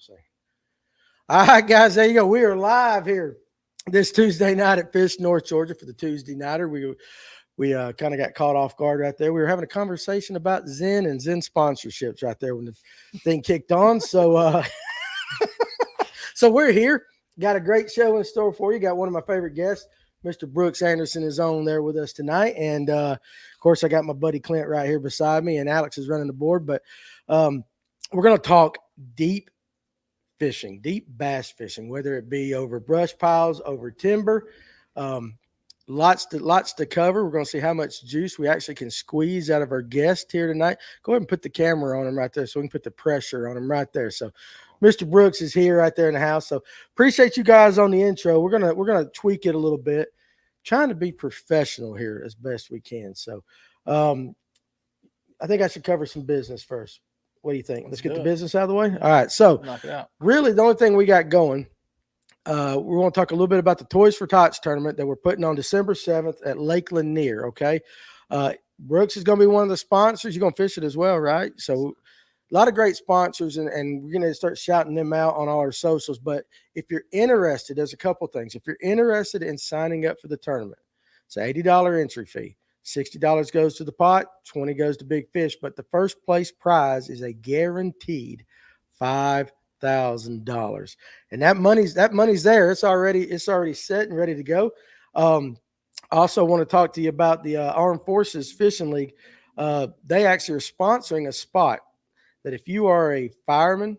say. All right, guys, there you go. We are live here this Tuesday night at Fish, North Georgia for the Tuesday Nighter. We kind of got caught off guard right there. We were having a conversation about Zen and Zen sponsorships right there when the thing kicked on. So, so we're here. Got a great show in store for you. Got one of my favorite guests, Mr. Brooks Anderson, is on there with us tonight. And, of course, I got my buddy Clint right here beside me, and Alex is running the board. But we're going to talk deep fishing, deep bass fishing, whether it be over brush piles, over timber. Lots to cover. We're going to see how much juice we actually can squeeze out of our guest here tonight. Go ahead and put the camera on him right there so we can put the pressure on him right there. So Mr. Brooks is here right there in the house. So appreciate you guys on the intro. We're gonna tweak it a little bit, trying to be professional here as best we can. So I think I should cover some business first. What do you think? Let's get the business out of the way. All right. So knock it out. Really, the only thing we got going, we want to talk a little bit about the Toys for Tots tournament that we're putting on December 7th at Lake Lanier. Okay. Brooks is going to be one of the sponsors. You're going to fish it as well, right? So a lot of great sponsors, and we're going to start shouting them out on all our socials. But if you're interested, there's a couple things. If you're interested in signing up for the tournament, it's an $80 entry fee. $60 goes to the pot, $20 goes to Big Fish, but the first place prize is a guaranteed $5,000, and that money's there. It's already set and ready to go. I also want to talk to you about the Armed Forces Fishing League. They actually are sponsoring a spot that if you are a fireman,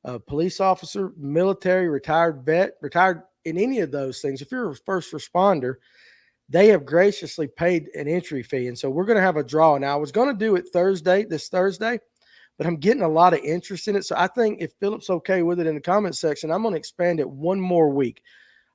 a police officer, military, retired vet, retired in any of those things, if you're a first responder, they have graciously paid an entry fee. And so we're going to have a draw. Now, I was going to do it this Thursday, but I'm getting a lot of interest in it. So I think if Philip's okay with it in the comment section, I'm going to expand it one more week.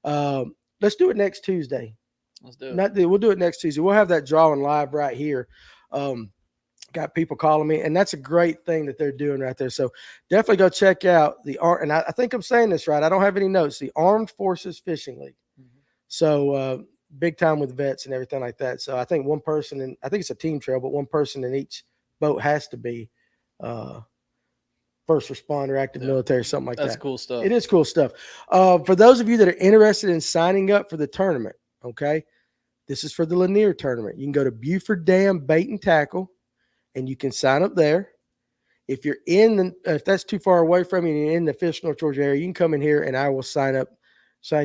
Let's do it next Tuesday. Let's do it. We'll do it next Tuesday. We'll have that drawing live right here. Got people calling me, and that's a great thing that they're doing right there. So definitely go check out and I think I'm saying this right. I don't have any notes. The Armed Forces Fishing League. Mm-hmm. So, big time with vets and everything like that. So I think one person, and I think it's a team trail, but one person in each boat has to be first responder, active military, something like that. That's cool stuff. It is cool stuff. For those of you that are interested in signing up for the tournament, okay, this is for the Lanier tournament. You can go to Buford Dam Bait and Tackle, and you can sign up there. If you're if that's too far away from you and you're in the Fish North Georgia area, you can come in here and I will sign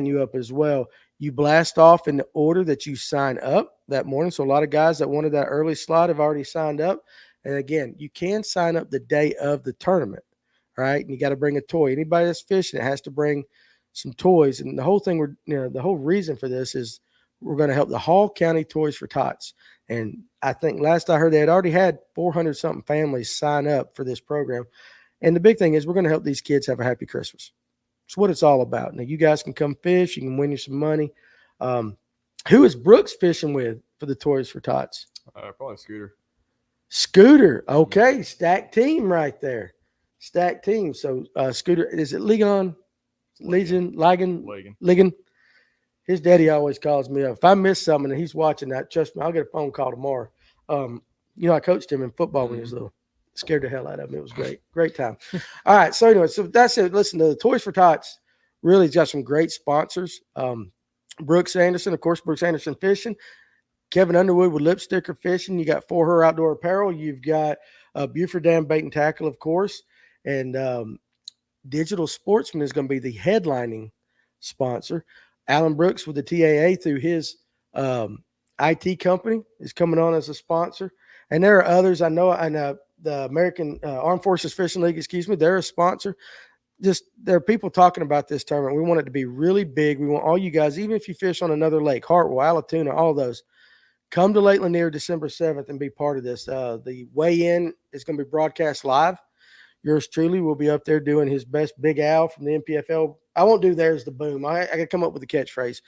you up as well. You blast off in the order that you sign up that morning. So a lot of guys that wanted that early slot have already signed up. And again, you can sign up the day of the tournament, right? And you got to bring a toy. Anybody that's fishing, it has to bring some toys. And the whole thing, the whole reason for this is we're going to help the Hall County Toys for Tots. And I think last I heard, they had already had 400 something families sign up for this program. And the big thing is we're going to help these kids have a happy Christmas. It's what it's all about. Now, you guys can come fish. You can win you some money. Who is Brooks fishing with for the Toys for Tots? Probably Scooter. Scooter. Okay. Stacked team right there. Stacked team. So, Scooter, is it Ligon? Ligon? His daddy always calls me up. If I miss something and he's watching that, trust me, I'll get a phone call tomorrow. I coached him in football when he was little. Scared the hell out of him. It was great. Great time. All right. So anyway, so that's it. Listen, to the Toys for Tots really got some great sponsors. Brooks Anderson, of course, Brooks Anderson Fishing. Kevin Underwood with Lip Sticker Fishing. You got For Her Outdoor Apparel. You've got Buford Dam Bait and Tackle, of course. And Digital Sportsman is going to be the headlining sponsor. Alan Brooks with the TAA through his IT company is coming on as a sponsor. And there are others I know, and the American Armed Forces Fishing League, they're a sponsor. Just there are people talking about this tournament. We want it to be really big. We want all you guys, even if you fish on another lake, Hartwell, Allatoona, all those, come to Lake Lanier December 7th and be part of this. The weigh-in is going to be broadcast live. Yours truly will be up there doing his best, Big Al from the NPFL. I won't do theirs the boom. I got to come up with a catchphrase.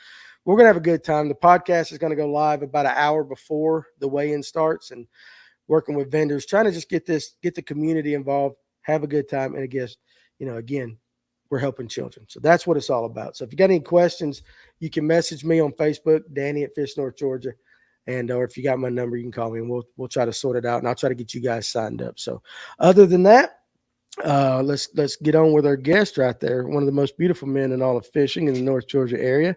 We're going to have a good time. The podcast is going to go live about an hour before the weigh-in starts, and working with vendors, trying to just get the community involved, have a good time. And I guess, again, we're helping children. So that's what it's all about. So if you got any questions, you can message me on Facebook, Danny at Fish North Georgia. Or if you got my number, you can call me and we'll try to sort it out, and I'll try to get you guys signed up. So other than that, Let's get on with our guest right there. One of the most beautiful men in all of fishing in the North Georgia area.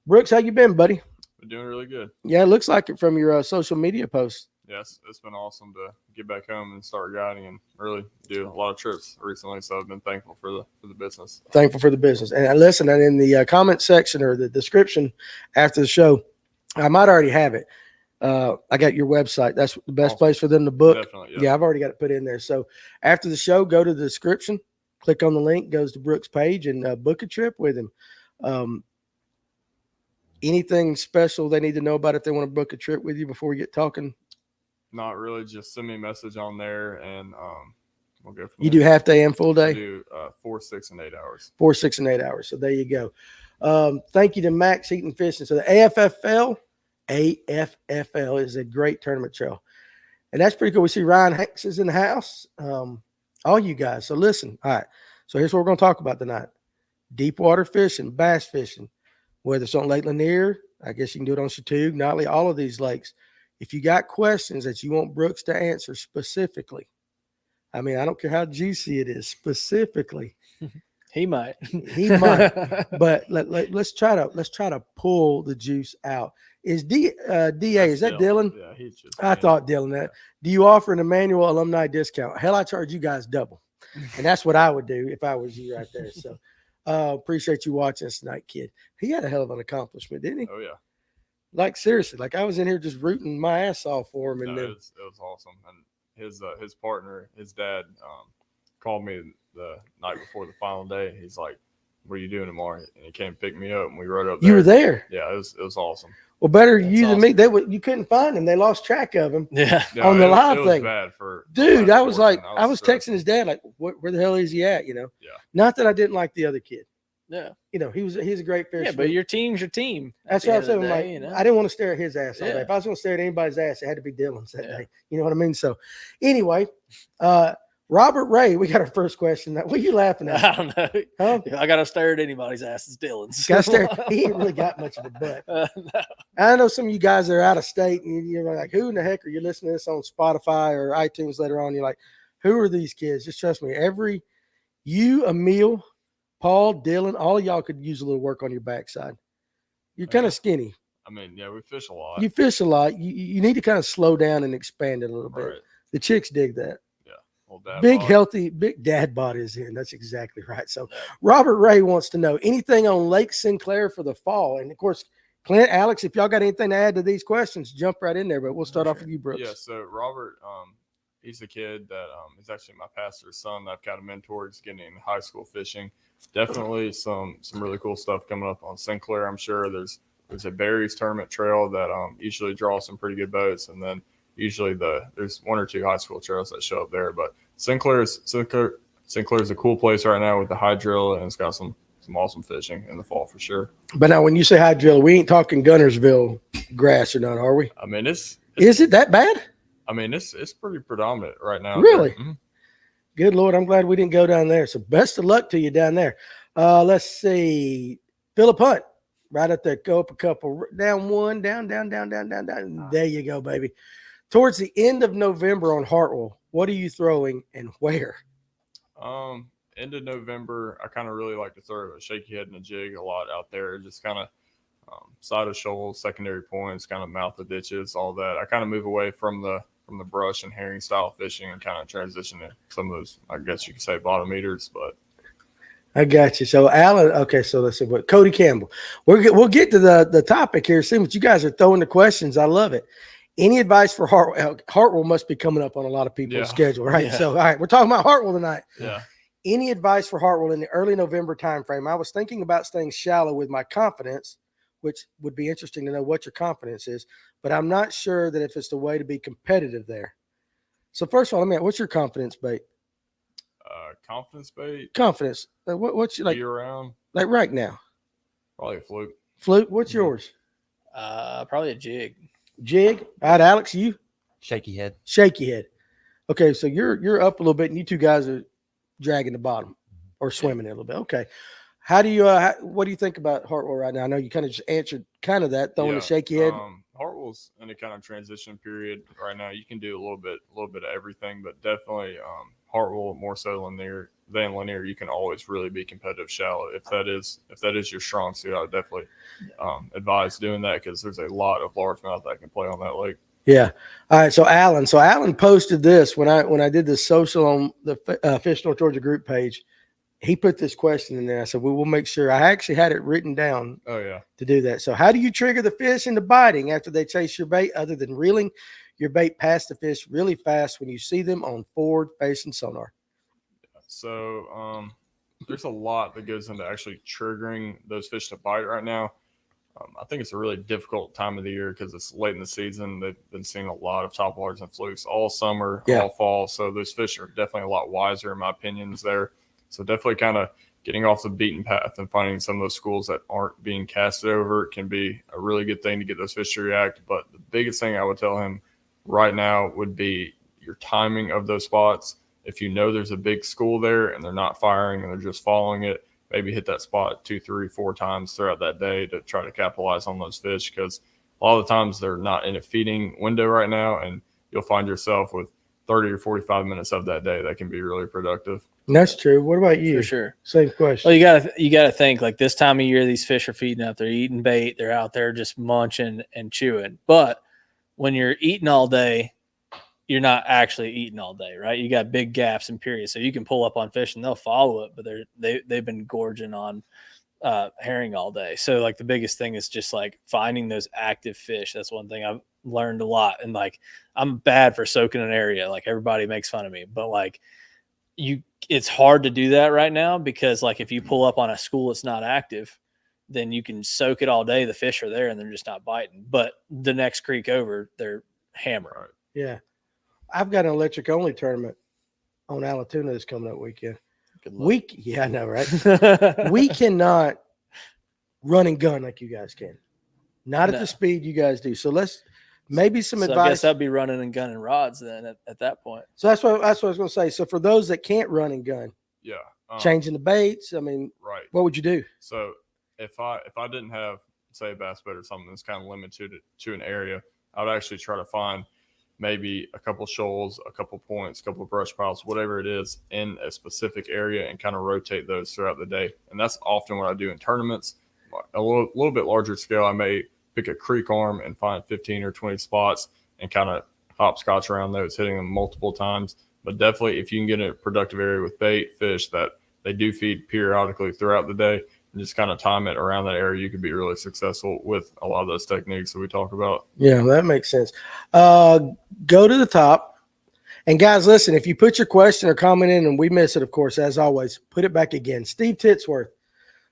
Brooks, how you been, buddy? We're doing really good. Yeah, it looks like it from your social media posts. Yes, it's been awesome to get back home and start guiding and really do a lot of trips recently. So I've been thankful for the business. Thankful for the business. And listen, and in the comment section or the description after the show, I might already have it. I got your website. That's the best place for them to book. Definitely. Yeah, I've already got it put in there. So after the show, go to the description, click on the link, goes to Brooks' page, and book a trip with him. Anything special they need to know about if they want to book a trip with you before we get talking? Not really. Just send me a message on there, and we'll go from You there. do half day and full day? I do 4, 6, and 8 hours. 4, 6, and 8 hours. So there you go. Thank you to Max Heaton Fishing. So the AFFL is a great tournament trail. And that's pretty cool. We see Ryan Hanks is in the house. All you guys. So listen. All right. So here's what we're going to talk about tonight. Deep water fishing, bass fishing, whether it's on Lake Lanier, I guess you can do it on Chattooga, Notley, all of these lakes. If you got questions that you want Brooks to answer specifically, I mean, I don't care how juicy it is, specifically. He might. But let's try to pull the juice out. Is DA, is that Dylan? Yeah, he's just. I thought Dylan that. Do you offer an Emmanuel alumni discount? Hell, I charge you guys double. And that's what I would do if I was you right there. So appreciate you watching us tonight, kid. He had a hell of an accomplishment, didn't he? Oh, yeah. Like, seriously, like I was in here just rooting my ass off for him. And it was awesome. And his partner, his dad, called me the night before the final day. He's like, "What are you doing tomorrow?" And he came pick me up, and we rode up there. You were there? Yeah, it was awesome. Well, better That's you awesome. than me. You couldn't find him. They lost track of him. Yeah. On the live it thing. was bad for Dude, I was like, I was stressed. texting his dad, like, where the hell is he at? You know? Yeah. Not that I didn't like the other kid. Yeah. You know, he's a great fisherman. Yeah, but your team's your team. That's what I'm saying. Like, You know? I didn't want to stare at his ass all day. Yeah. If I was going to stare at anybody's ass, it had to be Dylan's that Yeah. day. You know what I mean? So, anyway, Robert Ray, we got our first question. What are you laughing I at? don't know. Huh? If I got to stare at anybody's ass, it's Dylan's. Got to stare. He ain't really got much of a butt. No. I know some of you guys that are out of state, and you're like, who in the heck are you listening to this on Spotify or iTunes later on? You're like, who are these kids? Just trust me. You, Emil, Paul, Dylan, all of y'all could use a little work on your backside. You're kind of skinny. I mean, yeah, we fish a lot. You fish a lot. You need to kind of slow down and expand it a little bit. Right. The chicks dig that. Old dad Big, bod. healthy, big dad bod is in. That's exactly right. So Robert Ray wants to know anything on Lake Sinclair for the fall. And, of course, Clint, Alex, if y'all got anything to add to these questions, jump right in there. But we'll start off with you, Brooks. Yeah, so Robert, he's a kid that is actually my pastor's son. I've got a mentor. He's getting into high school fishing. Definitely some really cool stuff coming up on Sinclair. I'm sure there's a Berries tournament trail that usually draws some pretty good boats, and then usually there's 1 or 2 high school trails that show up there. But Sinclair's a cool place right now with the high drill, and it's got some awesome fishing in the fall for sure. But now when you say high drill, we ain't talking Gunnersville grass or not, are we? I mean, is it that bad? I mean, it's pretty predominant right now. Really? Mhm. Good Lord, I'm glad we didn't go down there. So best of luck to you down there. Let's see. Philip Hunt, right up there. Go up a couple. Down one, down. There you go, baby. Towards the end of November on Hartwell, what are you throwing and where? End of November, I kind of really like to throw a shaky head and a jig a lot out there. Just kind of side of shoals, secondary points, kind of mouth of ditches, all that. I kind of move away from the brush and herring style fishing and kind of transition to some of those, I guess you could say, bottom eaters. But I got you. So Alan, okay. So let's see what Cody Campbell. We'll get to the topic here soon. But you guys are throwing the questions. I love it. Any advice for Hartwell? Hartwell must be coming up on a lot of people's schedule, right? Yeah. So all right, we're talking about Hartwell tonight. yeah. Any advice for Hartwell in the early November timeframe? I was thinking about staying shallow with my confidence, which would be interesting to know what your confidence is, but I'm not sure that if it's the way to be competitive there. So first of all, what's your confidence bait? Confidence bait. Confidence. What's your, like Year round. like right now? Probably a fluke. Fluke. What's yours? Probably a jig. Jig. All right, Alex. You Shaky head. shaky head. Okay, so you're up a little bit, and you two guys are dragging the bottom or swimming a little bit. Okay. How do you what do you think about Hartwell right now? I know you kind of just answered kind of that, throwing a shaky head. Hartwell's in a kind of transition period right now. You can do a little bit of everything, but definitely Hartwell more so than Lanier. You can always really be competitive shallow if that is your strong suit. I would definitely advise doing that because there's a lot of largemouth that can play on that lake. Yeah. All right. So Alan posted this when I did this social on the Fish North Georgia group page. He put this question in there. I said, we will make sure. I actually had it written down. Oh yeah. To do that. So how do you trigger the fish into biting after they chase your bait, other than reeling your bait past the fish really fast when you see them on forward-facing sonar? So there's a lot that goes into actually triggering those fish to bite right now. I think it's a really difficult time of the year because it's late in the season. They've been seeing a lot of topwaters and flukes all summer, all fall. So those fish are definitely a lot wiser, in my opinions, there. So definitely kind of getting off the beaten path and finding some of those schools that aren't being casted over can be a really good thing to get those fish to react. But the biggest thing I would tell him right now would be your timing of those spots. If you know there's a big school there and they're not firing and they're just following it, maybe hit that spot 2, 3, 4 times throughout that day to try to capitalize on those fish, because a lot of the times they're not in a feeding window right now, and you'll find yourself with 30 or 45 minutes of that day that can be really productive. And that's true. What about you? For sure. Same question. Well, you gotta think, like, this time of year, these fish are feeding up. They're eating bait. They're out there just munching and chewing. But when you're eating all day, you're not actually eating all day, right? You got big gaps and periods, so you can pull up on fish and they'll follow it, but they've been gorging on herring all day. So like the biggest thing is just like finding those active fish. That's one thing I've learned a lot. And like I'm bad for soaking an area. Like everybody makes fun of me, but like it's hard to do that right now because like if you pull up on a school that's not active, then you can soak it all day. The fish are there and they're just not biting. But the next creek over, they're hammering. Yeah. I've got an electric only tournament on Allatoona that's coming up weekend. Yeah, I know, right? We cannot run and gun like you guys can. Not at the speed you guys do. So let's maybe some advice. I guess I'd be running and gunning rods then at that point. So that's what I was going to say. So for those that can't run and gun, changing the baits, I mean, what would you do? So if I didn't have, say, a bass boat or something that's kind of limited to an area, I would actually try to find maybe a couple shoals, a couple points, a couple brush piles, whatever it is in a specific area and kind of rotate those throughout the day. And that's often what I do in tournaments. A little bit larger scale, I may pick a creek arm and find 15 or 20 spots and kind of hopscotch around those, hitting them multiple times. But definitely if you can get in a productive area with bait, fish that they do feed periodically throughout the day, and just kind of time it around that area, you could be really successful with a lot of those techniques that we talk about. Yeah, that makes sense. Go to the top. And guys, listen, if you put your question or comment in and we miss it, of course, as always, put it back again. Steve Titsworth,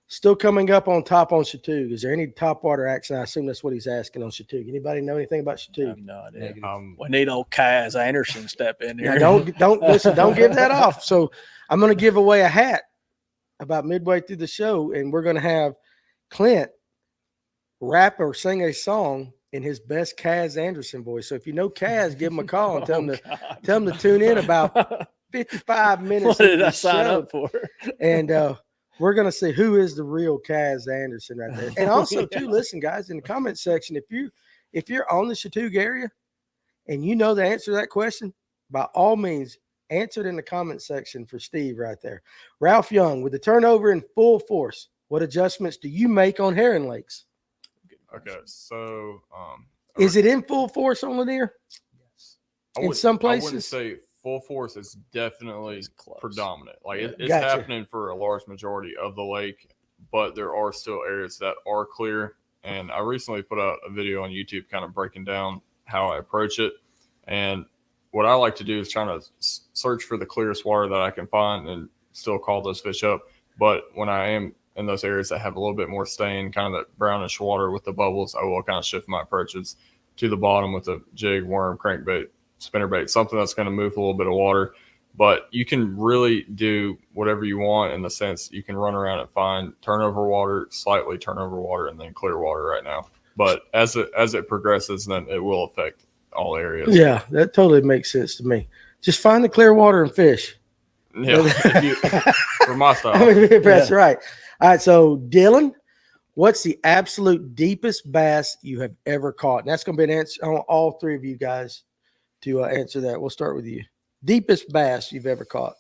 still coming up on top on Chattooga. Is there any top water action? I assume that's what he's asking on Chattooga. Anybody know anything about Chattooga? I have no idea. We need old Kaz Anderson step in here. Now, don't listen, don't give that off. So I'm going to give away a hat about midway through the show, and we're going to have Clint rap or sing a song in his best Kaz Anderson voice. So if you know Kaz, give him a call and tell him to tune in about 55 minutes. What did I sign up for? And we're going to see who is the real Kaz Anderson right there. And also, too, listen, guys, in the comment section, if you're on the Chattooga area and you know the answer to that question, by all means, answer it in the comment section for Steve right there. Ralph Young, with the turnover in full force, what adjustments do you make on herring lakes? Okay, so is it in full force on Lanier? Yes. In some places? I wouldn't say full force is definitely predominant. Like it's happening for a large majority of the lake, but there are still areas that are clear. And I recently put out a video on YouTube kind of breaking down how I approach it. And what I like to do is trying to search for the clearest water that I can find and still call those fish up. But when I am in those areas that have a little bit more stain, kind of that brownish water with the bubbles, I will kind of shift my approaches to the bottom with a jig, worm, crankbait, spinnerbait, something that's going to move a little bit of water. But you can really do whatever you want in the sense you can run around and find turnover water, slightly turnover water, and then clear water right now. But as it progresses, then it will affect all areas. Yeah, that totally makes sense to me. Just find the clear water and fish. Yeah, for my style. That's right. All right, so Dylan, What's the absolute deepest bass you have ever caught? And that's going to be an answer. I want all three of you guys to answer that. We'll start with you. Deepest bass you've ever caught.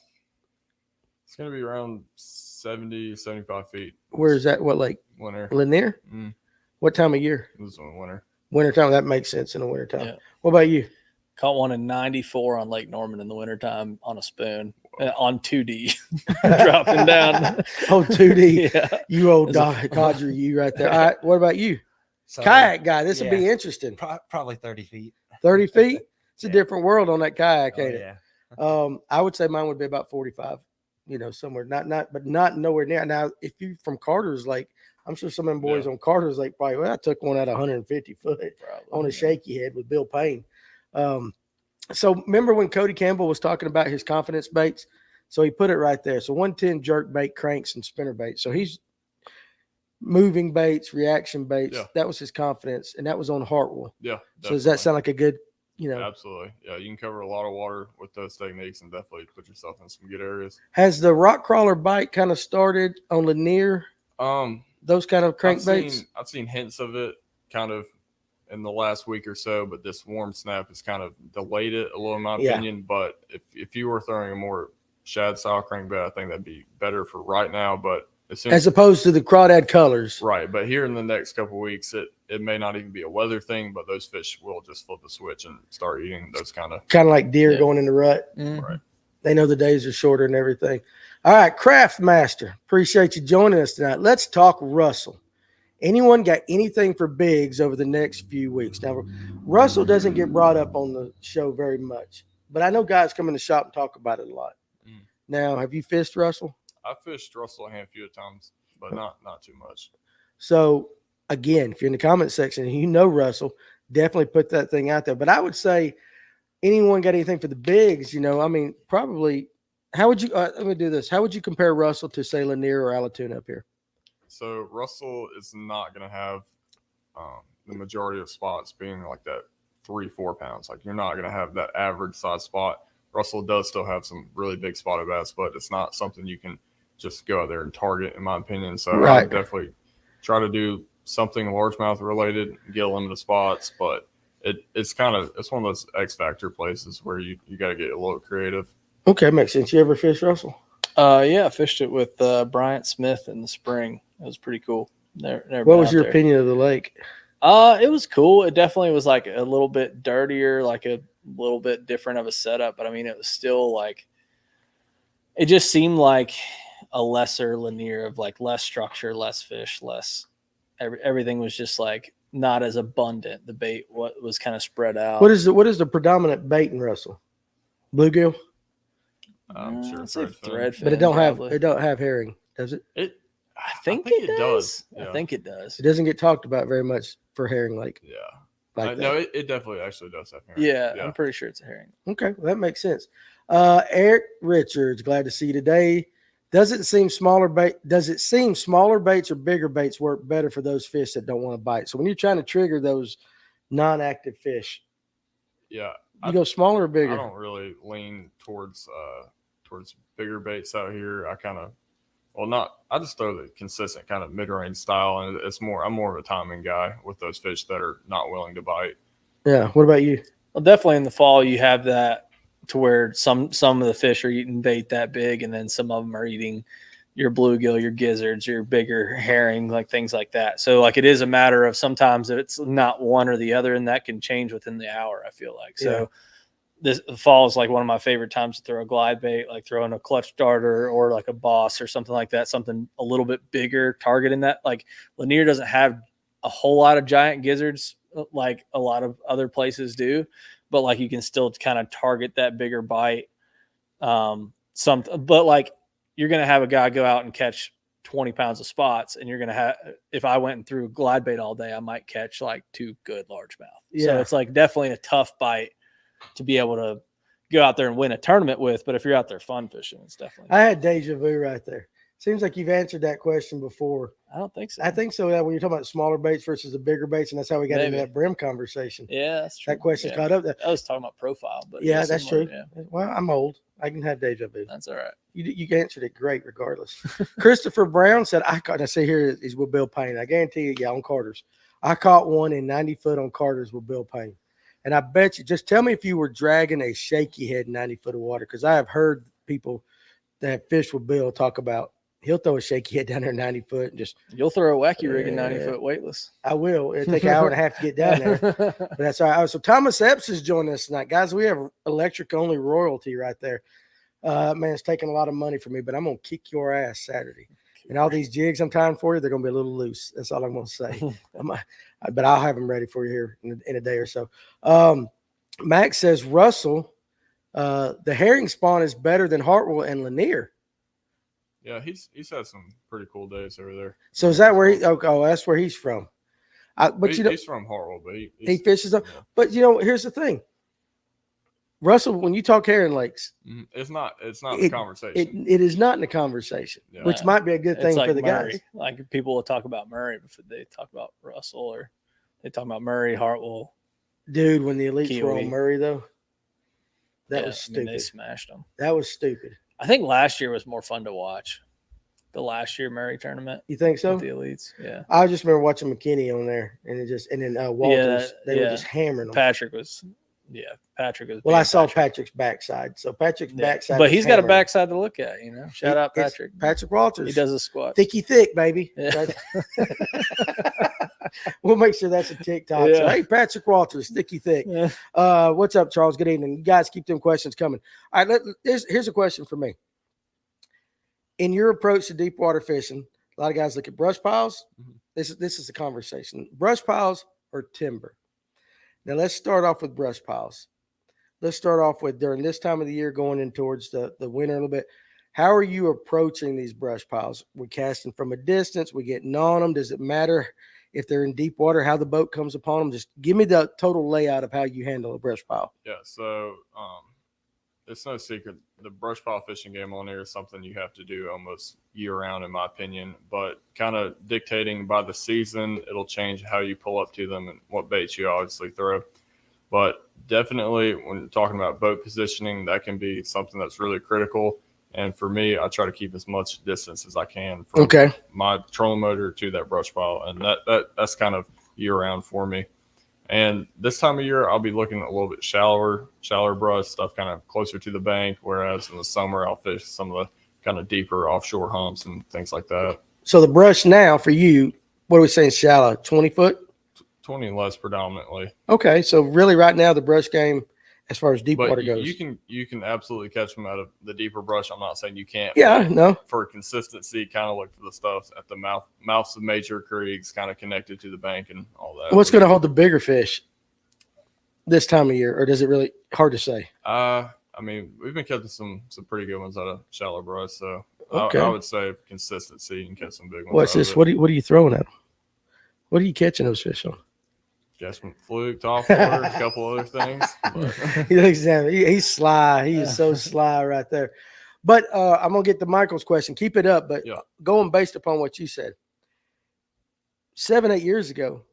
It's going to be around 70, 75 feet. Where is that? What lake? Winter. Lanier? Mm. What time of year? This is winter. Wintertime. That makes sense in the wintertime. Yeah. What about you? Caught one in 94 on Lake Norman in the wintertime on a spoon on 2D, dropping down. Oh, 2D. Yeah. You old Dodger, you right there. All right. What about you? So, Kayak guy. This will yeah. be interesting. Probably 30 feet. 30 feet? It's a Yeah. different world on that kayak, Oh, ain't it? yeah. I would say mine would be about 45, somewhere, but not nowhere near. Now, if you from Carter's Lake, I'm sure some of them boys on Carter's Lake probably, I took one at 150 foot on a shaky head with Bill Payne. So remember when Cody Campbell was talking about his confidence baits? So he put it right there. So 110 jerk bait, cranks, and spinner baits. So he's moving baits, reaction baits. Yeah. That was his confidence, and that was on Hartwell. Yeah. So does that sound like a good, Absolutely. Yeah, you can cover a lot of water with those techniques and definitely put yourself in some good areas. Has the rock crawler bite kind of started on Lanier? Those kind of crankbaits? I've seen hints of it kind of in the last week or so, but this warm snap has kind of delayed it a little, in my opinion. But if you were throwing a more shad style crankbait, I think that'd be better for right now. But as opposed to the crawdad colors. Right. But here in the next couple of weeks, it may not even be a weather thing, but those fish will just flip the switch and start eating those kind of like deer going in the rut. Mm-hmm. Right. They know the days are shorter and everything. All right, Craft Master, appreciate you joining us tonight. Let's talk Russell. Anyone got anything for bigs over the next few weeks? Now, Russell doesn't get brought up on the show very much, but I know guys come in the shop and talk about it a lot. Mm. Now, have you fished Russell? I fished Russell a handful of times, but not too much. So, again, if you're in the comment section and you know Russell, definitely put that thing out there. But I would say anyone got anything for the bigs, probably – how would you let me do this. How would you compare Russell to, say, Lanier or Allatoona up here? So Russell is not going to have the majority of spots being like that 3-4 pounds. Like you're not going to have that average size spot. Russell does still have some really big spotted bass, but it's not something you can just go out there and target, in my opinion. So I would definitely try to do something largemouth related, get a limited spots, but it's one of those X factor places where you got to get a little creative. Okay, makes sense. You ever fish Russell? Yeah, I fished it with Bryant Smith in the spring. It was pretty cool. Never what was your opinion of the lake? It was cool. It definitely was like a little bit dirtier, like a little bit different of a setup. But I mean, it was still like, it just seemed like a lesser Lanier of like less structure, less fish, less. Everything was just like not as abundant. The bait was kind of spread out. What is the predominant bait in Russell? Bluegill. I'm sure I'd say threadfin, but it don't have herring, does it? I think it does. Yeah. I think it does. It doesn't get talked about very much for herring lake. Yeah. No, it definitely actually does have herring. Yeah, I'm pretty sure it's a herring. Okay, well, that makes sense. Eric Richards, glad to see you today. Does it seem smaller baits or bigger baits work better for those fish that don't want to bite? So when you're trying to trigger those non-active fish, you go smaller or bigger? I don't really lean towards bigger baits out here. I just throw the consistent kind of mid-range style, and I'm more of a timing guy with those fish that are not willing to bite. Yeah. What about you? Well, definitely in the fall you have that to where some of the fish are eating bait that big, and then some of them are eating your bluegill, your gizzards, your bigger herring, like things like that. So like it is a matter of sometimes it's not one or the other, and that can change within the hour, I feel like. So this fall is like one of my favorite times to throw a glide bait, like throwing a clutch darter or like a boss or something like that, something a little bit bigger target in that. Like Lanier doesn't have a whole lot of giant gizzards like a lot of other places do, but like you can still kind of target that bigger bite. But like you're going to have a guy go out and catch 20 pounds of spots, and you're going to have, if I went and threw glide bait all day, I might catch like 2 good largemouth. Yeah. So it's like definitely a tough bite to be able to go out there and win a tournament with. But if you're out there fun fishing, it's definitely. I had deja vu right there. Seems like you've answered that question before. I don't think so. I think so. When you're talking about smaller baits versus the bigger baits, and that's how we got into that brim conversation. Yeah, that's true. That question caught up there. I was talking about profile, but yeah, that's true. Yeah. Well, I'm old. I can have deja vu. That's all right. You answered it great regardless. Christopher Brown said, I caught, and I say here is with Bill Payne. I guarantee you, yeah, on Carter's. I caught one in 90 foot on Carter's with Bill Payne. And I bet you, just tell me if you were dragging a shaky head in 90 foot of water, because I have heard people that have fished with Bill talk about he'll throw a shaky head down there 90 foot and just. You'll throw a wacky rig in 90 foot weightless. I will. It'll take an hour and a half to get down there. But that's all right. So Thomas Epps is joining us tonight. Guys, we have electric only royalty right there. Man, it's taking a lot of money from me, but I'm going to kick your ass Saturday. And all these jigs I'm tying for you, they're going to be a little loose. That's all I'm going to say. But I'll have them ready for you here in a day or so. Max says, Russell, the herring spawn is better than Hartwell and Lanier. Yeah, he's had some pretty cool days over there. So is that where he? Oh, that's where he's from. But he's from Hartwell, but he fishes up. Yeah. But here's the thing, Russell. When you talk herring lakes, it's not the conversation. It is not in the conversation, which might be a good thing for the Murray. guys. Like people will talk about Murray before they talk about Russell, or they talk about Murray, Hartwell. Dude, when the elites were on Murray, though, that was stupid. They smashed them. That was stupid. I think last year was more fun to watch. The last year Murray tournament. You think so? With the elites, yeah. I just remember watching McKinney on there, and then Walters. They were just hammering them. Patrick was. Well, I saw Patrick's backside. So Patrick's backside. But he's got a backside to look at, Shout out Patrick. Patrick Walters. He does a squat. Thicky thick, baby. Yeah. We'll make sure that's a TikTok. Yeah. So, hey, Patrick Walters, thicky thick. Yeah. What's up, Charles? Good evening. You guys keep them questions coming. All right, here's a question for me. In your approach to deep water fishing, a lot of guys look at brush piles. Mm-hmm. This is a conversation. Brush piles or timber? Now, let's start off with brush piles. Let's start off with during this time of the year going in towards the winter a little bit. How are you approaching these brush piles? We're casting from a distance. We're getting on them. Does it matter if they're in deep water, how the boat comes upon them? Just give me the total layout of how you handle a brush pile. Yeah, so it's no secret. The brush pile fishing game on there is something you have to do almost year-round, in my opinion. But kind of dictating by the season, it'll change how you pull up to them and what baits you obviously throw. But definitely when you're talking about boat positioning, that can be something that's really critical. And for me, I try to keep as much distance as I can from my trolling motor to that brush pile. And that's kind of year-round for me. And this time of year, I'll be looking a little bit shallower brush, stuff kind of closer to the bank, whereas in the summer, I'll fish some of the kind of deeper offshore humps and things like that. So the brush now for you, what are we saying, shallow, 20 foot? 20 and less predominantly. Okay, so really right now the brush game, as far as deep water goes. You can absolutely catch them out of the deeper brush. I'm not saying you can't. Yeah, no. For consistency, kind of look for the stuff at the mouths of major creeks, kind of connected to the bank and all that. What's going to hold the bigger fish this time of year, or does it really hard to say? I mean, we've been catching some pretty good ones out of shallow brush, so I would say consistency and catch some big ones. What's this? What are you throwing at them? What are you catching those fish on? Jasmine fluke, top water, a couple other things. He looks at him. He's sly. He is so sly right there. But I'm gonna get to Michael's question. Keep it up. But going based upon what you said, 7-8 years ago,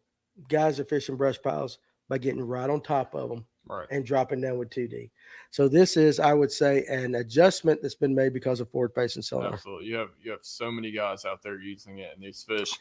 guys are fishing brush piles by getting right on top of them and dropping down with 2D. So this is, I would say, an adjustment that's been made because of forward facing sonar. Absolutely. You have so many guys out there using it, and these fish.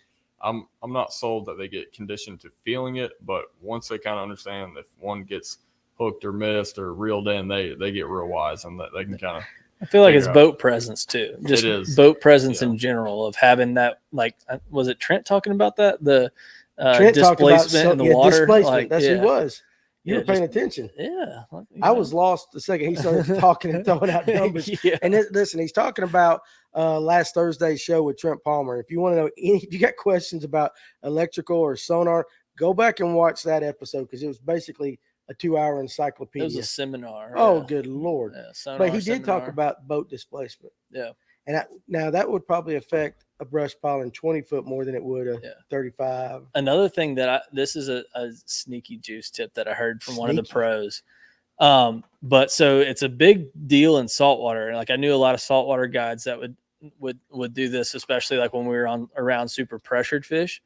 I'm not sold that they get conditioned to feeling it, but once they kind of understand if one gets hooked or missed or reeled in, they get real wise and that they can kind of. I feel like it's boat presence too. Just it is. Boat presence in general of having that. Like, was it Trent talking about that? The displacement in the water. Displacement. That's who he was. You were paying attention. Yeah. I was lost the second he started talking and throwing out numbers. And listen, he's talking about last Thursday's show with Trent Palmer. If you want to know if you got questions about electrical or sonar, go back and watch that episode because it was basically a 2-hour encyclopedia. It was a seminar. Oh, good Lord. But he did talk about boat displacement. Yeah. And now that would probably affect a brush pile in 20 foot more than it would a 35. Another thing that this is a sneaky juice tip that I heard from one of the pros. But so it's a big deal in saltwater. Like I knew a lot of saltwater guides that would do this, especially like when we were around super pressured fish.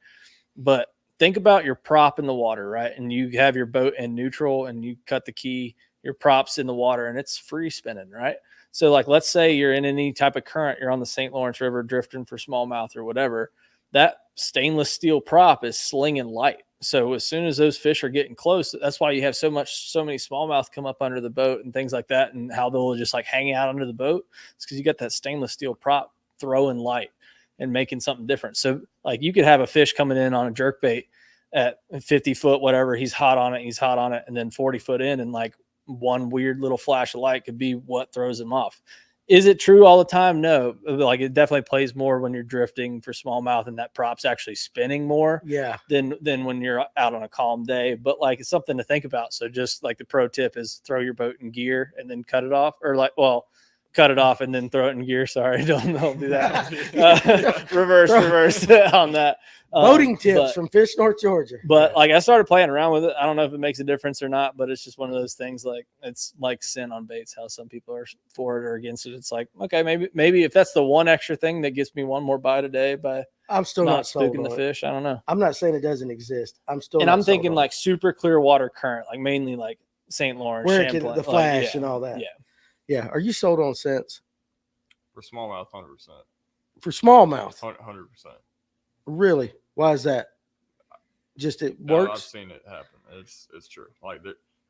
But think about your prop in the water, right? And you have your boat in neutral and you cut the key your props in the water and it's free spinning, right? So like, let's say you're in any type of current, you're on the St. Lawrence River drifting for smallmouth or whatever, that stainless steel prop is slinging light. So as soon as those fish are getting close, that's why you have so many smallmouth come up under the boat and things like that, and how they'll just like hang out under the boat. It's because you got that stainless steel prop throwing light and making something different. So like, you could have a fish coming in on a jerk bait at 50 foot, whatever, he's hot on it, and then 40 foot in, and like one weird little flash of light could be what throws him off. Is it true all the time? No. Like, it definitely plays more when you're drifting for smallmouth and that prop's actually spinning more than when you're out on a calm day. But like, it's something to think about. So just like the pro tip is throw your boat in gear and then cut it off, or like, well, cut it off and then throw it in gear. Sorry, don't do that. Reverse on that. Boating tips from Fish North Georgia. But like, I started playing around with it. I don't know if it makes a difference or not, but it's just one of those things. Like, it's like sin on baits, how some people are for it or against it. It's like, okay, maybe if that's the one extra thing that gets me one more bite a day by I'm still not spooking the fish, I don't know. I'm not saying it doesn't exist. I'm thinking like super clear water current, like mainly like St. Lawrence, where Champlain, the flash and all that. Yeah. Are you sold on scents? For smallmouth, 100%. For smallmouth, 100%. Really? Why is that? Just it works. I've seen it happen. It's true. Like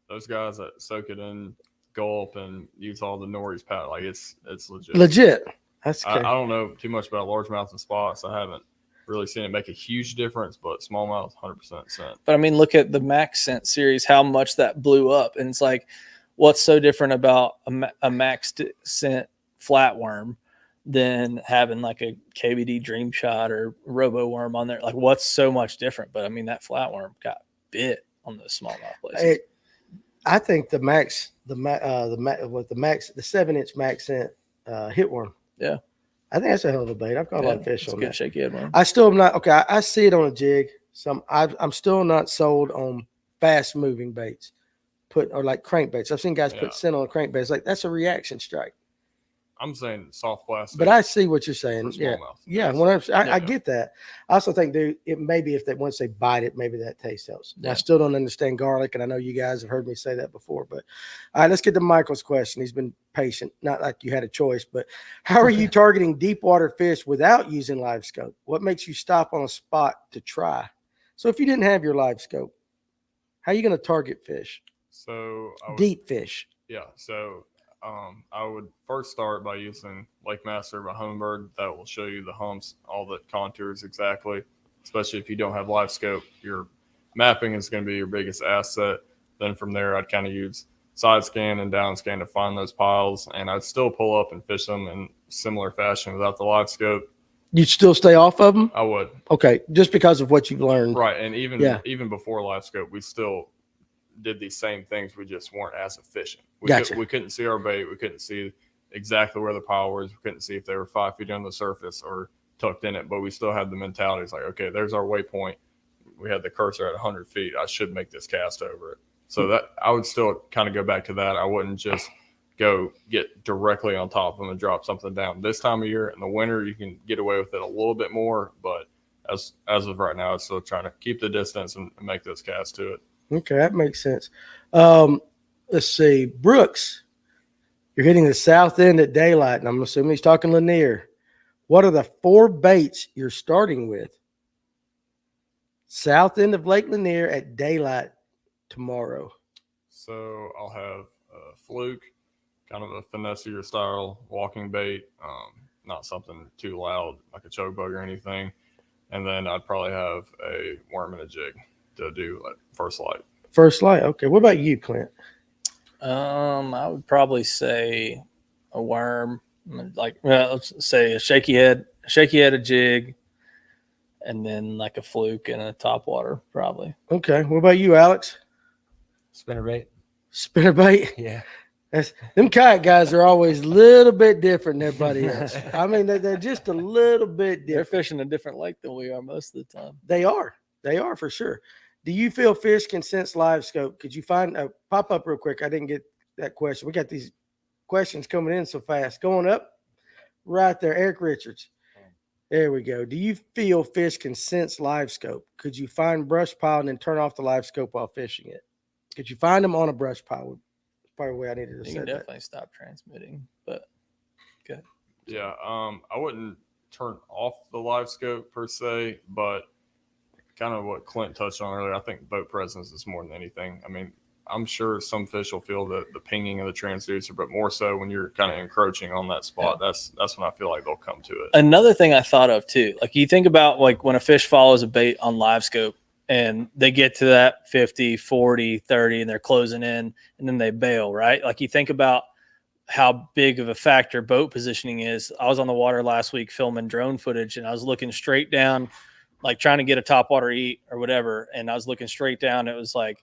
those guys that soak it in, gulp, and use all the nori's powder. Like, it's legit. Legit. That's I don't know too much about largemouth and spots. I haven't really seen it make a huge difference, but smallmouth, 100% scent. But I mean, look at the Max Scent series, how much that blew up. And it's like, what's so different about a Max Scent flatworm than having like a KBD Dream Shot or Robo Worm on there? Like, what's so much different? But I mean, that flatworm got bit on those smallmouth places. I think the 7-inch Max Scent hitworm. Yeah, I think that's a hell of a bait. I've caught a lot of fish on that. Shaky head one. I still am not okay. I see it on a jig. I'm still not sold on fast moving baits, or like crankbaits. I've seen guys put scent on crankbaits. Like, that's a reaction strike. I'm saying soft plastic. But I see what you're saying. Yeah. Yes. I get that. I also think, dude, it maybe once they bite it, maybe that taste helps. Yeah. I still don't understand garlic, and I know you guys have heard me say that before. But all right, let's get to Michael's question. He's been patient, not like you had a choice. But how are you targeting deep water fish without using live scope? What makes you stop on a spot to try? So if you didn't have your live scope, how are you going to target fish? So deep fish. Yeah. So I would first start by using Lake Master by Humminbird. That will show you the humps, all the contours exactly, especially if you don't have live scope. Your mapping is going to be your biggest asset. Then from there, I'd kind of use side scan and down scan to find those piles, and I'd still pull up and fish them in similar fashion without the live scope. You'd still stay off of them? I would. Okay, just because of what you've learned. Right, and even before live scope, we still did these same things. We just weren't as efficient. We couldn't see our bait. We couldn't see exactly where the pile was. We couldn't see if they were 5 feet under the surface or tucked in it, but we still had the mentality. It's like, okay, there's our waypoint. We had the cursor at 100 feet. I should make this cast over it. So that I would still kind of go back to that. I wouldn't just go get directly on top of them and drop something down. This time of year in the winter, you can get away with it a little bit more, but as of right now, I'm still trying to keep the distance and make those casts to it. Okay, that makes sense. Let's see. Brooks, you're hitting the south end at daylight, and I'm assuming he's talking Lanier. What are the 4 baits you're starting with? South end of Lake Lanier at daylight tomorrow. So I'll have a fluke, kind of a finessier style walking bait, not something too loud like a choke bug or anything. And then I'd probably have a worm and a jig to do like first light. First light. Okay. What about you, Clint? I would probably say a worm, let's say a shaky head, a jig, and then like a fluke and a top water, probably. Okay. What about you, Alex? Spinnerbait? Yeah. Them kayak guys are always a little bit different than everybody else. I mean, they're just a little bit different. They're fishing a different lake than we are most of the time. They are for sure. Do you feel fish can sense live scope? Could you find pop up real quick? I didn't get that question. We got these questions coming in so fast. Going up right there, Eric Richards. There we go. Do you feel fish can sense live scope? Could you find brush pile and then turn off the live scope while fishing it? Could you find them on a brush pile with probably the way I needed to You say can that. definitely stop transmitting, but Yeah, I wouldn't turn off the live scope per se, but kind of what Clint touched on earlier, I think boat presence is more than anything. I mean, I'm sure some fish will feel the pinging of the transducer, but more so when you're kind of encroaching on that spot, that's when I feel like they'll come to it. another thing I thought of too, like you think about like when a fish follows a bait on live scope and they get to that 50, 40, 30 and they're closing in and then they bail, right? Like you think about how big of a factor boat positioning is. I was on the water last week filming drone footage and I was looking straight down, like trying to get a topwater eat or whatever. And I was looking straight down. It was like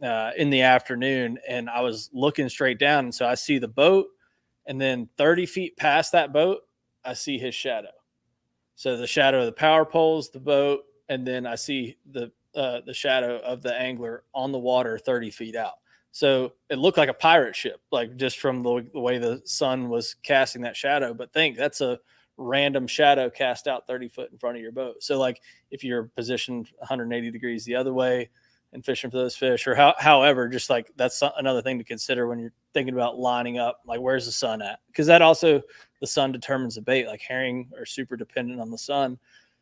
in the afternoon and I was looking straight down. And so I see the boat and then 30 feet past that boat, I see his shadow. So the shadow of the power poles, the boat, and then I see the shadow of the angler on the water 30 feet out. So it looked like a pirate ship, like just from the way the sun was casting that shadow. But think that's a random shadow cast out 30 foot in front of your boat. So like if you're positioned 180 degrees the other way and fishing for those fish, or however, just like that's another thing to consider when you're thinking about lining up, like where's the sun at? Because that also, the sun determines the bait. Like herring are super dependent on the sun.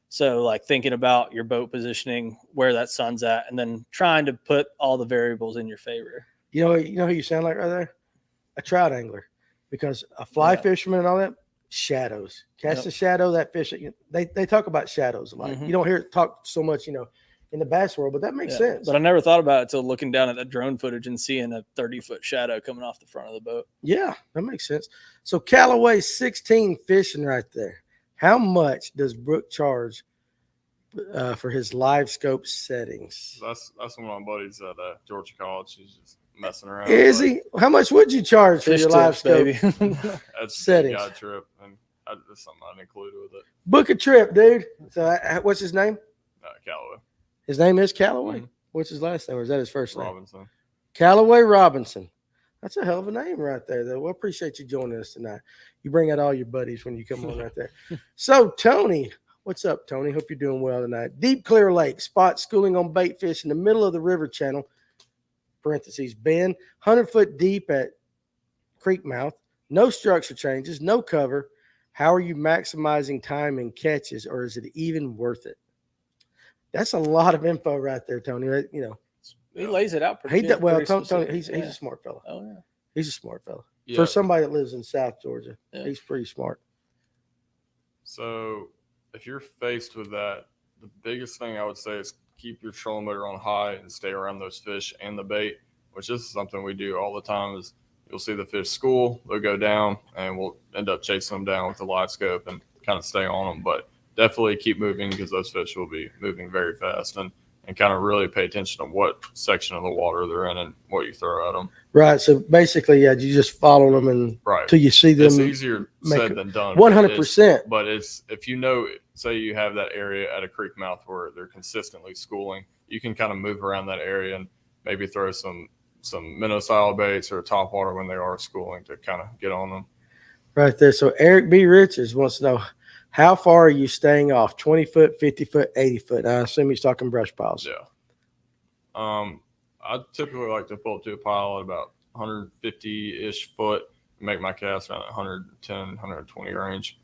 So like thinking about your boat positioning, where that sun's at, and then trying to put all the variables in your favor. You know who you sound like right there? A trout angler. Because a fly fisherman and all that, shadows. Cast a shadow, that fish. They talk about shadows a lot. You don't hear it talk so much, in the bass world, but that makes sense. But I never thought about it until looking down at that drone footage and seeing a 30-foot shadow coming off the front of the boat. Yeah, that makes sense. So Callaway 16 fishing right there. How much does Brooke charge for his live scope settings? That's one of my buddies at Georgia College. He's just messing around. Is he? How much would you charge for Fish your live tips, scope? baby. That's settings. a guide trip, and that's something I included with it. Book a trip, dude. So what's his name? Callaway. His name is Callaway? Mhm. What's his last name, or is that his first name? Robinson. Callaway Robinson. That's a hell of a name right there, though. We appreciate you joining us tonight. You bring out all your buddies when you come on right there. So, Tony, what's up, Tony? Hope you're doing well tonight. Deep Clear Lake, spot schooling on bait fish in the middle of the river channel, parentheses, bend, 100-foot deep at creek mouth, no structure changes, no cover. How are you maximizing time and catches, or is it even worth it? That's a lot of info right there, Tony. He lays it out pretty good. Tony, specific. he's a smart fella. Oh, yeah. He's a smart fella. Yeah. For somebody that lives in South Georgia, he's pretty smart. So if you're faced with that, the biggest thing I would say is keep your trolling motor on high and stay around those fish and the bait, which is something we do all the time. Is you'll see the fish school, they'll go down, and we'll end up chasing them down with the live scope and kind of stay on them. But definitely keep moving because those fish will be moving very fast, and kind of really pay attention to what section of the water they're in and what you throw at them. Right. So basically, you just follow them and till you see them. It's easier said than done. 100%. But it's if say you have that area at a creek mouth where they're consistently schooling, you can kind of move around that area and maybe throw some minnow style baits or top water when they are schooling to kind of get on them. Right there. So Eric B. Richards wants to know, how far are you staying off? 20 foot, 50 foot, 80 foot? I assume he's talking brush piles. Yeah. I typically like to pull up to a pile at about 150-ish foot, make my cast around 110, 120 range.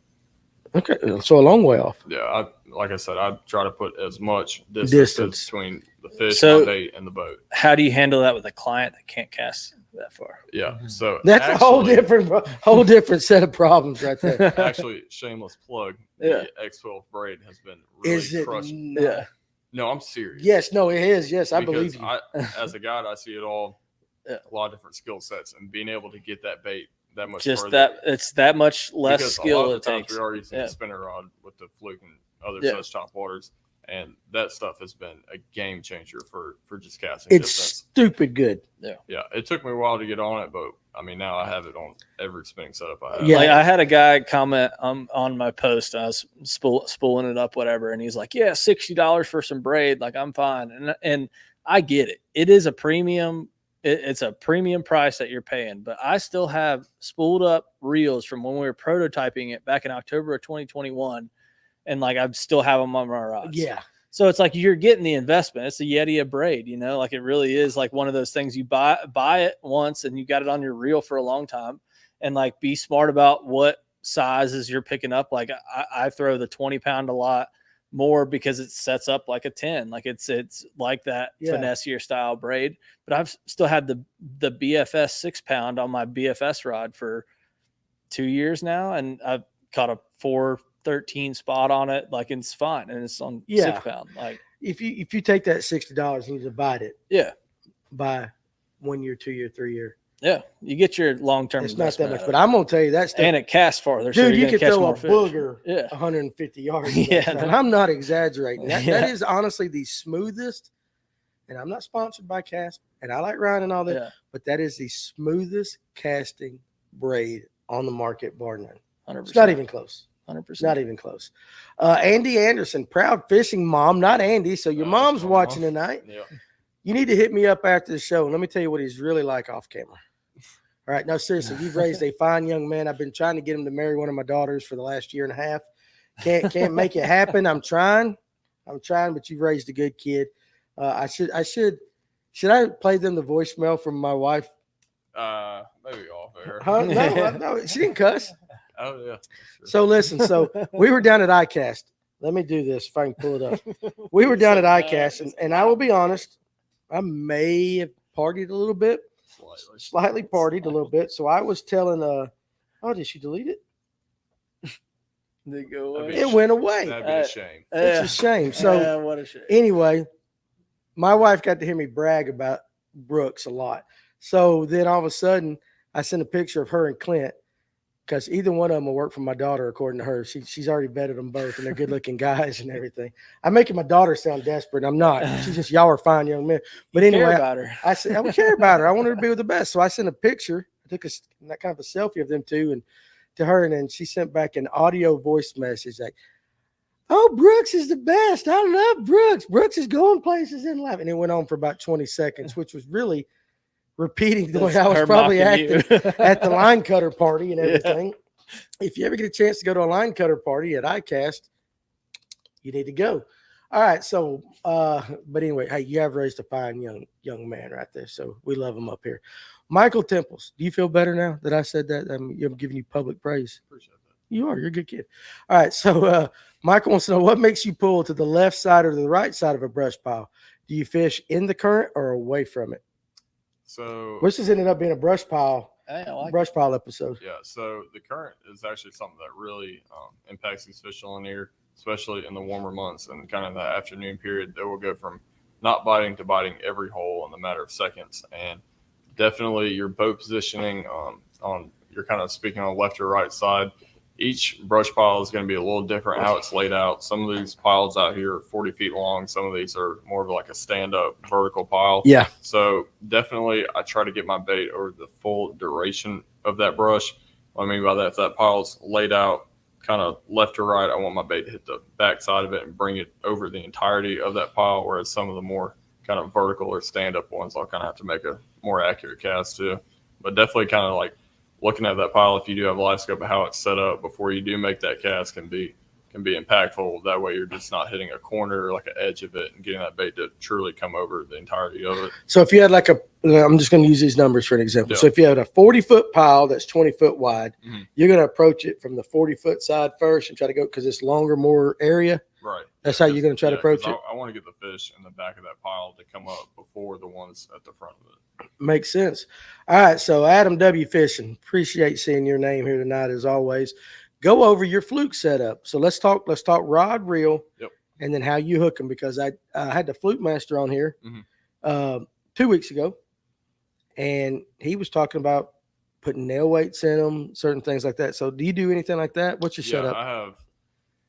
Okay, so a long way off. Yeah, like I said, I try to put as much distance between the fish, my bait, and the boat. How do you handle that with a client that can't cast that far? Yeah, so that's a whole different set of problems right there. Actually, shameless plug. The X12 braid has been really crushing. Yeah. No, I'm serious. Yes, no, it is. Yes, I believe you. As a guide, I see it all. A lot of different skill sets, and being able to get that bait that much just further, it's that much less because skill a lot of it the times takes. we are using a spinner rod with the fluke and other such top waters, and that stuff has been a game changer for just casting. It's distance. Stupid good. Yeah. It took me a while to get on it, but I mean now I have it on every spinning setup I have. Yeah, like I had a guy comment on my post. I was spooling it up, whatever, and he's like, "Yeah, $60 for some braid. Like I'm fine." And I get it. It is a premium. It's a premium price that you're paying, but I still have spooled up reels from when we were prototyping it back in October of 2021, and like I still have them on my rods. Yeah. So it's like you're getting the investment. It's a Yeti of braid, you know, like it really is like one of those things you buy it once and you got it on your reel for a long time, and like be smart about what sizes you're picking up. Like I throw the 20-pound a lot more because it sets up like a 10, like it's like that finessier style braid. But I've still had the BFS 6-pound on my BFS rod for 2 years now, and I've caught a 413 spot on it. Like it's fine, and it's on 6-pound. Like if you take that $60 and you divide it, by 1 year, 2 year, 3 year, you get your long-term. It's not that much, but I'm gonna tell you that stuff. And it casts farther, dude. so you can throw a fish. booger 150 yards. And I'm not exaggerating. That is honestly the smoothest. And I'm not sponsored by Cast, and I like Ryan and all that, but that is the smoothest casting braid on the market, bar none. 100%. It's not even close. 100%. Not even close. Andy Anderson, proud fishing mom, not Andy. So your mom's watching tonight. Yeah. You need to hit me up after the show. And let me tell you what he's really like off camera. All right. No, seriously, you've raised a fine young man. I've been trying to get him to marry one of my daughters for the last year and a half. Can't make it happen. I'm trying, but you've raised a good kid. Should I play them the voicemail from my wife? Maybe off air. Huh? No, she didn't cuss. Oh yeah. Sure. So listen, we were down at ICAST. Let me do this if I can pull it up. We were down at ICAST, and I will be honest, I may have partied a little bit, slightly partied a little bit. So I was telling, did she delete it? Did it go away? It went away. That'd be a shame. It's a shame. So what a shame. Anyway, my wife got to hear me brag about Brooks a lot. So then all of a sudden, I sent a picture of her and Clint, because either one of them will work for my daughter, according to her. She's already vetted them both, and they're good-looking guys and everything. I'm making my daughter sound desperate. I'm not. She's just, y'all are fine young men. But anyway, care about her. I said, I would care about her. I want her to be with the best. So I sent a picture. I took that kind of a selfie of them two, and to her, and then she sent back an audio voice message like, "Oh, Brooks is the best. I love Brooks. Brooks is going places in life." And it went on for about 20 seconds, which was really repeating the way I was probably acting at the line cutter party and everything. If you ever get a chance to go to a line cutter party at ICAST, you need to go. All right. So, but anyway, hey, you have raised a fine young man right there. So we love him up here. Michael Temples, do you feel better now that I said that? I'm giving you public praise. Appreciate that. You are. You're a good kid. All right. So Michael wants to know, what makes you pull to the left side or the right side of a brush pile? Do you fish in the current or away from it? So this has ended up being a brush pile episode. Yeah. So the current is actually something that really impacts these fish on here, especially in the warmer months and kind of the afternoon period. They will go from not biting to biting every hole in the matter of seconds. And definitely your boat positioning on you're kind of speaking on left or right side. Each brush pile is going to be a little different how it's laid out. Some of these piles out here are 40 feet long. Some of these are more of like a stand-up vertical pile. Yeah. So definitely I try to get my bait over the full duration of that brush. What I mean by that, if that pile's laid out kind of left to right, I want my bait to hit the back side of it and bring it over the entirety of that pile, whereas some of the more kind of vertical or stand-up ones, I'll kind of have to make a more accurate cast too. But definitely kind of like looking at that pile, if you do have a live scope of how it's set up before you do make that cast can be impactful. That way you're just not hitting a corner or like an edge of it and getting that bait to truly come over the entirety of it. So if you had I'm just going to use these numbers for an example. Yeah. So if you had a 40-foot pile that's 20 foot wide, you're going to approach it from the 40-foot side first and try to go, because it's longer, more area. Right. That's how you're going to try to approach it. I want to get the fish in the back of that pile to come up before the ones at the front of it. Makes sense. All right. So Adam W. Fishing, appreciate seeing your name here tonight as always. Go over your fluke setup. So let's talk rod reel. Yep. And then how you hook them, because I had the fluke master on here 2 weeks ago, and he was talking about putting nail weights in them, certain things like that. So do you do anything like that? What's your setup? I have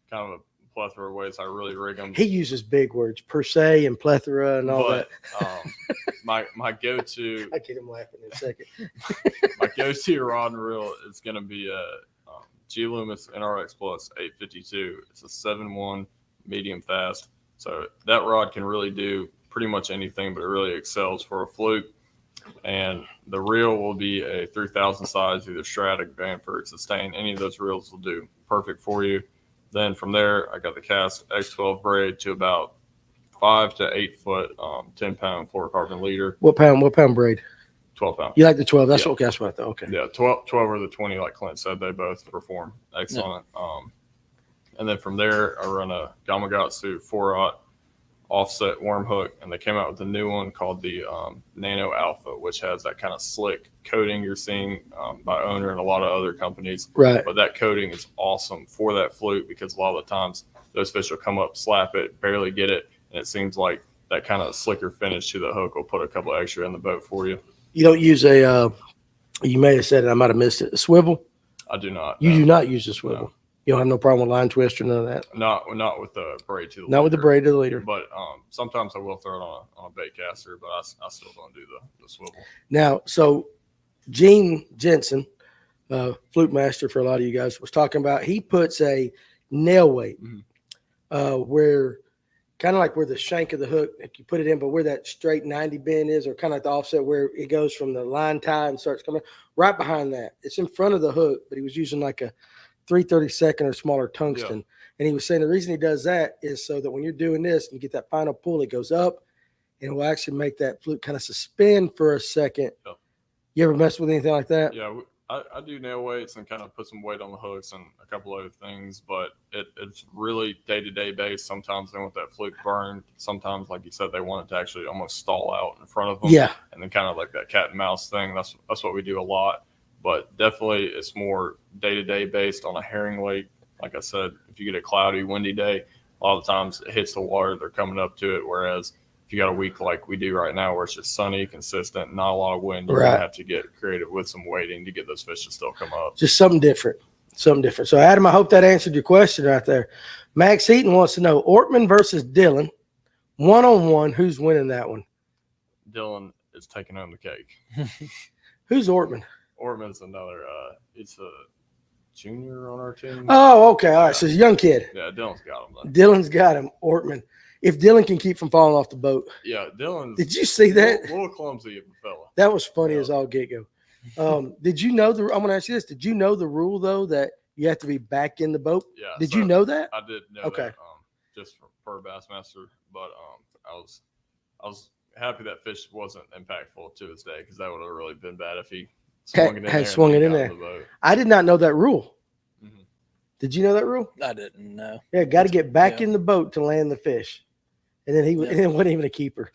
kind of a plethora of ways I really rig them. He uses big words, per se and plethora and all that. My go-to. I get him laughing in a second. My go-to rod and reel is going to be a G Loomis NRX Plus 852. It's a 7-1 medium fast. So that rod can really do pretty much anything, but it really excels for a fluke. And the reel will be a 3000 size, either Stratic, Vanford, Sustain. Any of those reels will do perfect for you. Then from there, I got the cast X12 braid to about 5 to 8 foot, 10-pound fluorocarbon leader, What pound braid? 12 pound. You like the 12? That's Yeah. okay. That's what I thought. Okay. Yeah, 12 or the 20, like Clint said, they both perform excellent. And then from there, I run a Gamakatsu 4-aught offset worm hook, and they came out with a new one called the Nano Alpha, which has that kind of slick coating you're seeing by Owner and a lot of other companies. Right. But that coating is awesome for that fluke because a lot of the times those fish will come up, slap it, barely get it, and it seems like that kind of slicker finish to the hook will put a couple extra in the boat for you. You don't use a. You may have said it. I might have missed it. A swivel. I do not. You no. do not use a swivel. No. You don't have no problem with line twist or none of that. Not with the braid to the Not with the leader. braid to the leader. But sometimes I will throw it on a bait caster, but I still don't do the swivel. Now, so Gene Jensen, flute master for a lot of you guys, was talking about he puts a nail weight where kind of like where the shank of the hook, if you put it in, but where that straight 90 bend is, or kind of like the offset where it goes from the line tie and starts coming right behind that. It's in front of the hook, but he was using like a 332nd or smaller tungsten. Yeah. And he was saying the reason he does that is so that when you're doing this and you get that final pull, it goes up and it will actually make that flute kind of suspend for a second. Yep. You ever mess with anything like that? Yeah, I do nail weights and kind of put some weight on the hooks and a couple other things, but it's really day-to-day based. Sometimes they want that fluke burned. Sometimes, like you said, they want it to actually almost stall out in front of them. Yeah. And then kind of like that cat and mouse thing. That's what we do a lot. But definitely it's more day-to-day based on a herring lake. Like I said, if you get a cloudy, windy day, a lot of times it hits the water, they're coming up to it. Whereas if you got a week like we do right now where it's just sunny, consistent, not a lot of wind, you're Right. going to have to get creative with some weighting to get those fish to still come up. Just something different. Something different. So, Adam, I hope that answered your question right there. Max Eaton wants to know Ortman versus Dylan, one-on-one. Who's winning that one? Dylan is taking home the cake. Who's Ortman? Ortman's another, it's a junior on our team. Oh, okay. All right. So, he's a young kid. Yeah, Dylan's got him. Though. Dylan's got him. Ortman. If Dylan can keep from falling off the boat. Yeah, Dylan's. Did you see that? A little clumsy of a fella. That was funny Yeah. as all get-go. Did you know I'm going to ask you this. Did you know the rule, though, that you have to be back in the boat? Yeah. Did so you know that? I did know Okay. that just per Bassmaster, but I was happy that fish wasn't impactful to his day because that would have really been bad if he swung it in there. swung it in there. The boat. I did not know that rule. Mhm. Did you know that rule? I didn't know. Yeah, got to get back Yeah. in the boat to land the fish. And then Yeah. and it wasn't even a keeper.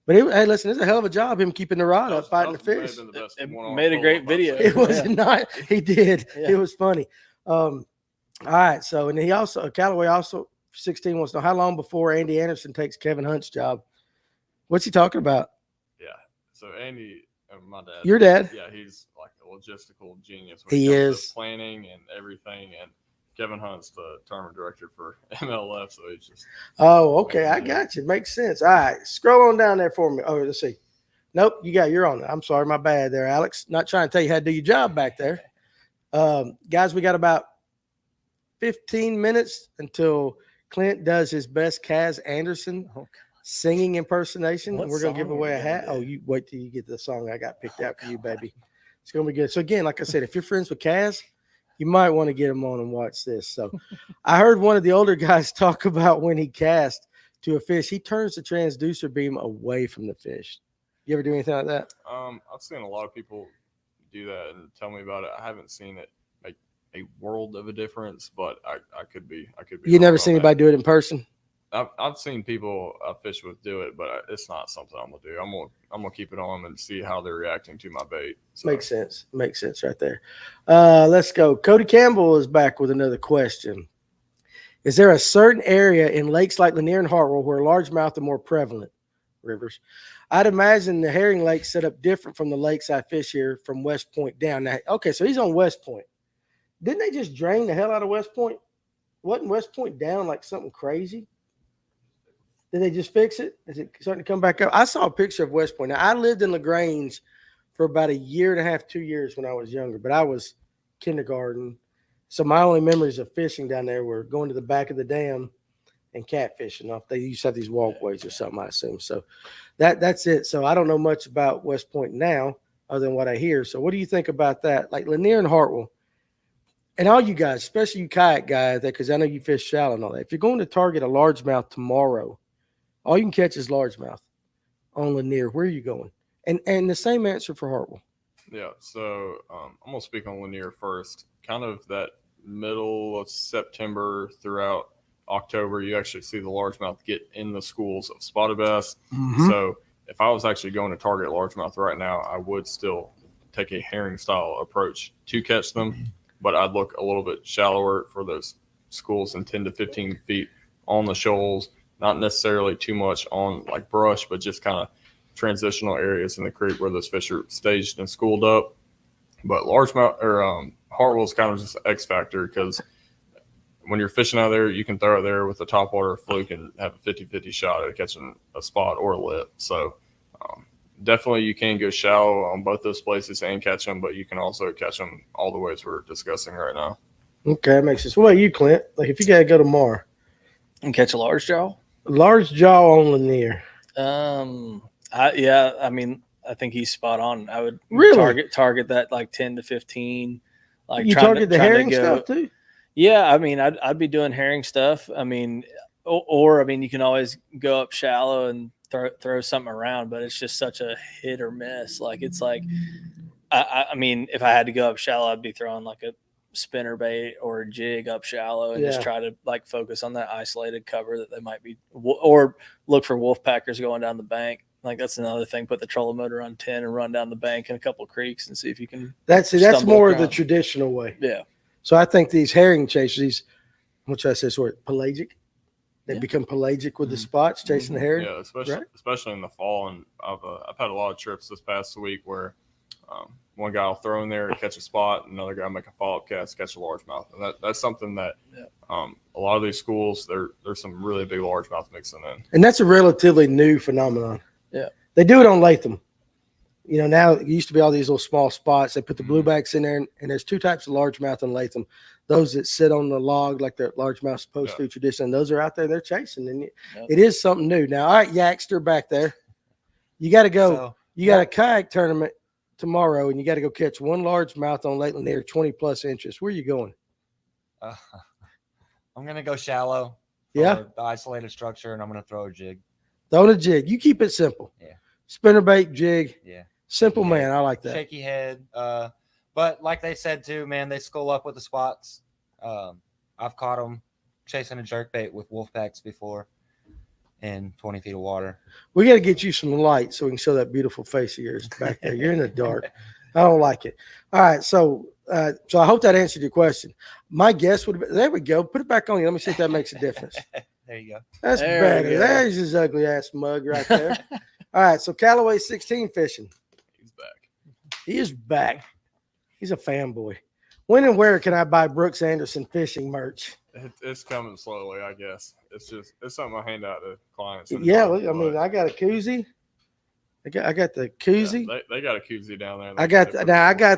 But hey, listen, it's a hell of a job him keeping the rod up, fighting the That may have fish. been the best It one-on-one made a great pull-up I've video. seen. It was Yeah. not. He did. Yeah. It was funny. All right. So, and he also, Callaway also 16 wants to know how long before Andy Anderson takes Kevin Hunt's job. What's he talking about? Yeah. So Andy, my dad. Your dad? Yeah, he's like a logistical genius. When it He comes to is. planning and everything. And Kevin Hunt's the tournament director for MLF, so he's just. Oh, okay. I got you. Makes sense. All right. Scroll on down there for me. Oh, let's see. Nope. You're on it. I'm sorry. My bad there, Alex. Not trying to tell you how to do your job back there. Guys, we got about 15 minutes until Clint does his best Kaz Anderson singing impersonation. What And we're going to give song are away we a gonna hat. do? Oh, you wait till you get the song I got picked out for you, baby. It's going to be good. So again, like I said, if you're friends with Kaz, you might want to get him on and watch this. So I heard one of the older guys talk about when he cast to a fish, he turns the transducer beam away from the fish. You ever do anything like that? I've seen a lot of people do that and tell me about it. I haven't seen it make a world of a difference, but I could be. You wrong never on seen that. anybody do it in person? I've seen people I fish with do it, but it's not something I'm gonna do. I'm gonna keep it on and see how they're reacting to my bait. So, Makes sense. Makes sense right there. Let's go. Cody Campbell is back with another question. Is there a certain area in lakes like Lanier and Hartwell where largemouth are more prevalent? Rivers. I'd imagine the herring lake set up different from the lakes I fish here from West Point down. Now, okay, so he's on West Point. Didn't they just drain the hell out of West Point? Wasn't West Point down like something crazy? Did they just fix it? Is it starting to come back up? I saw a picture of West Point. Now, I lived in LaGrange for about a year and a half, 2 years when I was younger, but I was kindergarten. So my only memories of fishing down there were going to the back of the dam and catfishing. Off they used to have these walkways or something, I assume. So that's it. So I don't know much about West Point now other than what I hear. So what do you think about that? Like Lanier and Hartwell, and all you guys, especially you kayak guys, because I know you fish shallow and all that. If you're going to target a largemouth tomorrow, All you can catch is largemouth on Lanier. Where are you going? And the same answer for Hartwell. Yeah, so I'm gonna speak on Lanier first. Kind of that middle of September throughout October, you actually see the largemouth get in the schools of spotted bass. So if I was actually going to target largemouth right now, I would still take a herring style approach to catch them, but I'd look a little bit shallower for those schools in 10 to 15 feet on the shoals, not necessarily too much on like brush, but just kind of transitional areas in the creek where those fish are staged and schooled up. But largemouth or Hartwell's kind of just an X factor because when you're fishing out there, you can throw it there with a topwater fluke and have a 50-50 shot at catching a spot or a lip. So definitely you can go shallow on both those places and catch them, but you can also catch them all the ways we're discussing right now. Okay, that makes sense. What about you, Clint? Like if you got to go to Mar, And catch a large jaw. large jaw on Lanier. I mean, I think he's spot on. I would Really? target that like 10 to 15. Like You target the herring stuff too? Yeah, I mean, I'd be doing herring stuff. I mean, or I mean, you can always go up shallow and throw something around, but it's just such a hit or miss. Like it's like, I mean, if I had to go up shallow, I'd be throwing like a spinner bait or a jig up shallow and just try to like focus on that isolated cover that they might be, or look for wolf packers going down the bank. Like that's another thing. Put the trolling motor on 10 and run down the bank in a couple of creeks and see if you can. That's more of the traditional way. Yeah. So I think these herring chasers, what should I say, sort of pelagic? They become pelagic with the spots chasing the herring. Yeah, especially in the fall. And I've had a lot of trips this past week where one guy will throw in there to catch a spot, and another guy will make a follow-up cast, catch a largemouth. And that's something that a lot of these schools, there's some really big largemouth mixing in. And that's a relatively new phenomenon. Yeah. They do it on Latham. You know, now it used to be all these little small spots. They put the bluebacks in there, and there's two types of largemouth on Latham. Those that sit on the log like the largemouth's supposed to tradition, and those are out there, they're chasing. And it is something new. Now, all right, Yaxter back there. You got to go. So, you got a kayak tournament tomorrow, and you got to go catch one largemouth on Lake Lanier, 20-plus inches. Where are you going? I'm going to go shallow. Yeah. The isolated structure, and I'm going to throw a jig. Throwing a jig. You keep it simple. Yeah. Spinnerbait, jig. Yeah. Simple man. I like that. Shaky head. But like they said too, man, they school up with the spots. I've caught them chasing a jerkbait with wolf packs before in 20 feet of water. We got to get you some light so we can show that beautiful face of yours back there. You're in the dark. I don't like it. All right. So I hope that answered your question. My guess would have been, there we go. Put it back on you. Let me see if that makes a difference. There you go. That's better. There's his ugly ass mug right there. All right. So Callaway 16 fishing. He's back. He is back. He's a fanboy. When and where can I buy Brooks Anderson fishing merch? It's coming slowly, I guess. It's something I hand out to clients. Yeah, I mean, I got a koozie. I got the koozie. Yeah, they got a koozie down there. I got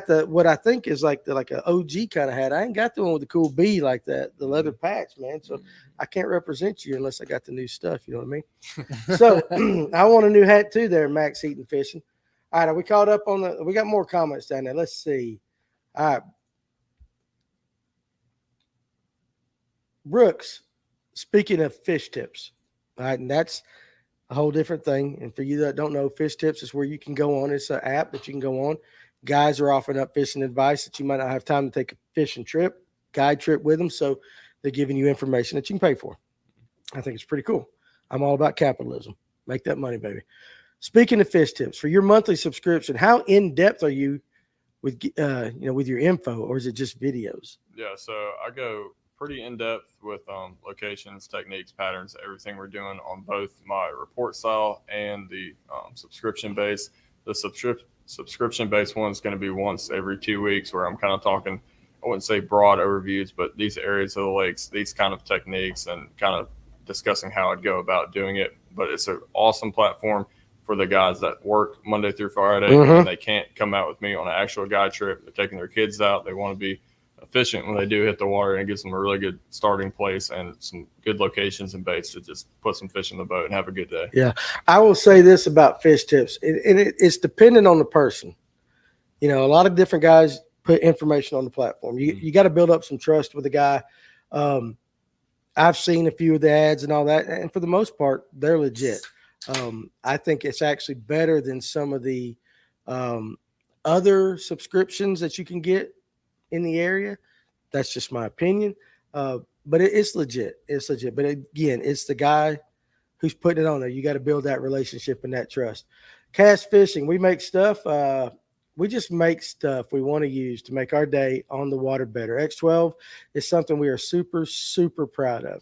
the what I think is like an OG kind of hat. I ain't got the one with the cool B like that, the leather patch, man. So I can't represent you unless I got the new stuff. You know what I mean? So I want a new hat too. There, Max Eaton Fishing. All right, are we caught up on the? We got more comments down there. Let's see. All right, Brooks. Speaking of fish tips, all right, and that's a whole different thing. And for you that don't know, Fish Tips is where you can go on. It's an app that you can go on. Guys are offering up fishing advice that you might not have time to take a fishing trip, guide trip with them. So they're giving you information that you can pay for. I think it's pretty cool. I'm all about capitalism. Make that money, baby. Speaking of Fish Tips, for your monthly subscription, how in depth are you with with your info, or is it just videos? Yeah, so I go pretty in depth with locations, techniques, patterns, everything we're doing on both my report style and the subscription base. The subscription based one is going to be once every 2 weeks, where I'm kind of talking, I wouldn't say broad overviews, but these areas of the lakes, these kind of techniques, and kind of discussing how I'd go about doing it. But it's an awesome platform for the guys that work Monday through Friday, and they can't come out with me on an actual guide trip. They're taking their kids out. They want to be efficient when they do hit the water, and it gives them a really good starting place and some good locations and baits to just put some fish in the boat and have a good day. Yeah. I will say this about Fish Tips, and it's dependent on the person. You know, a lot of different guys put information on the platform. You got to build up some trust with the guy. I've seen a few of the ads and all that, and for the most part, they're legit. I think it's actually better than some of the other subscriptions that you can get in the area. That's just my opinion. But it's legit. It's legit. But again, it's the guy who's putting it on there. You got to build that relationship and that trust. Cast fishing, we make stuff. We just make stuff we want to use to make our day on the water better. X12 is something we are super, super proud of.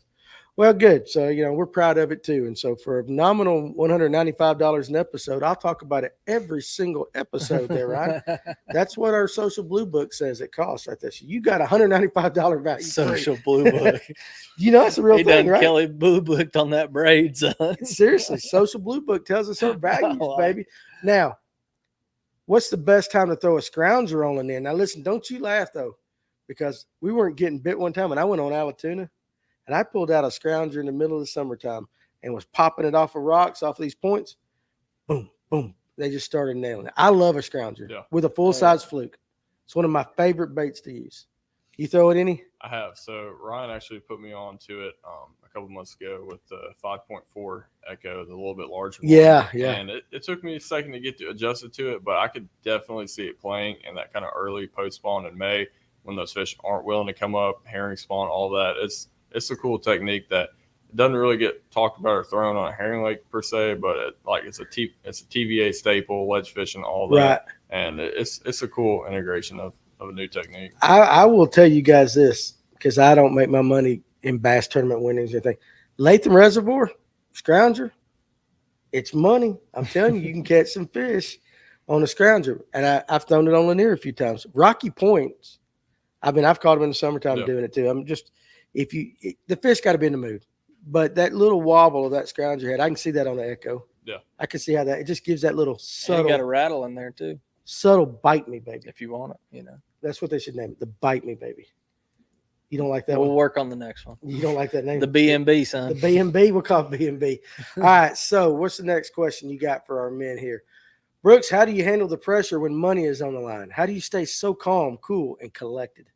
Well, good. So, we're proud of it too. And so for a nominal $195 an episode, I'll talk about it every single episode there, Ryan. That's what our Social Blue Book says it costs right there. So you got $195 value. Social Blue Book. That's a real He thing, done right? Kelly Blue Booked on that braid, son. Seriously, Social Blue Book tells us our values, baby. Now, what's the best time to throw a scrounger on in there? Now, listen, don't you laugh, though, because we weren't getting bit one time, and I went on Allatoona, and I pulled out a scrounger in the middle of the summertime and was popping it off of rocks, off of these points. Boom, boom. They just started nailing it. I love a scrounger with a full-size fluke. It's one of my favorite baits to use. You throw it any? I have. So Ryan actually put me on to it a couple months ago with the 5.4 Echo, the little bit larger one. Yeah. And it took me a second to get adjusted to it, but I could definitely see it playing in that kind of early post-spawn in May when those fish aren't willing to come up, herring spawn, all that. It's a cool technique that doesn't really get talked about or thrown on a herring lake per se, but it's a TVA staple, ledge fishing, all that. Right. And it's a cool integration of a new technique. I will tell you guys this, because I don't make my money in bass tournament winnings or anything. Latham Reservoir, scrounger, it's money. I'm telling you, you can catch some fish on a scrounger. And I've thrown it on Lanier a few times. Rocky Points, I've caught them in the summertime doing it too. The fish got to be in the mood. But that little wobble of that scrounger head, I can see that on the Echo. Yeah. I can see how it just gives that little subtle. You got a rattle in there too. Subtle bite me, baby. If you want it, That's what they should name it. The bite me, baby. You don't like that We'll one? work on the next one. You don't like that name? The B&B, son. The B&B, we'll call it B&B. All right, so what's the next question you got for our men here? Brooks, how do you handle the pressure when money is on the line? How do you stay so calm, cool, and collected?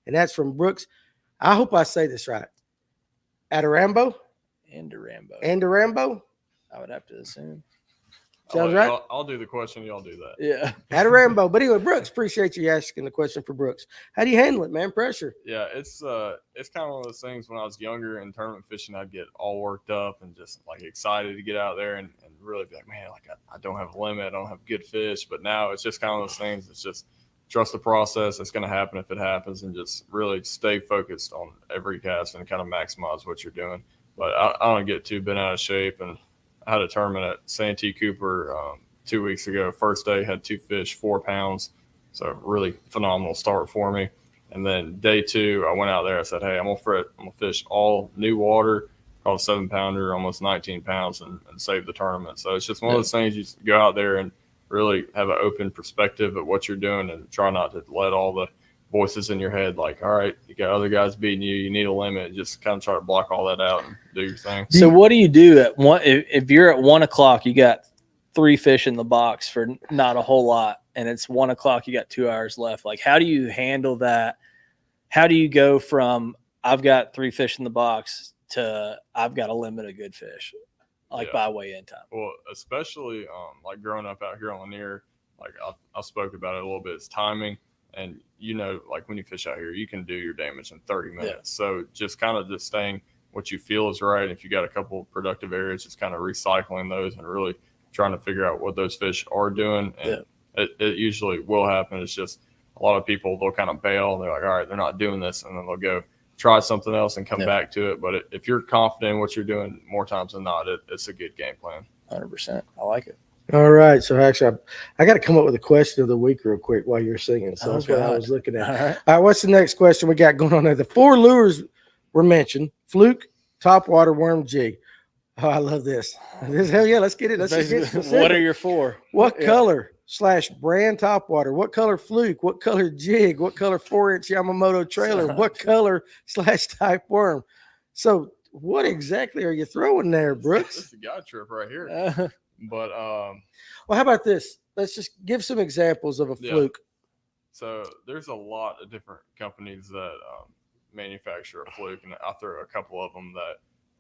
And that's from Brooks. I hope I say this right. Adarambo? Andarambo? I would have to assume. Sounds right? I'll do the question. Y'all do that. Yeah. Adarambo. But anyway, Brooks, appreciate you asking the question for Brooks. How do you handle it, man? Pressure. Yeah, it's kind of one of those things. When I was younger in tournament fishing, I'd get all worked up and just like excited to get out there and really be like, man, like I don't have a limit, I don't have good fish. But now it's just kind of those things. It's just trust the process. It's going to happen if it happens, and just really stay focused on every cast and kind of maximize what you're doing. But I don't get too bent out of shape. And I had a tournament at Santee Cooper 2 weeks ago. First day, had 2 fish, 4 pounds. So really phenomenal start for me. And then day 2, I went out there. I said, hey, I'm gonna fish all new water, caught a 7-pounder, almost 19 pounds, and save the tournament. So it's just one of those things. You go out there and really have an open perspective of what you're doing, and try not to let all the voices in your head like, all right, you got other guys beating you, you need a limit. Just kind of try to block all that out and do your thing. So what do you do at one? If you're at 1 o'clock, you got 3 fish in the box for not a whole lot, and it's 1 o'clock, you got 2 hours left. Like, how do you handle that? How do you go from I've got 3 fish in the box to I've got a limit of good fish, by weigh-in time? Well, especially like growing up out here on Lanier, like I spoke about it a little bit. It's timing. And, like when you fish out here, you can do your damage in 30 minutes. Yeah. So just kind of just staying what you feel is right. If you got a couple of productive areas, just kind of recycling those and really trying to figure out what those fish are doing. And it usually will happen. It's just a lot of people, they'll kind of bail. And they're like, all right, they're not doing this. And then they'll go try something else and come back to it. But if you're confident in what you're doing, more times than not, it's a good game plan. 100%. I like it. All right. So actually, I got to come up with a question of the week real quick while you're singing. So that's what I was looking at. All right. What's the next question we got going on there? The 4 lures were mentioned: fluke, topwater, worm, jig. Oh, I love this. Hell yeah, let's get it. Let's get specific. What are your 4? What color / brand topwater? What color fluke? What color jig? What color 4-inch Yamamoto trailer? What color / type worm? So what exactly are you throwing there, Brooks? This is a guy trip right here. But well, how about this? Let's just give some examples of a fluke. So there's a lot of different companies that manufacture a fluke, and I throw a couple of them that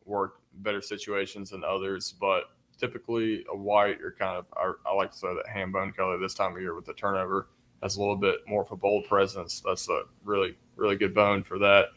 work better situations than others. But typically, a white or kind of I like to throw that ham bone color this time of year with the turnover. That's a little bit more of a bold presence. That's a really good bone for that.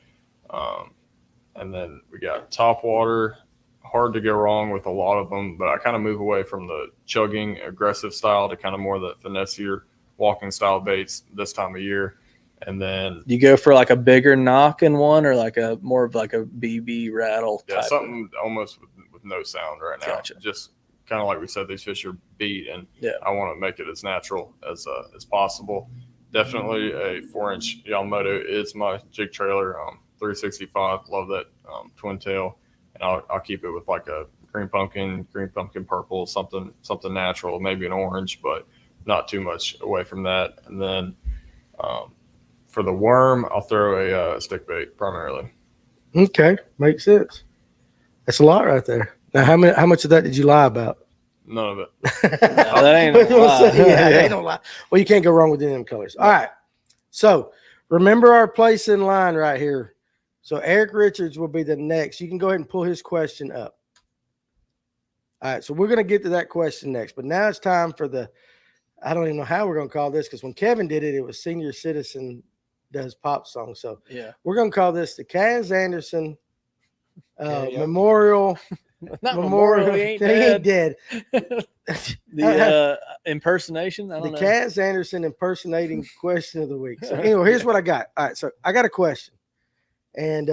And then we got top water. Hard to go wrong with a lot of them, but I kind of move away from the chugging aggressive style to kind of more the finessier walking style baits this time of year. And then You go for like a bigger knock in one, or like a more of like a BB rattle yeah, type something almost with no sound right now. Gotcha. Just kind of like we said, these fish are beat, and Yeah. I want to make it as natural as possible. Definitely a 4-inch Yamamoto is my jig trailer. 365, love that twin tail, and I'll keep it with like a green pumpkin purple, something natural, maybe an orange, but not too much away from that. And then for the worm, I'll throw a stick bait primarily. Okay, makes sense. That's a lot right there. Now, how much of that did you lie about? None of it. that ain't no lie. Yeah, that ain't no lie. Well, you can't go wrong with any of them colors. All right. So remember our place in line right here. So Eric Richards will be the next. You can go ahead and pull his question up. All right. So we're going to get to that question next. But now it's time for I don't even know how we're going to call this, because when Kevin did it, it was Senior Citizen Does Pop Song. So Yeah. we're going to call this the Kaz Anderson Karaoke. Memorial. Not Memorial. He ain't He ain't dead. dead. The impersonation. I The don't know. Kaz Anderson impersonating question of the week. So anyway, here's what I got. All right, so I got a question, and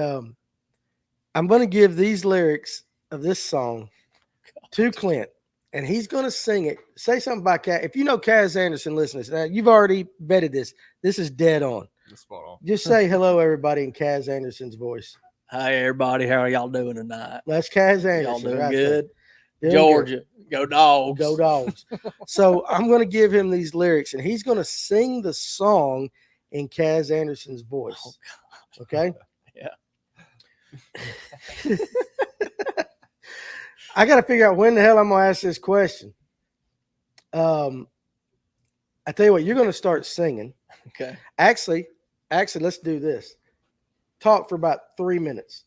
I'm going to give these lyrics of this song to Clint, and he's going to sing it. Say something about Kaz. If you know Kaz Anderson, listeners, now you've already vetted this. This is dead on. That's spot on. Just say hello, everybody, in Kaz Anderson's voice. Hi, everybody. How are y'all doing tonight? That's Kaz Anderson. Y'all doing right good? there. Doing Georgia, go dogs. Go Dogs. So I'm going to give him these lyrics, and he's going to sing the song in Kaz Anderson's voice. Oh, Okay? Yeah. I got to figure out when the hell I'm going to ask this question. I tell you what, you're going to start singing. Okay. Actually, let's do this. Talk for about 3 minutes.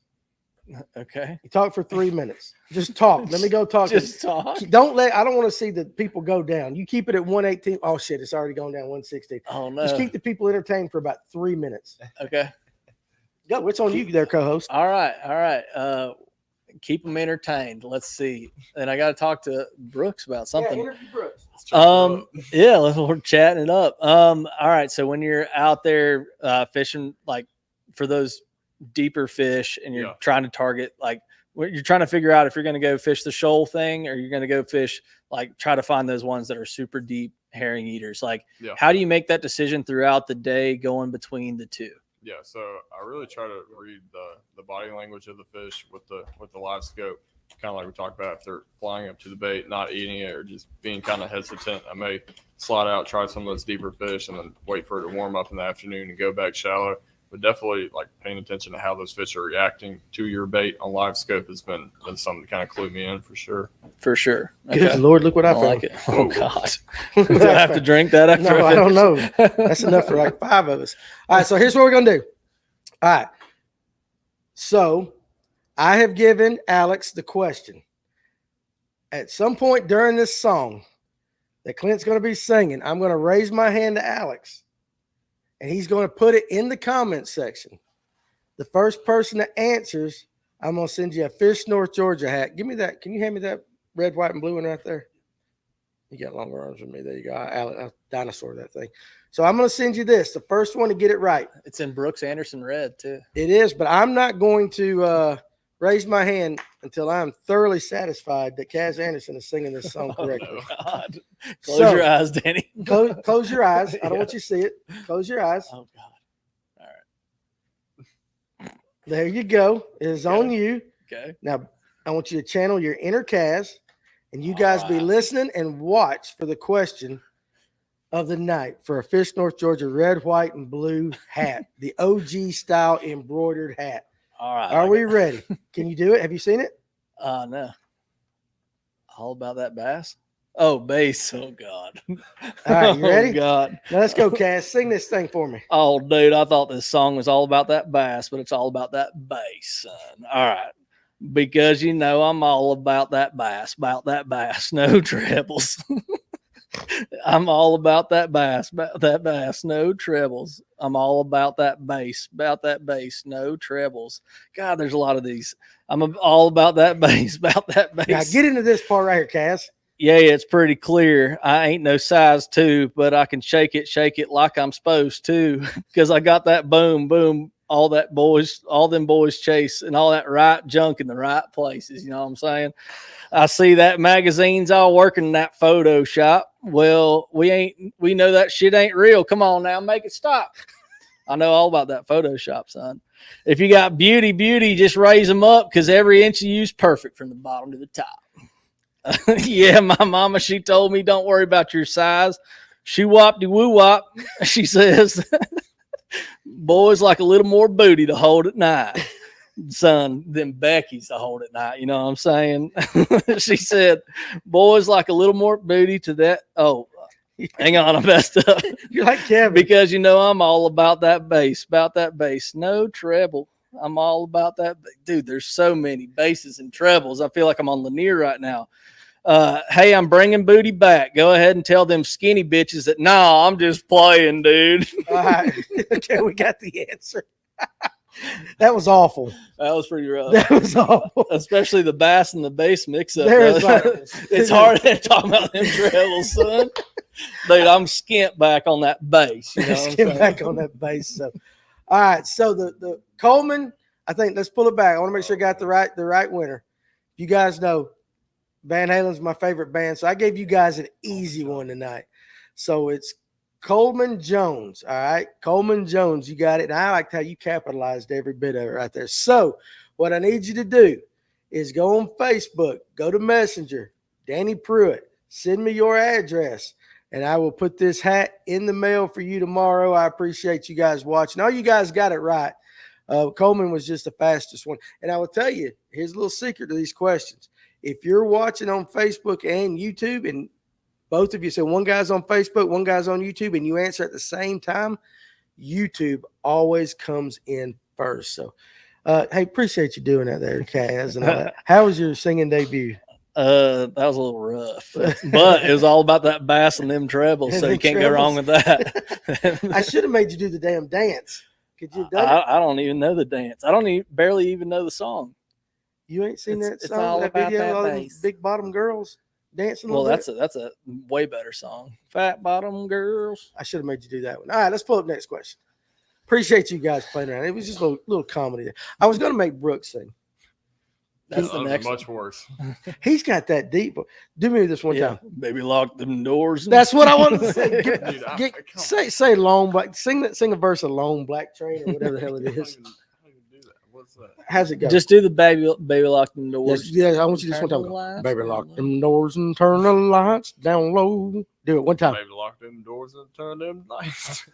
Okay. You talk for 3 minutes. Just talk. Let me go talk. Just talk. I don't want to see the people go down. You keep it at 118. Oh shit, it's already gone down 116. Oh no. Just keep the people entertained for about 3 minutes. Okay. Go. What's on you there, co-host? All right. Keep them entertained. Let's see. And I got to talk to Brooks about something. Yeah, interview Brooks. Yeah, we're chatting it up. All right. So when you're out there fishing, like for those deeper fish, and you're trying to target, like you're trying to figure out if you're going to go fish the shoal thing, or you're going to go fish, like try to find those ones that are super deep herring eaters. Like, how do you make that decision throughout the day going between the two? Yeah, so I really try to read the body language of the fish with the live scope, kind of like we talked about. If they're flying up to the bait, not eating it, or just being kind of hesitant, I may slide out, try some of those deeper fish, and then wait for it to warm up in the afternoon and go back shallow. But definitely, like, paying attention to how those fish are reacting to your bait on live scope has been something to kind of clue me in for sure. For sure. Good Lord, look what I I found. like it. Oh God. Do I have to drink that after? No, I don't know. That's enough for like 5 of us. All right, so here's what we're going to do. All right. So I have given Alex the question. At some point during this song that Clint's going to be singing, I'm going to raise my hand to Alex, and he's going to put it in the comment section. The first person that answers, I'm going to send you a Fish North Georgia hat. Give me that. Can you hand me that red, white, and blue one right there? You got longer arms than me. There you go. I'll dinosaur that thing. So I'm going to send you this. The first one to get it right. It's in Brooks Anderson red too. It is, but I'm not going to raise my hand until I'm thoroughly satisfied that Kaz Anderson is singing this song correctly. Oh, God. Close your eyes, Danny. Close your eyes. I don't want you to see it. Close your eyes. Oh God. All right. There you go. It is on you. Okay. Now, I want you to channel your inner Kaz, and you guys be listening and watch for the question of the night for a Fish North Georgia red, white, and blue hat, the OG style embroidered hat. All right. Are we ready? Can you do it? Have you seen it? No. All about that bass. Oh, bass. Oh, God. All right, you ready? Oh, God. Now let's go, Cass. Sing this thing for me. Oh, dude, I thought this song was all about that bass, but it's all about that bass, son. All right. Because you know I'm all about that bass, no trebles. I'm all about that bass, no trebles. I'm all about that bass, no trebles. God, there's a lot of these. All about that bass, Now get into this part right here, Cass. Yeah, it's pretty clear. I ain't no size 2, but I can shake it like I'm supposed to, because I got that boom, boom, all them boys chase and all that right junk in the right places. You know what I'm saying? I see that magazines all working in that Photoshop. Well, we know that shit ain't real. Come on now, make it stop. I know all about that Photoshop, son. If you got beauty, just raise them up, because every inch you use perfect from the bottom to the top. Yeah, my mama, she told me, don't worry about your size. She whopped woo wop. She says, boys like a little more booty to hold at night, son, than Becky's to hold at night. You know what I'm saying? She said, boys like a little more booty to that. Oh, hang on, I messed up. You're like Kevin. Because you know I'm all about that bass, no treble. I'm all about that. Dude, there's so many basses and trebles. I feel like I'm on Lanier right now. Hey, I'm bringing booty back. Go ahead and tell them skinny bitches that, nah, I'm just playing, dude. All right. Okay, we got the answer. That was awful. That was pretty rough. That was awful. Especially the bass and the bass mix up. It's hard to talk about them trebles, son. Dude, I'm skint back on that bass. You know skint back on that bass. So, all right. So the Coleman, I think let's pull it back. I want to make sure I got the right winner. You guys know Van Halen's my favorite band, so I gave you guys an easy one tonight. So it's Coleman Jones. All right, Coleman Jones, you got it. And I liked how you capitalized every bit of it right there. So what I need you to do is go on Facebook, go to Messenger, Danny Pruitt, send me your address, and I will put this hat in the mail for you tomorrow. I appreciate you guys watching. All you guys got it right. Coleman was just the fastest one. And I will tell you, here's a little secret to these questions. If you're watching on Facebook and YouTube, and both of you, so one guy's on Facebook, one guy's on YouTube, and you answer at the same time, YouTube always comes in first. So, hey, appreciate you doing that there, Kaz. And all that. How was your singing debut? That was a little rough, but it was all about that bass and them trebles, so you can't go wrong with that. I should have made you do the damn dance. Could you have done it? I don't even know the dance. I don't barely even know the song. You ain't seen that It's song, all that about video, that all bass. those big bottom girls dancing. Well, that's a way better song. Fat bottom girls. I should have made you do that one. All right, let's pull up next question. Appreciate you guys playing around. It was just a little comedy there. I was going to make Brooks sing. That's the next much worse. He's got that deep. Do me this one time. Baby, lock them doors. That's what I wanted to say. Dude, say long black. Sing a verse of Long Black Train or whatever the hell it is. What's that? How's it go? Just do the baby lock them doors. Yes, I want you just one time. Lights Baby, down lock low. them doors and turn the lights down low. Do it one time. Maybe lock them doors and turn them lights.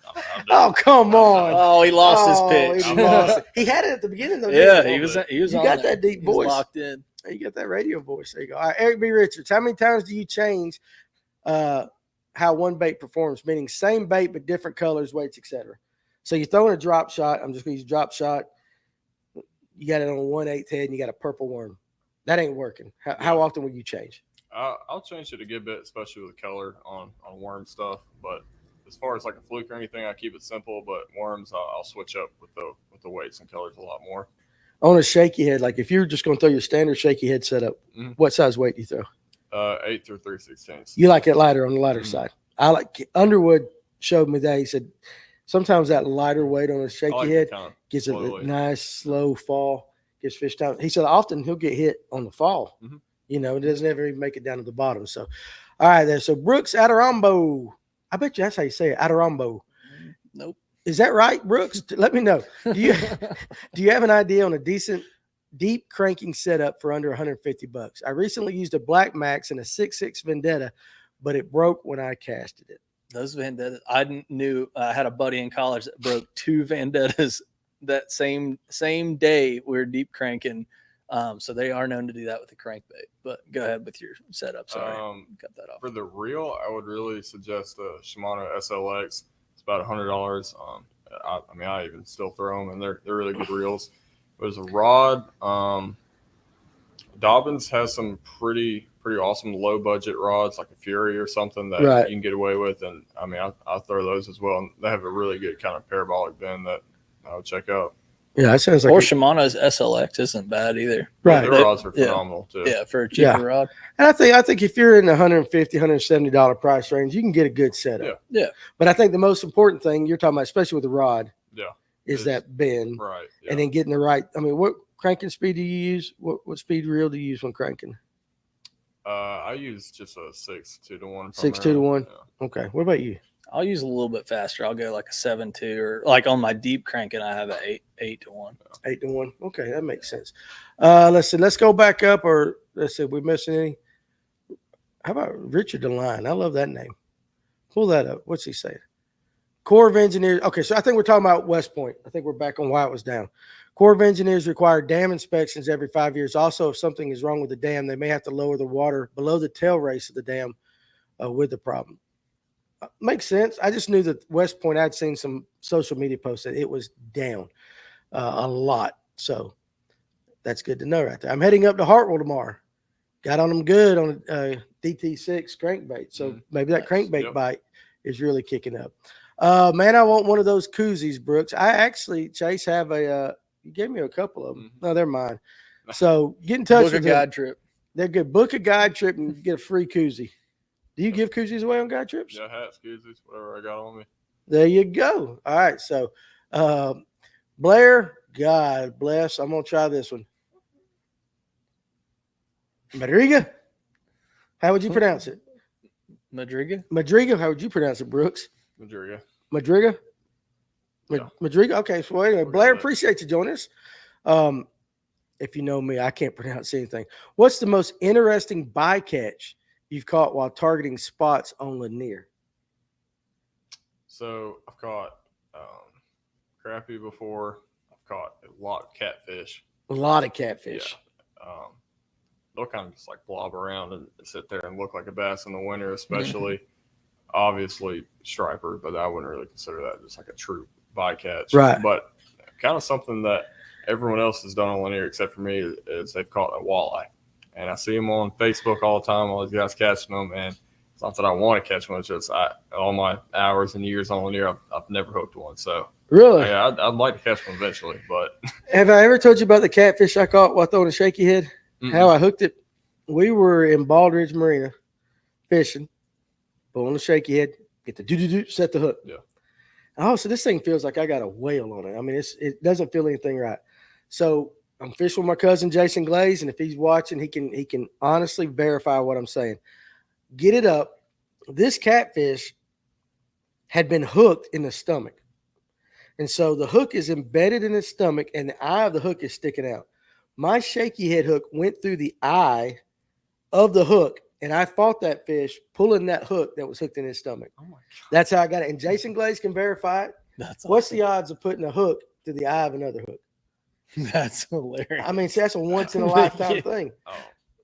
Oh, come on. Oh, he lost Oh, his he pitch. lost it. He had it at the beginning, though. Yeah, didn't he was. You on got there. that deep He was voice. locked in. You got that radio voice. There you go. All right, Eric B. Richards. How many times do you change how one bait performs? Meaning same bait but different colors, weights, etc. So you're throwing a drop shot. I'm just going to use drop shot. You got it on a 1/8 head and you got a purple worm. That ain't working. How often will you change? I'll change it a good bit, especially with color on worm stuff. But as far as like a fluke or anything, I keep it simple. But worms, I'll switch up with the weights and colors a lot more. On a shaky head, like if you're just going to throw your standard shaky head setup, what size weight do you throw? 8 through 3/16. You like it lighter on the lighter side. I like Underwood showed me that. He said sometimes that lighter weight on a shaky head gets a nice slow fall, gets fish down. He said often he'll get hit on the fall. You know, it doesn't ever even make it down to the bottom. So, all right, there. So Brooks Adirombo. I bet you that's how you say it, Adirombo. Nope. Is that right, Brooks? Let me know. Do you have an idea on a decent deep cranking setup for under $150? I recently used a Black Max and a 6.6 Vendetta, but it broke when I casted it. Those Vendettas, I knew I had a buddy in college that broke 2 Vendettas that same day. We were deep cranking So they are known to do that with the crankbait. But go ahead with your setup. Sorry, cut that off. For the reel, I would really suggest the Shimano SLX. It's about $100. I even still throw them, and they're really good reels. But as a rod, Dobbins has some pretty awesome low budget rods, like a Fury or something that Right. you can get away with, and I throw those as well. And they have a really good kind of parabolic bend that I would check out. Yeah, that sounds like Or Shimano's SLX isn't bad either. Right. Their rods are phenomenal too. Yeah, for a cheaper rod. And I think if you're in the $150, $170 price range, you can get a good setup. Yeah. But I think the most important thing you're talking about, especially with the rod, is It's- that bend, Right. Yeah. and then getting the right. I mean, what cranking speed do you use? What speed reel do you use when cranking? I use just a 6-2-1. 6-2-1? Yeah. Okay. What about you? I'll use a little bit faster. I'll go like a 7-2, or like on my deep cranking, I have a 8-1. 8-1. Okay, that makes sense. Let's see. Let's go back up, or let's see. We missing any? How about Richard DeLine? I love that name. Pull that up. What's he saying? Corps of Engineers. Okay, so I think we're talking about West Point. I think we're back on why it was down. Corps of Engineers require dam inspections every 5 years. Also, if something is wrong with the dam, they may have to lower the water below the tail race of the dam with the problem. Makes sense. I just knew that West Point, I'd seen some social media posts that it was down a lot. So that's good to know right there. I'm heading up to Hartwell tomorrow. Got on them good on a DT6 crankbait. So maybe that crankbait bite is really kicking up. Man, I want one of those koozies, Brooks. I actually, Chase, have you gave me a couple of them. No, they're mine. So get in touch Book a with them. guide trip. They're good. Book a guide trip and get a free koozie. Do you give koozies away on guide trips? Yeah, hats, koozies, whatever I got on me. There you go. All right. So, Blair, God bless. I'm going to try this one. Madriga? How would you pronounce it? Madriga? Madriga? How would you pronounce it, Brooks? Madriga. Madriga? Yeah. Madriga? Okay. So, anyway, We'll Blair, go with it. appreciate you joining us. If you know me, I can't pronounce anything. What's the most interesting bycatch you've caught while targeting spots on Lanier? So I've caught crappie before. I've caught a lot of catfish. A lot of catfish. They'll kind of just like blob around and sit there and look like a bass in the winter, especially. Obviously striper, but I wouldn't really consider that just like a true bycatch. Right. But kind of something that everyone else has done on Lanier except for me is they've caught a walleye. And I see them on Facebook all the time, all these guys catching them. And it's not that I want to catch one. It's just all my hours and years on Lanier, I've never hooked one. So, Really? yeah, I'd like to catch one eventually. But Have I ever told you about the catfish I caught while throwing a shaky head? How I hooked it? We were in Baldridge Marina fishing, pulling the shaky head, get the do-do-do, set the hook. Yeah. Oh, so this thing feels like I got a whale on it. I mean, it doesn't feel anything right. So I'm fishing with my cousin Jason Glaze, and if he's watching, he can honestly verify what I'm saying. Get it up. This catfish had been hooked in the stomach. And so the hook is embedded in his stomach, and the eye of the hook is sticking out. My shaky head hook went through the eye of the hook, and I fought that fish pulling that hook that was hooked in his stomach. oh my God. That's how I got it. And Jason Glaze can verify it. That's What's the odds of putting a hook through the eye of another hook? That's hilarious. I mean, see, that's a once in a lifetime thing. Oh,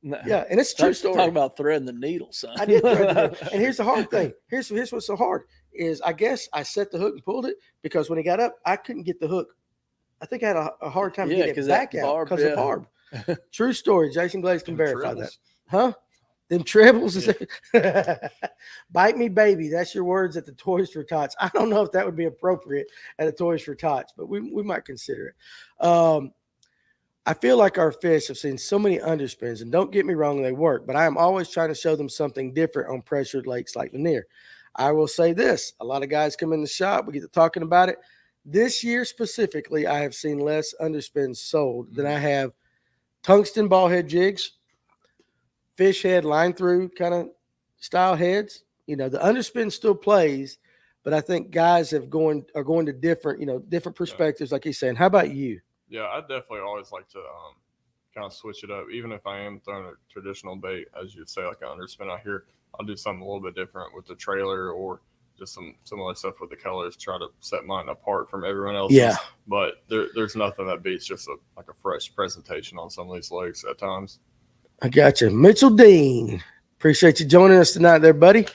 No. Yeah, and it's a true story. Talk about threading the needle, son. I did thread the needle. And here's the hard thing. Here's what's so hard is I guess I set the hook and pulled it because when he got up, I couldn't get the hook. I think I had a hard time getting it back out because of barb. True story. Jason Glaze can verify that. Huh? Them trebles. Bite me, baby. That's your words at the Toys for Tots. I don't know if that would be appropriate at a Toys for Tots, but we might consider it. I feel like our fish have seen so many underspins, and don't get me wrong, they work, but I am always trying to show them something different on pressured lakes like Lanier. I will say this. A lot of guys come in the shop. We get to talking about it. This year specifically, I have seen less underspins sold than I have tungsten ball head jigs, fish head line through kind of style heads. You know, the underspin still plays, but I think guys are going to different perspectives, like he's saying. How about you? Yeah, I definitely always like to kind of switch it up. Even if I am throwing a traditional bait, as you'd say, like an underspin out here, I'll do something a little bit different with the trailer or just some similar stuff with the colors. Try to set mine apart from everyone else's. Yeah. But there's nothing that beats just like a fresh presentation on some of these lakes at times. I got you. Mitchell Dean, appreciate you joining us tonight there, buddy.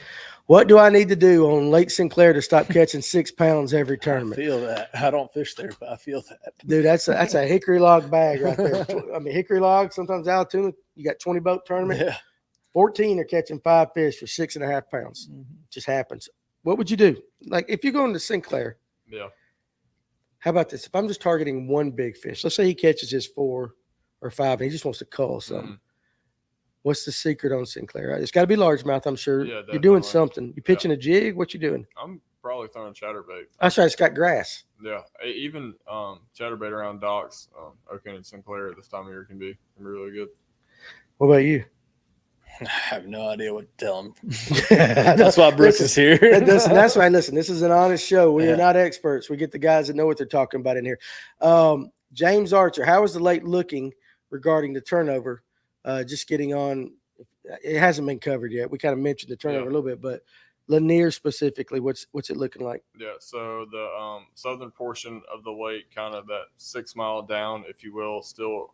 What do I need to do on Lake Sinclair to stop catching 6 pounds every I tournament? feel that. I don't fish there, but I feel that. Dude, that's a hickory log bag right there. I mean, hickory log, sometimes Altoona, you got 20 boat tournament. Yeah. 14 are catching 5 fish for 6.5 pounds. Just happens. What would you do? Like if you're going to Sinclair, Yeah. how about this? If I'm just targeting one big fish, let's say he catches his 4 or 5 and he just wants to cull something. Mhm. What's the secret on Sinclair? It's got to be largemouth, I'm sure. Yeah, You're doing definitely. something. You pitching a jig? What you doing? I'm probably throwing chatterbait. That's right. It's got grass. Yeah, even chatterbait around docks, Oakland and Sinclair at this time of year can be really good. What about you? I have no idea what to tell him. That's That's why Brooks is here. That's right. Listen, this is an honest show. We Yeah. are not experts. We get the guys that know what they're talking about in here. James Archer, how is the lake looking regarding the turnover? Just getting on. It hasn't been covered yet. We kind of mentioned the turnover a little bit, but Lanier specifically, what's it looking like? Yeah, so the southern portion of the lake, kind of that 6 mile down, if you will, still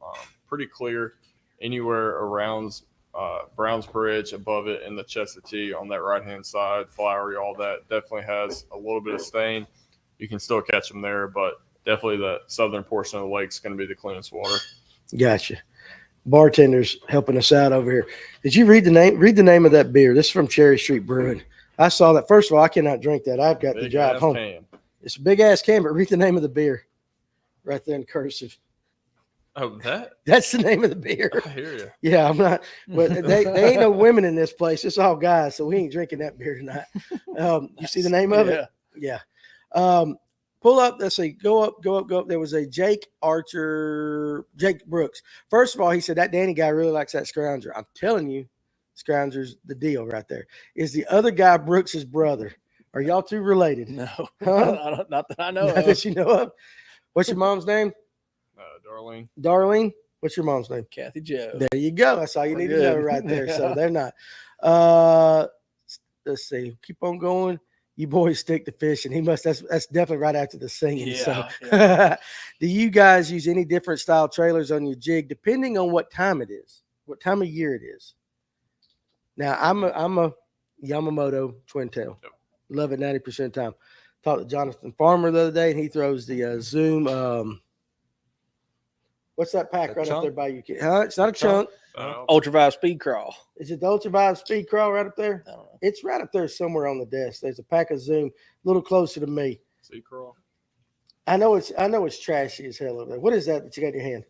pretty clear. Anywhere around Browns Bridge, above it, in the Chestatee on that right hand side, Flowery, all that definitely has a little bit of stain. You can still catch them there, but definitely the southern portion of the lake is going to be the cleanest water. Gotcha. Bartenders helping us out over here. Did you read the name? Read the name of that beer. This is from Cherry Street Brewing. I saw that. First of all, I cannot drink that. I've got to Big drive ass home. can. It's a big ass can, but read the name of the beer right there in cursive. Oh, that? That's the name of the beer. I hear you. Yeah, I'm not. But they ain't no women in this place. It's all guys, so we ain't drinking that beer tonight. You see the name of it? Yeah. Pull up. Let's see. Go up. There was a Jake Brooks. First of all, he said that Danny guy really likes that Scrounger. I'm telling you, Scrounger's the deal right there. Is the other guy Brooks's brother? Are y'all two related? No, Huh? not that I know Not of. that you know of. What's your mom's name? Darlene. Darlene. What's your mom's name? Kathy Joe. There you go. That's all you We're need to know good. right there. So Yeah. they're not. Let's see. Keep on going. You boys stick to fishing. He must. That's definitely right after the singing. Yeah, So, do you guys use any different style trailers on your jig, depending on what time it is, what time of year it is? Now, I'm a Yamamoto twin tail. Yep. Love it 90% of the time. Talked to Jonathan Farmer the other day, and he throws the Zoom. What's that pack A right up chunk? there by you? It's not a chunk. Ultra Vibe Speed Crawl. Is it the Ultra Vibe Speed Crawl right up there? I don't know. It's right up there somewhere on the desk. There's a pack of Zoom, a little closer to me. Sea crawl. I know it's trashy as hell over there. What is that you got in your hand?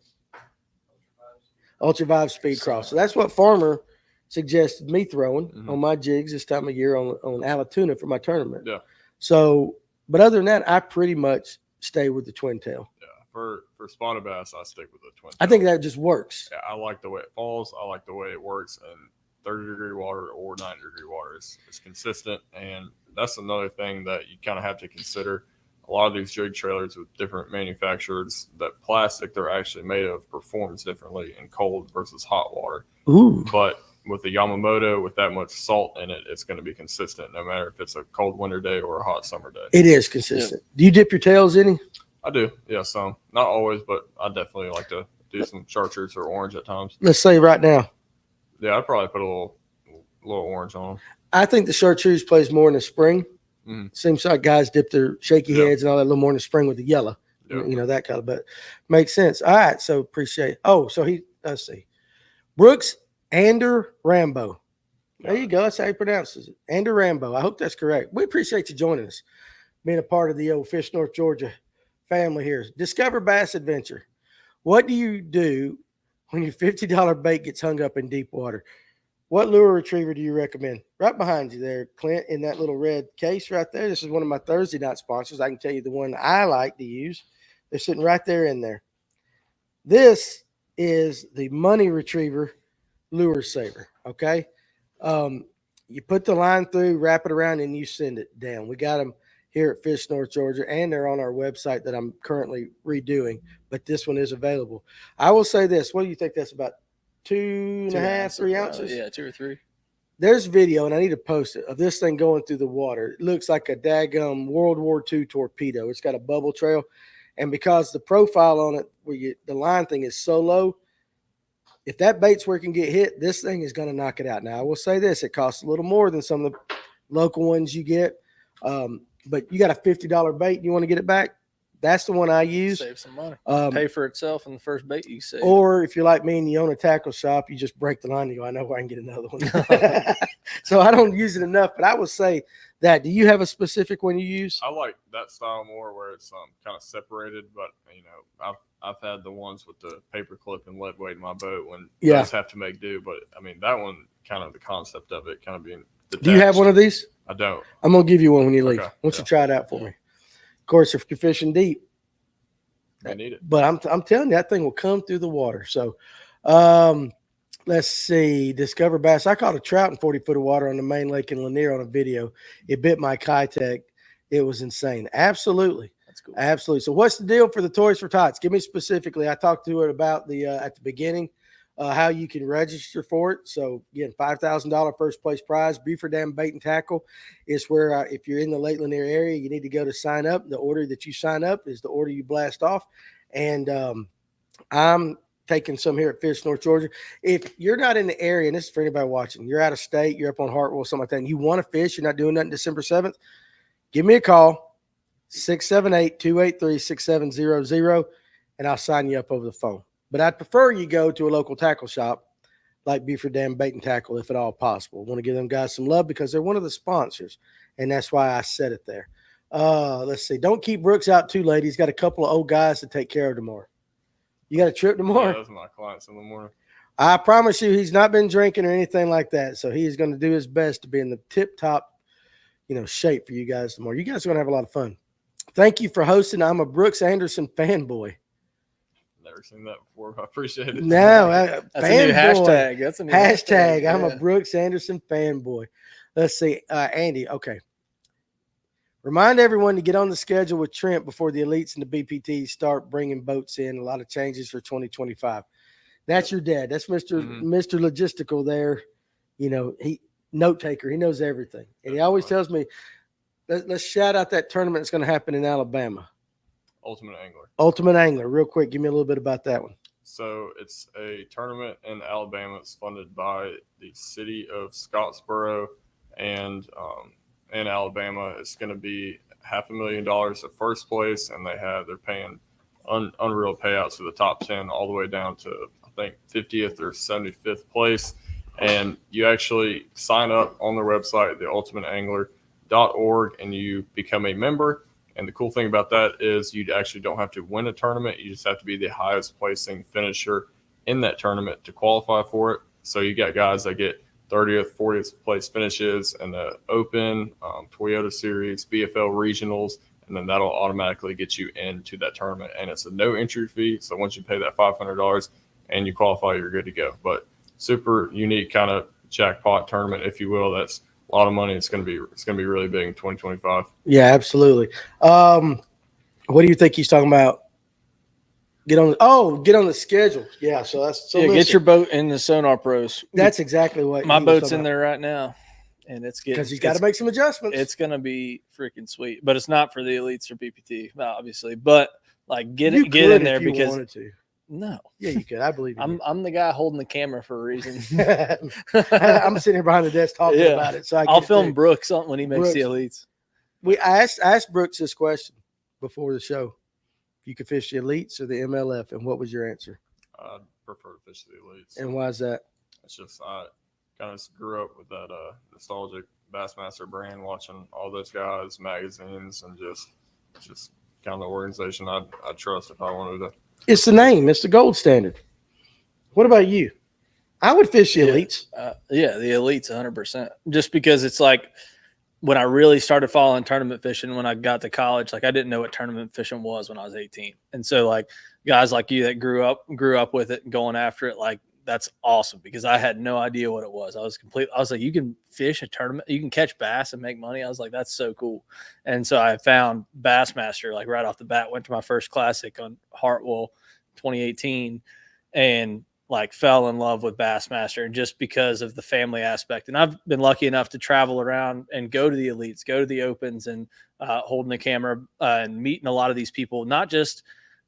Ultra Vibe Speed Crawl. So that's what Farmer suggested me throwing on my jigs this time of year on Alatoona for my tournament. Yeah. So, but other than that, I pretty much stay with the twin tail. Yeah. For spotted bass, I stick with the twin. I think that just works. Yeah, I like the way it falls. I like the way it works in 30-degree water or 90-degree water. It's consistent, and that's another thing that you kind of have to consider. A lot of these jig trailers with different manufacturers, that plastic they're actually made of performs differently in cold versus hot water. Ooh. But with the Yamamoto, with that much salt in it, it's going to be consistent no matter if it's a cold winter day or a hot summer day. It is consistent. Do you dip your tails any? I do, yeah, some. Not always, but I definitely like to do some chartreuse or orange at times. Let's say right now. Yeah, I'd probably put a little orange on them. I think the chartreuse plays more in the spring. Mhm. Seems like guys dip their shaky Yeah. heads and all that a little more in the spring with the yellow. Yeah. You know, that kind of, but makes sense. All right. So appreciate it. Oh, so let's see. Brooks Ander Rambo. There you go. That's how he pronounces it. Ander Rambo. I hope that's correct. We appreciate you joining us, being a part of the old Fish North Georgia family here. Discover Bass Adventure. What do you do when your $50 bait gets hung up in deep water? What lure retriever do you recommend? Right behind you there, Clint, in that little red case right there. This is one of my Thursday night sponsors. I can tell you the one I like to use. They're sitting right there in there. This is the Money Retriever Lure Saver, okay? You put the line through, wrap it around, and you send it down. We got them here at Fish North Georgia, and they're on our website that I'm currently redoing, but this one is available. I will say this. What do you think that's about? 2.5, 3 ounces? Yeah, 2 or 3. there's video, and I need to post it, of this thing going through the water. It looks like a daggum World War II torpedo. It's got a bubble trail. And because the profile on it, the line thing is so low, if that bait's where it can get hit, this thing is going to knock it out. Now, I will say this. It costs a little more than some of the local ones you get. But you got a $50 bait and you want to get it back, that's the one I use. Save some money. Um, Pay for itself in the first bait you save. Or if you're like me and you own a tackle shop, you just break the line and you go, I know where I can get another one. So I don't use it enough, but I would say that. Do you have a specific one you use? I like that style more where it's kind of separated, but I've had the ones with the paper clip and lead weight in my boat when those have to make do. But I mean, that one, kind of the concept of it kind of being detached. Do you have one of these? I don't. I'm going to give you one when you leave. Okay, Why don't you try it out for me? Of course, if you're fishing deep, I need it. but I'm telling you, that thing will come through the water. So let's see. Discover bass. I caught a trout in 40 foot of water on the main lake in Lanier on a video. It bit my Kitech. It was insane. Absolutely. That's cool. Absolutely. So what's the deal for the Toys for Tots? Give me specifically. I talked to it about the at the beginning, how you can register for it. So again, $5,000 first place prize. Beaver Dam Bait and Tackle is where if you're in the Lake Lanier area, you need to go to sign up. The order that you sign up is the order you blast off. And I'm taking some here at Fish North Georgia. If you're not in the area, and this is for anybody watching, you're out of state, you're up on Hartwell, something like that, and you want to fish, you're not doing nothing December 7th, give me a call, 678-283-6700, and I'll sign you up over the phone. But I'd prefer you go to a local tackle shop like Beaver Dam Bait and Tackle, if at all possible. I want to give them guys some love because they're one of the sponsors, and that's why I said it there. Let's see. Don't keep Brooks out too late. He's got a couple of old guys to take care of tomorrow. You got a trip tomorrow? Yeah, those are my clients in the morning. I promise you he's not been drinking or anything like that. So he is going to do his best to be in the tip-top, shape for you guys tomorrow. You guys are going to have a lot of fun. Thank you for hosting. I'm a Brooks Anderson fanboy. Never seen that before. I appreciate it. No, That's a new hashtag. That's a new hashtag. I'm yeah. a Brooks Anderson fanboy. Let's see. Andy, okay. Remind everyone to get on the schedule with Trent before the elites and the BPTs start bringing boats in. A lot of changes for 2025. That's your dad. That's Mr. Logistical there. He note taker. He knows everything. And he always tells me, let's shout out that tournament that's going to happen in Alabama. Ultimate Angler. Ultimate Angler. Real quick, give me a little bit about that one. So it's a tournament in Alabama. It's funded by the city of Scottsboro and in Alabama. It's going to be $500,000 at first place, and they're paying unreal payouts for the top 10 all the way down to I think 50th or 75th place. And you actually sign up on their website, theultimateangler.org, and you become a member. And the cool thing about that is you actually don't have to win a tournament. You just have to be the highest placing finisher in that tournament to qualify for it. So you got guys that get 30th, 40th place finishes in the Open, Toyota Series, BFL Regionals, and then that'll automatically get you into that tournament. And it's a no entry fee. So once you pay that $500 and you qualify, you're good to go. But super unique kind of jackpot tournament, if you will. That's a lot of money. It's going to be really big in 2025. Yeah, absolutely. What do you think he's talking about? Get on the schedule. Yeah, so that's get your boat in the Sonar Pros. That's exactly what my boat's in there right now, and it's getting because he's got to make some adjustments. It's going to be freaking sweet, but it's not for the elites or PPT, obviously. But like, get in there because wanted to. No, yeah, you could. I believe you. I'm the guy holding the camera for a reason. I'm sitting here behind the desk talking about it, so I'll film Brooks when he makes the elites. I asked Brooks this question before the show. You could fish the elites or the MLF, and what was your answer? I prefer to fish the elites. And why is that? It's just I kind of grew up with that nostalgic Bassmaster brand, watching all those guys, magazines, and just kind of the organization I trust if I wanted to. It's the name. It's the gold standard. What about you? I would fish the elites. The elites 100%. Just because it's like when I really started following tournament fishing when I got to college, like I didn't know what tournament fishing was when I was 18. And so like guys like you that grew up with it and going after it, like that's awesome because I had no idea what it was. I was like, you can fish a tournament, you can catch bass and make money. I was like, that's so cool. And so I found Bassmaster like right off the bat, went to my first classic on Hartwell 2018 and like fell in love with Bassmaster, and just because of the family aspect. And I've been lucky enough to travel around and go to the elites, go to the opens, and holding the camera and meeting a lot of these people, not just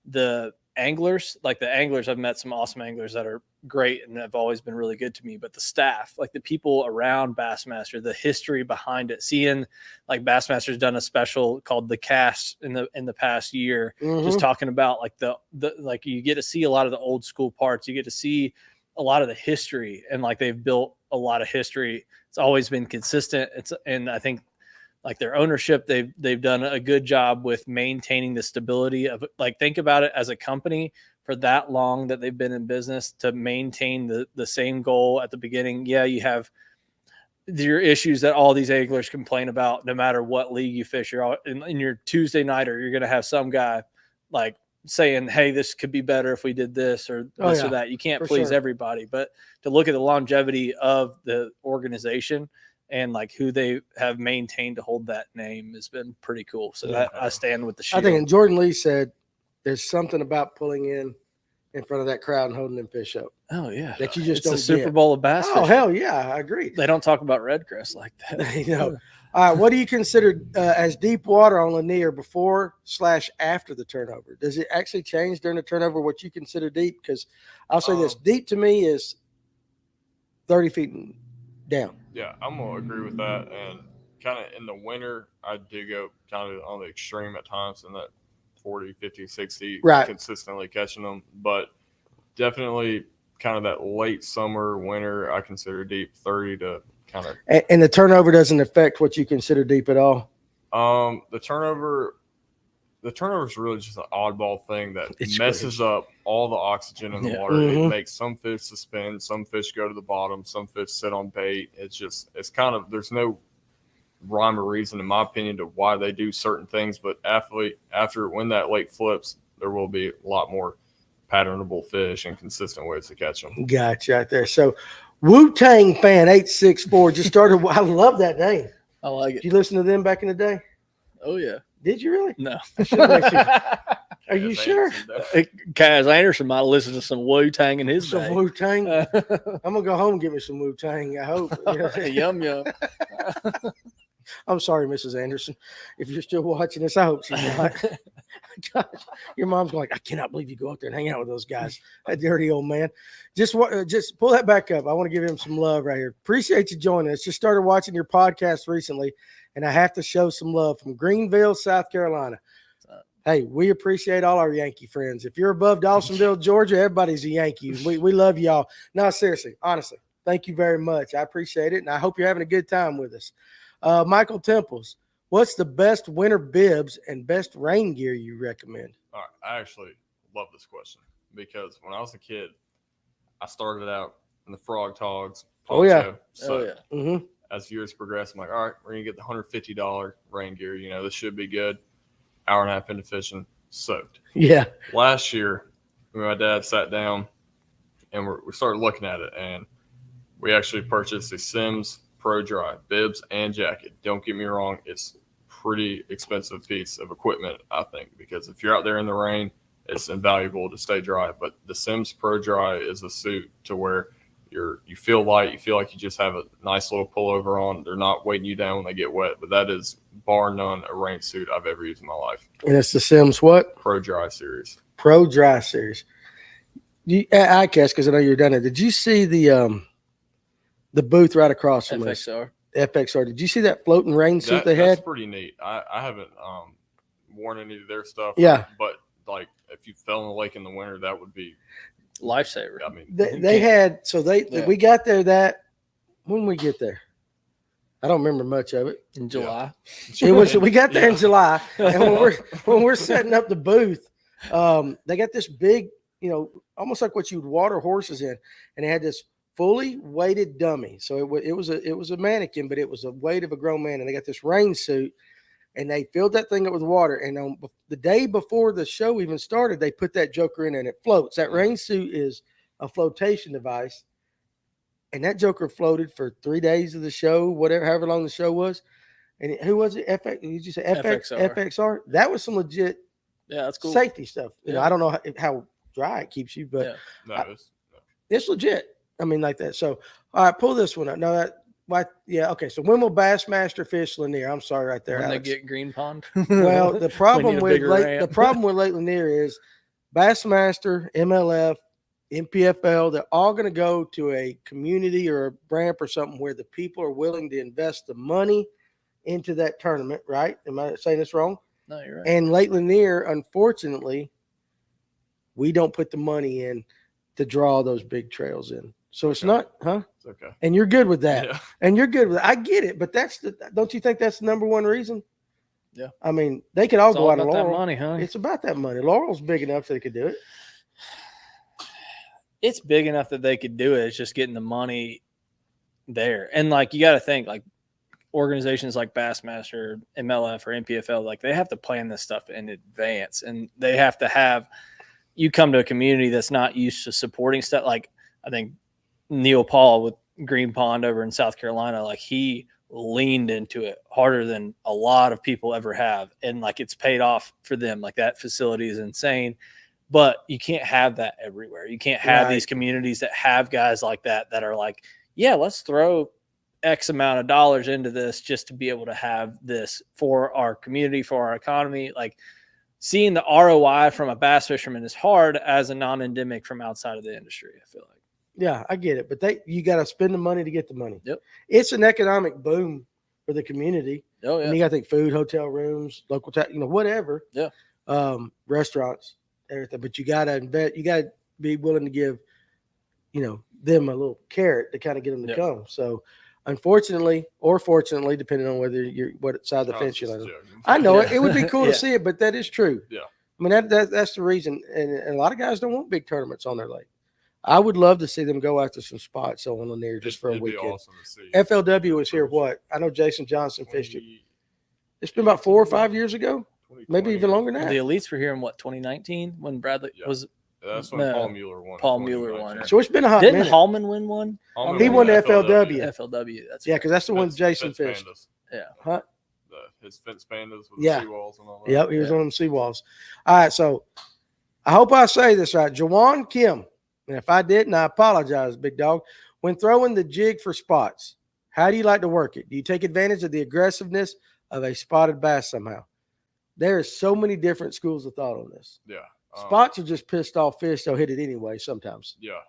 the anglers. Like the anglers, I've met some awesome anglers that are great and have always been really good to me, but the staff, like the people around Bassmaster, the history behind it, seeing like Bassmaster's done a special called The Cast in the past year, just talking about like the like you get to see a lot of the old school parts, you get to see a lot of the history, and like they've built a lot of history. It's always been consistent. And I think like their ownership, they've done a good job with maintaining the stability of, like, think about it as a company for that long that they've been in business, to maintain the same goal at the beginning. Yeah, you have your issues that all these anglers complain about, no matter what league you fish. You're in your Tuesday nighter, you're going to have some guy like saying, hey, this could be better if we did this or this or that. You can't please everybody, but to look at the longevity of the organization and like who they have maintained to hold that name has been pretty cool. So that I stand with the Shield. I think, and Jordan Lee said, there's something about pulling in front of that crowd and holding them fish up. Oh yeah, that you just it's don't the Super get. Bowl of bass fishing. Oh hell yeah, I agree. They don't talk about red crest like that. They know. All right, what do you consider as deep water on Lanier before/after the turnover? Does it actually change during the turnover what you consider deep? Because I'll say this: deep to me is 30 feet down. Yeah, I'm gonna agree with that. And kind of in the winter, I do go kind of on the extreme at times, in that 40, 50, 60, consistently catching them. But definitely kind of that late summer, winter, I consider deep 30 to kind of. And the turnover doesn't affect what you consider deep at all? The turnover is really just an oddball thing that messes up all the oxygen in the water. Mm-hmm. It makes some fish suspend, some fish go to the bottom, some fish sit on bait. It's kind of, there's no rhyme or reason, in my opinion, to why they do certain things. But when that lake flips, there will be a lot more patternable fish and consistent ways to catch them. Gotcha, right there. So Wu-Tang Fan 864 just started. I love that name. I like it. Did you listen to them back in the day? Oh yeah. Did you really? No. Are you sure? Kaz Anderson might listen to some Wu-Tang in his day. Wu-Tang. I'm gonna go home and get me some Wu-Tang. I hope. Yum yum. I'm sorry, Mrs. Anderson, if you're still watching this. I hope she's not. Gosh, your mom's going, I cannot believe you go out there and hang out with those guys. That dirty old man. Just pull that back up. I want to give him some love right here. Appreciate you joining us. Just started watching your podcast recently, and I have to show some love from Greenville, South Carolina. Hey, we appreciate all our Yankee friends. If you're above Dawsonville, Georgia, everybody's a Yankee. We love y'all. No, seriously, honestly, thank you very much. I appreciate it, and I hope you're having a good time with us. Michael Temples, what's the best winter bibs and best rain gear you recommend? All right, I actually love this question because when I was a kid, I started out in the frog togs. Poncho. So as years progressed, I'm like, all right, we're going to get the $150 rain gear. You know, this should be good. Hour and a half into fishing, soaked. Yeah. Last year, my dad sat down and we started looking at it, and we actually purchased a Sims Pro Dry bibs and jacket. Don't get me wrong, it's pretty expensive piece of equipment, I think, because if you're out there in the rain, it's invaluable to stay dry. But the Sims Pro Dry is a suit to where you feel light, you feel like you just have a nice little pullover on. They're not weighting you down when they get wet, but that is bar none a rain suit I've ever used in my life. And it's the Sims what? Pro Dry series. Pro Dry series. I guess because I know you're done it. Did you see the booth right across from FXR? FXR. Did you see that floating rain suit they had? That's pretty neat. I haven't worn any of their stuff. Yeah. But like if you fell in the lake in the winter, that would be lifesaver. I mean, they had we got there when we get there. I don't remember much of it. In July. We got there in July, and when we're setting up the booth, they got this big, almost like what you'd water horses in, and they had this fully weighted dummy. So it was a mannequin, but it was a weight of a grown man, and they got this rain suit, and they filled that thing up with water. And on the day before the show even started, they put that joker in there, and it floats. That rain suit is a flotation device. And that joker floated for 3 days of the show, however long the show was. And who was it? Did you say FXR. FXR? That was some legit that's cool. safety stuff. I don't know how dry it keeps you, but It's legit. I mean, like that. So, all right, pull this one up. No, that. Why? Yeah. Okay. So when will Bassmaster fish Lanier? I'm sorry, right there. When they Alex. get Green Pond. Well, the We problem need a with bigger Lake, the ramp. problem with Lake Lanier is Bassmaster, MLF, MPFL. They're all going to go to a community or a ramp or something where the people are willing to invest the money into that tournament. Right? Am I saying this wrong? No, you're right. And Lake Lanier, unfortunately, we don't put the money in to draw those big trails in. So it's Okay. not, huh? It's okay. And you're good with that. Yeah. And you're good with it. I get it, but don't you think that's the number one reason? Yeah. I mean, they could all It's go all out on about that Laurel. money, huh? It's about that money. Laurel's big enough that they could do it. It's big enough that they could do it. It's just getting the money there. And like you got to think like organizations like Bassmaster, MLF, or MPFL, like they have to plan this stuff in advance, and they have to have you come to a community that's not used to supporting stuff. Like I think Neil Paul with Green Pond over in South Carolina, like he leaned into it harder than a lot of people ever have, and like it's paid off for them. Like that facility is insane. But you can't have that everywhere. You can't have these communities that have guys like that are like, yeah, let's throw X amount of dollars into this just to be able to have this for our community, for our economy. Like seeing the ROI from a bass fisherman is hard as a non-endemic from outside of the industry, I feel like. Yeah, I get it. But you got to spend the money to get the money. Yep. It's an economic boom for the community. Oh, yeah. And you got to think food, hotel rooms, local tax, whatever. Yeah. Restaurants, everything. But you got to invest. You got to be willing to give, them a little carrot to kind of get them to come. So, unfortunately or fortunately, depending on whether you're what side of the fence you're on. I know it would be cool to see it, but that is true. Yeah. I mean, that's the reason. And a lot of guys don't want big tournaments on their lake. I would love to see them go after some spots on Lanier just for a weekend. Be awesome to see. FLW was here. What? I know Jason Johnson fished it. It's been about 4 or 5 years ago, maybe even longer than that. The elites were here in 2019 when Bradley was. That's when Paul Mueller won. Paul Mueller won. So it's been a hot Didn't minute. Hallman win one? He won the FLW. FLW. That's because that's the one Jason fished. Pandas. Yeah. Huh? His fence pandas with Yeah. the seawalls and all that. Yep, he was on them seawalls. All right, so I hope I say this right. Jawan Kim, and if I didn't, I apologize, big dog. When throwing the jig for spots, how do you like to work it? Do you take advantage of the aggressiveness of a spotted bass somehow? There are so many different schools of thought on this. Yeah. Spots are just pissed off fish. They'll hit it anyway sometimes. Yeah,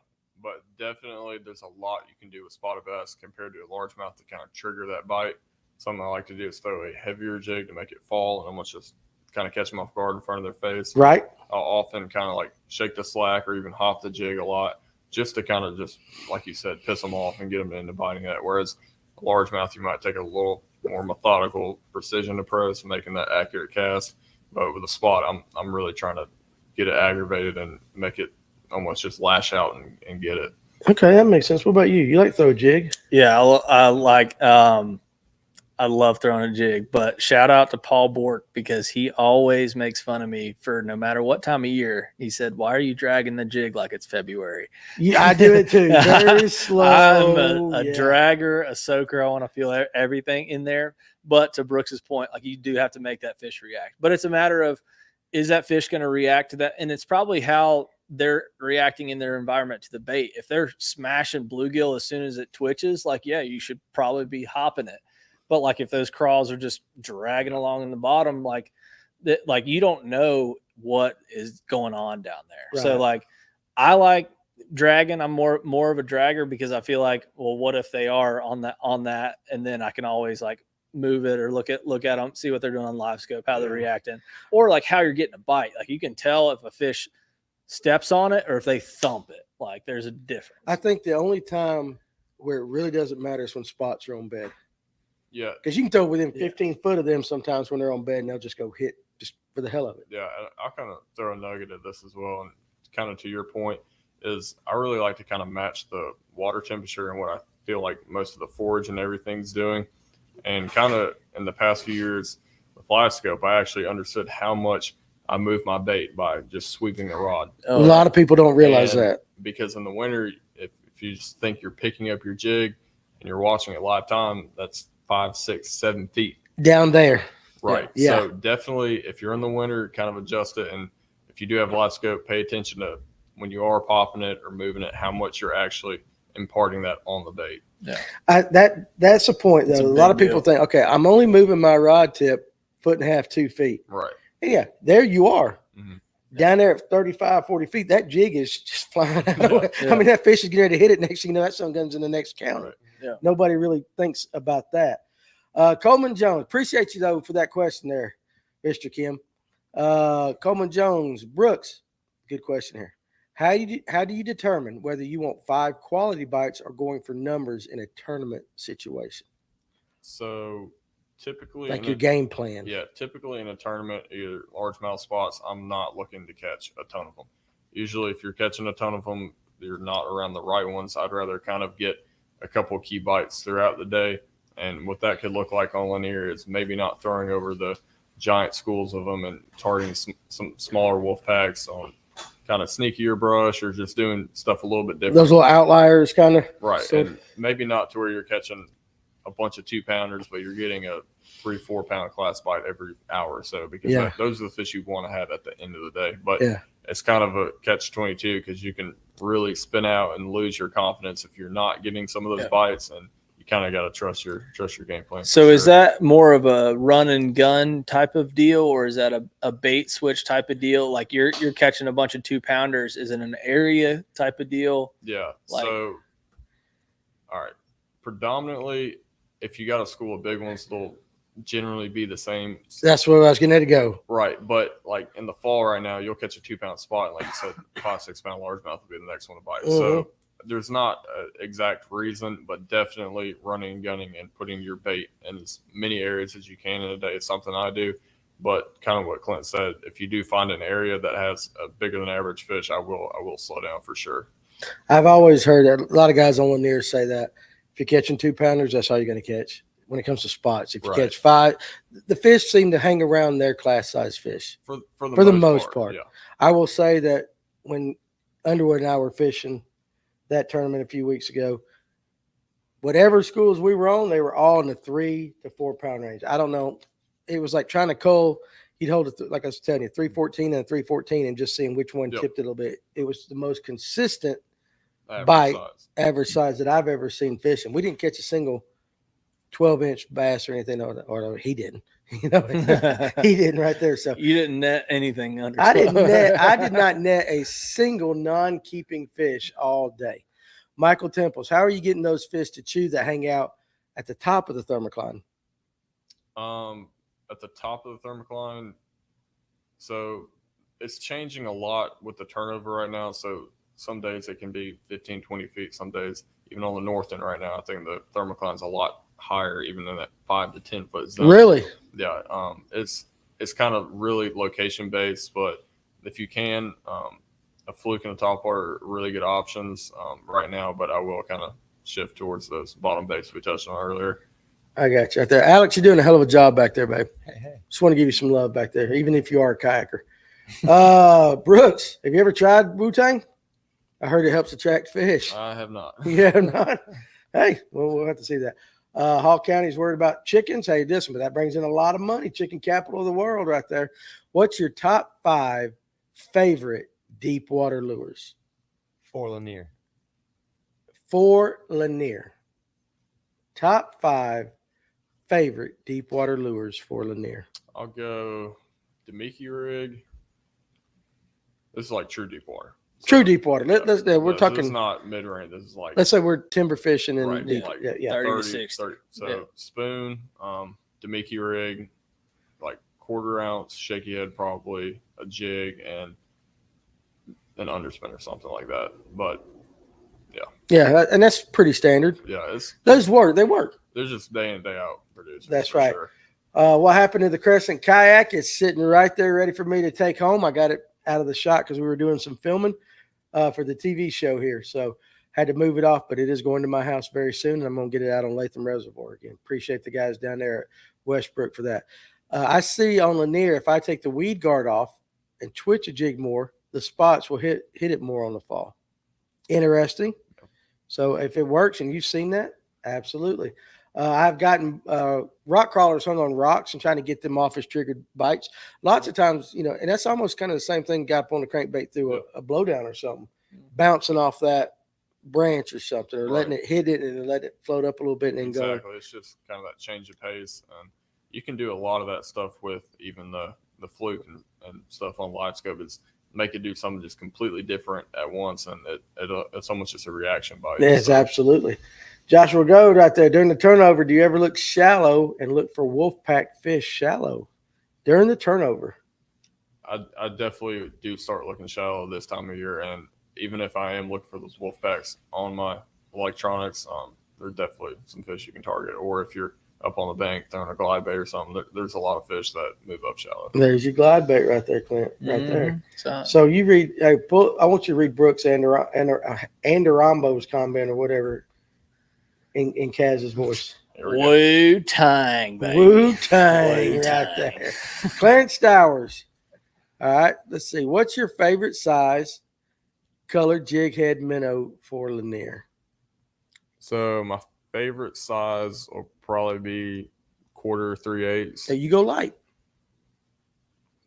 but definitely there's a lot you can do with spotted bass compared to a largemouth to kind of trigger that bite. Something I like to do is throw a heavier jig to make it fall and almost just kind of catch them off guard in front of their face. Right. I'll often kind of like shake the slack or even hop the jig a lot just to kind of just, like you said, piss them off and get them into biting that. Whereas a largemouth, you might take a little more methodical precision approach, making that accurate cast. But with a spot, I'm really trying to get it aggravated and make it almost just lash out and get it. Okay, that makes sense. What about you? You like to throw a jig? Yeah, I love throwing a jig, but shout out to Paul Bork because he always makes fun of me for no matter what time of year. He said, "Why are you dragging the jig like it's February?" Yeah, I do it too. Very slow. I'm a dragger, a soaker. I want to feel everything in there. But to Brooks's point, like you do have to make that fish react. But it's a matter of, is that fish going to react to that? And it's probably how they're reacting in their environment to the bait. If they're smashing bluegill as soon as it twitches, like, yeah, you should probably be hopping it. But like if those crawls are just dragging along in the bottom, like you don't know what is going on down there. Right. So like I like dragging. I'm more of a dragger because I feel like, well, what if they are on that, and then I can always like move it or look at them, see what they're doing on live scope, how they're reacting, or like how you're getting a bite. Like you can tell if a fish steps on it or if they thump it. Like there's a difference. I think the only time where it really doesn't matter is when spots are on bed. Yeah. Because you can throw within 15 foot of them sometimes when they're on bed and they'll just go hit just for the hell of it. Yeah. I'll kind of throw a nugget at this as well. And kind of to your point is I really like to kind of match the water temperature and what I feel like most of the forage and everything's doing. And kind of in the past few years with live scope, I actually understood how much I move my bait by just sweeping the rod. A lot of people don't realize that. Because in the winter, if you just think you're picking up your jig and you're watching it live time, that's 5, 6, 7 feet down there. Right. Yeah. So definitely if you're in the winter, kind of adjust it. And if you do have live scope, pay attention to when you are popping it or moving it, how much you're actually imparting that on the bait. That's a point, It's though. a A lot of big people deal. think, okay, I'm only moving my rod tip 1.5 to 2 feet. Right. Yeah, there you are. Mhm. Down there at 35, 40 feet, that jig is just flying out. Yeah. I mean, that fish is getting ready to hit it. Next thing you know, that sun comes in the next county. Right. Yeah. Nobody really thinks about that. Coleman Jones, appreciate you, though, for that question there, Mr. Kim. Coleman Jones, Brooks, good question here. How do you determine whether you want 5 quality bites or going for numbers in a tournament situation? So typically, Like your game plan. Yeah, typically in a tournament, either largemouth spots, I'm not looking to catch a ton of them. Usually, if you're catching a ton of them, you're not around the right ones. I'd rather kind of get a couple key bites throughout the day. And what that could look like on Lanier is maybe not throwing over the giant schools of them and targeting some smaller wolf packs on kind of sneakier brush or just doing stuff a little bit different. Those little outliers kind of. Right. So, And maybe not to where you're catching a bunch of 2-pounders, but you're getting a 3-4 pound class bite every hour or so, because Yeah. those are the fish you want to have at the end of the day. But Yeah. it's kind of a catch-22 because you can really spin out and lose your confidence if you're not getting some of those bites, and you kind of got to trust your game plan. So is that more of a run and gun type of deal, or is that a bait switch type of deal? Like you're catching a bunch of 2-pounders. Is it an area type of deal? Yeah. Like- So, all right. Predominantly, if you got a school of big ones, they'll generally be the same. that's where I was getting ready to go. Right. But like in the fall right now, you'll catch a 2-pound spot. Like you said, 5-6 pound largemouth will be the next one to bite. So there's not an exact reason, but definitely running and gunning and putting your bait in as many areas as you can in a day is something I do. But kind of what Clint said, if you do find an area that has a bigger than average fish, I will slow down for sure. I've always heard that a lot of guys on Lanier say that if you're catching 2-pounders, that's all you're going to catch when it comes to spots. If you Right. catch 5, the fish seem to hang around their class size fish. For the most part. Yeah. I will say that when Underwood and I were fishing that tournament a few weeks ago, whatever schools we were on, they were all in the 3 to 4 pound range. I don't know. It was like trying to cull. He'd hold it, like I was telling you, 314 and 314 and just seeing which one tipped it a little bit. It was the most consistent average size that I've ever seen fishing. We didn't catch a single 12-inch bass or anything, or he didn't. You know, he didn't right there. So you didn't net anything under. I did not net a single non-keeping fish all day. Michael Temples, how are you getting those fish to chew that hang out at the top of the thermocline? At the top of the thermocline, so it's changing a lot with the turnover right now. So some days it can be 15, 20 feet. Some days, even on the north end right now, I think the thermocline's a lot higher, even than that 5 to 10 foot zone. Really? Yeah. It's kind of really location based, but if you can, a fluke and a top water are really good options right now, but I will kind of shift towards those bottom baits we touched on earlier. I got you right there. Alex, you're doing a hell of a job back there, babe. Hey. Just want to give you some love back there, even if you are a kayaker. Brooks, have you ever tried Wu-Tang? I heard it helps attract fish. I have not. You have not? Hey, well, we'll have to see that. Hall County's worried about chickens. Hey, listen, but that brings in a lot of money. Chicken capital of the world right there. What's your top 5 favorite deep water lures? For Lanier. For Lanier. Top 5 favorite deep water lures for Lanier. I'll go Demiki rig. This is like true deep water. True deep water. We're talking. This is not mid range. This is like. Let's say we're timber fishing and Right, deep. like Yeah. 30 to 60. So Yeah. spoon, Demiki rig, like 1/4 ounce shaky head, probably a jig, and an underspin or something like that. But Yeah, and that's pretty standard. yeah, Those work. They work. there's just day in day out producers. That's for right. Sure. What happened to the Crescent kayak? It's sitting right there ready for me to take home. I got it out of the shot because we were doing some filming for the TV show here. So had to move it off, but it is going to my house very soon. And I'm going to get it out on Latham Reservoir again. Appreciate the guys down there at Westbrook for that. I see on Lanier, if I take the weed guard off and twitch a jig more, the spots will hit it more on the fall. Interesting. So if it works and you've seen that, absolutely. I've gotten rock crawlers hung on rocks and trying to get them off as triggered bites. Lots of times, and that's almost kind of the same thing. Got up on the crankbait through a blowdown or something, bouncing off that branch or something, or letting it hit it and let it float up a little bit and then go. Exactly. It's just kind of that change of pace. And you can do a lot of that stuff with even the fluke and stuff on live scope. Is make it do something just completely different at once, and it's almost just a reaction bite. Yes, absolutely. Joshua Goad right there. During the turnover, do you ever look shallow and look for wolf pack fish shallow during the turnover? I definitely do start looking shallow this time of year, and even if I am looking for those wolf packs on my electronics, there's definitely some fish you can target. Or if you're up on the bank throwing a glide bait or something, there's a lot of fish that move up shallow. There's your glide bait right there, Clint. Right there. So you read. I want you to read Brooks Anderambo's comment or whatever in Kaz's voice. Wu-Tang, baby. Wu-Tang right there. Clarence Stowers. All right, let's see. What's your favorite size colored jig head minnow for Lanier? So my favorite size will probably be 1/4 3/8. So you go light.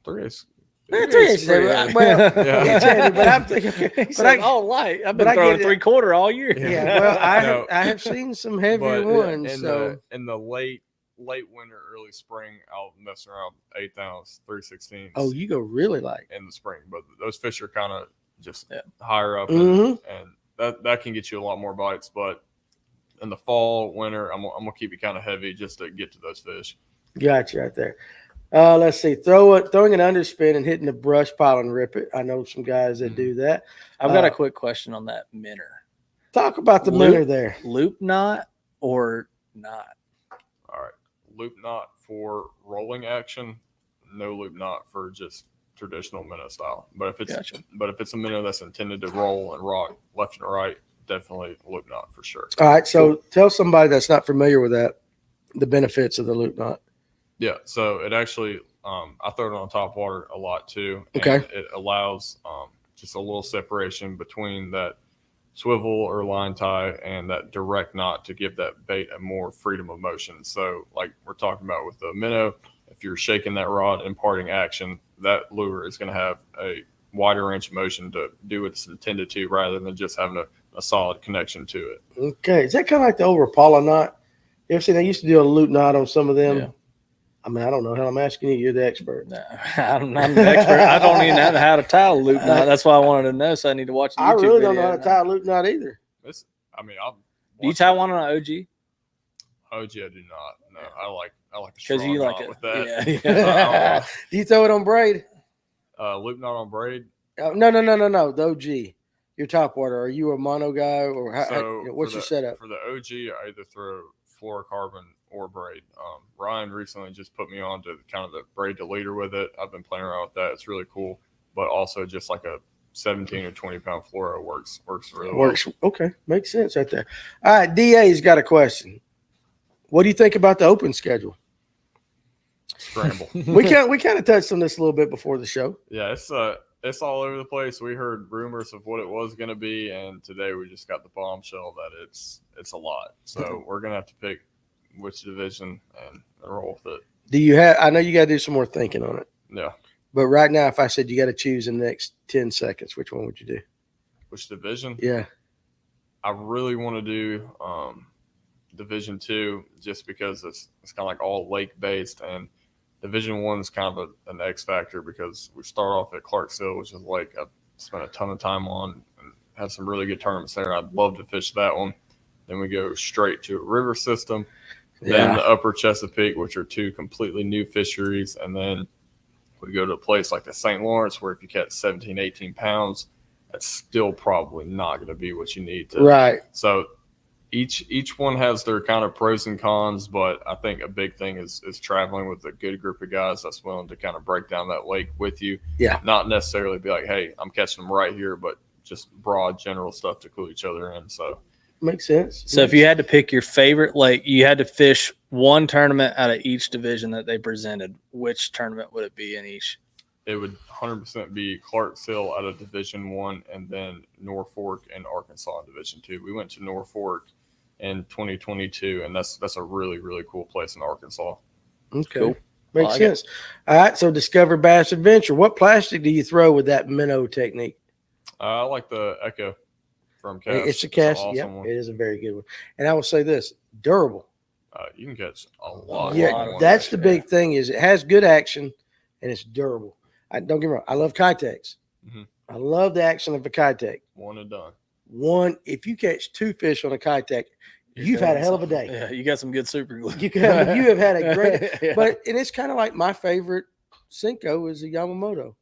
3/8. Yeah, 3/8. Well, yeah. But I'm thinking, all light. I've been throwing 3/4 all year. Yeah, well, I have seen some heavier ones. In the late winter, early spring, I'll mess around 8th ounce, 3/16. Oh, you go really light in the spring, but those fish are kind of just higher up, mm-hmm. and that can get you a lot more bites. But in the fall, winter, I'm gonna keep it kind of heavy just to get to those fish. Got you right there. Let's see. Throwing an underspin and hitting the brush pile and rip it. I know some guys that do that. I've got a quick question on that minnow. Talk about the minnow there. Loop knot or not? All right. Loop knot for rolling action. No loop knot for just traditional minnow style. But if it's a minnow that's intended to roll and rock left and right, definitely loop knot for sure. All right. So tell somebody that's not familiar with that the benefits of the loop knot. Yeah, so it actually, I throw it on top water a lot too. And okay. It allows just a little separation between that swivel or line tie and that direct knot to give that bait a more freedom of motion. So like we're talking about with the minnow, if you're shaking that rod, imparting action, that lure is going to have a wider range of motion to do what it's intended to rather than just having a solid connection to it. Okay. Is that kind of like the old Rapala knot? You ever seen they used to do a loop knot on some of them? Yeah. I mean, I don't know. Hell, I'm asking you. You're the expert. No, I'm the expert. I don't even know how to tie a loop knot. That's why I wanted to know. So I need to watch a YouTube I really don't video know how to tie a loop knot either. Do you tie one on an OG? OG, I do not. No, I like a because you like knot it with that. Yeah. Do you throw it on braid? Loop knot on braid. No. The OG. Your top water. Are you a mono guy or what's your setup? For the OG, I either throw fluorocarbon or braid. Ryan recently just put me on to kind of the braid to leader with it. I've been playing around with that. It's really cool, but also just like a 17 or 20 pound fluoro works really well. Okay, makes sense right there. All right, DA's got a question. What do you think about the open schedule? Scramble. we kind of touched on this a little bit before the show. Yeah, it's all over the place. We heard rumors of what it was going to be, and today we just got the bombshell that it's a lot. So we're going to have to pick which division and roll with it. I know you got to do some more thinking on it. Yeah. But right now, if I said you got to choose in the next 10 seconds, which one would you do? Which division? Yeah. I really want to do Division 2 just because it's kind of like all lake based, and Division 1 is kind of an X factor because we start off at Clarksville, which is like I've spent a ton of time on and had some really good tournaments there. I'd love to fish that one. Then we go straight to a river system, then the Upper Chesapeake, which are two completely new fisheries, and then we go to a place like the St. Lawrence where if you catch 17, 18 pounds, that's still probably not going to be what you need to. Right. So each one has their kind of pros and cons, but I think a big thing is traveling with a good group of guys that's willing to kind of break down that lake with you. Yeah. Not necessarily be like, hey, I'm catching them right here, but just broad general stuff to clue each other in. So makes sense. So if you had to pick your favorite lake, you had to fish one tournament out of each division that they presented, which tournament would it be in each? It would 100% be Clarksville out of Division 1 and then Norfolk and Arkansas in Division 2. We went to Norfolk in 2022, and that's a really really cool place in Arkansas. Okay. Cool. Makes I like it. sense. All right. So Discover Bass Adventure. What plastic do you throw with that minnow technique? I like the Echo from Cast. It's a an cast. awesome Yep, one. it is a very good one. And I will say this: durable. You can catch a lot. Yeah, lot of that's fish, the big thing. Is it has good action and it's durable. Don't get me wrong. I love Kitex. Mhm. I love the action of a Kitex. One and done. If you catch 2 fish on a Kitex, You're you've had a doing hell of a something. day. Yeah, you got some good super glue. You have had a great. Yeah. But and it's kind of like my favorite Senko is a Yamamoto.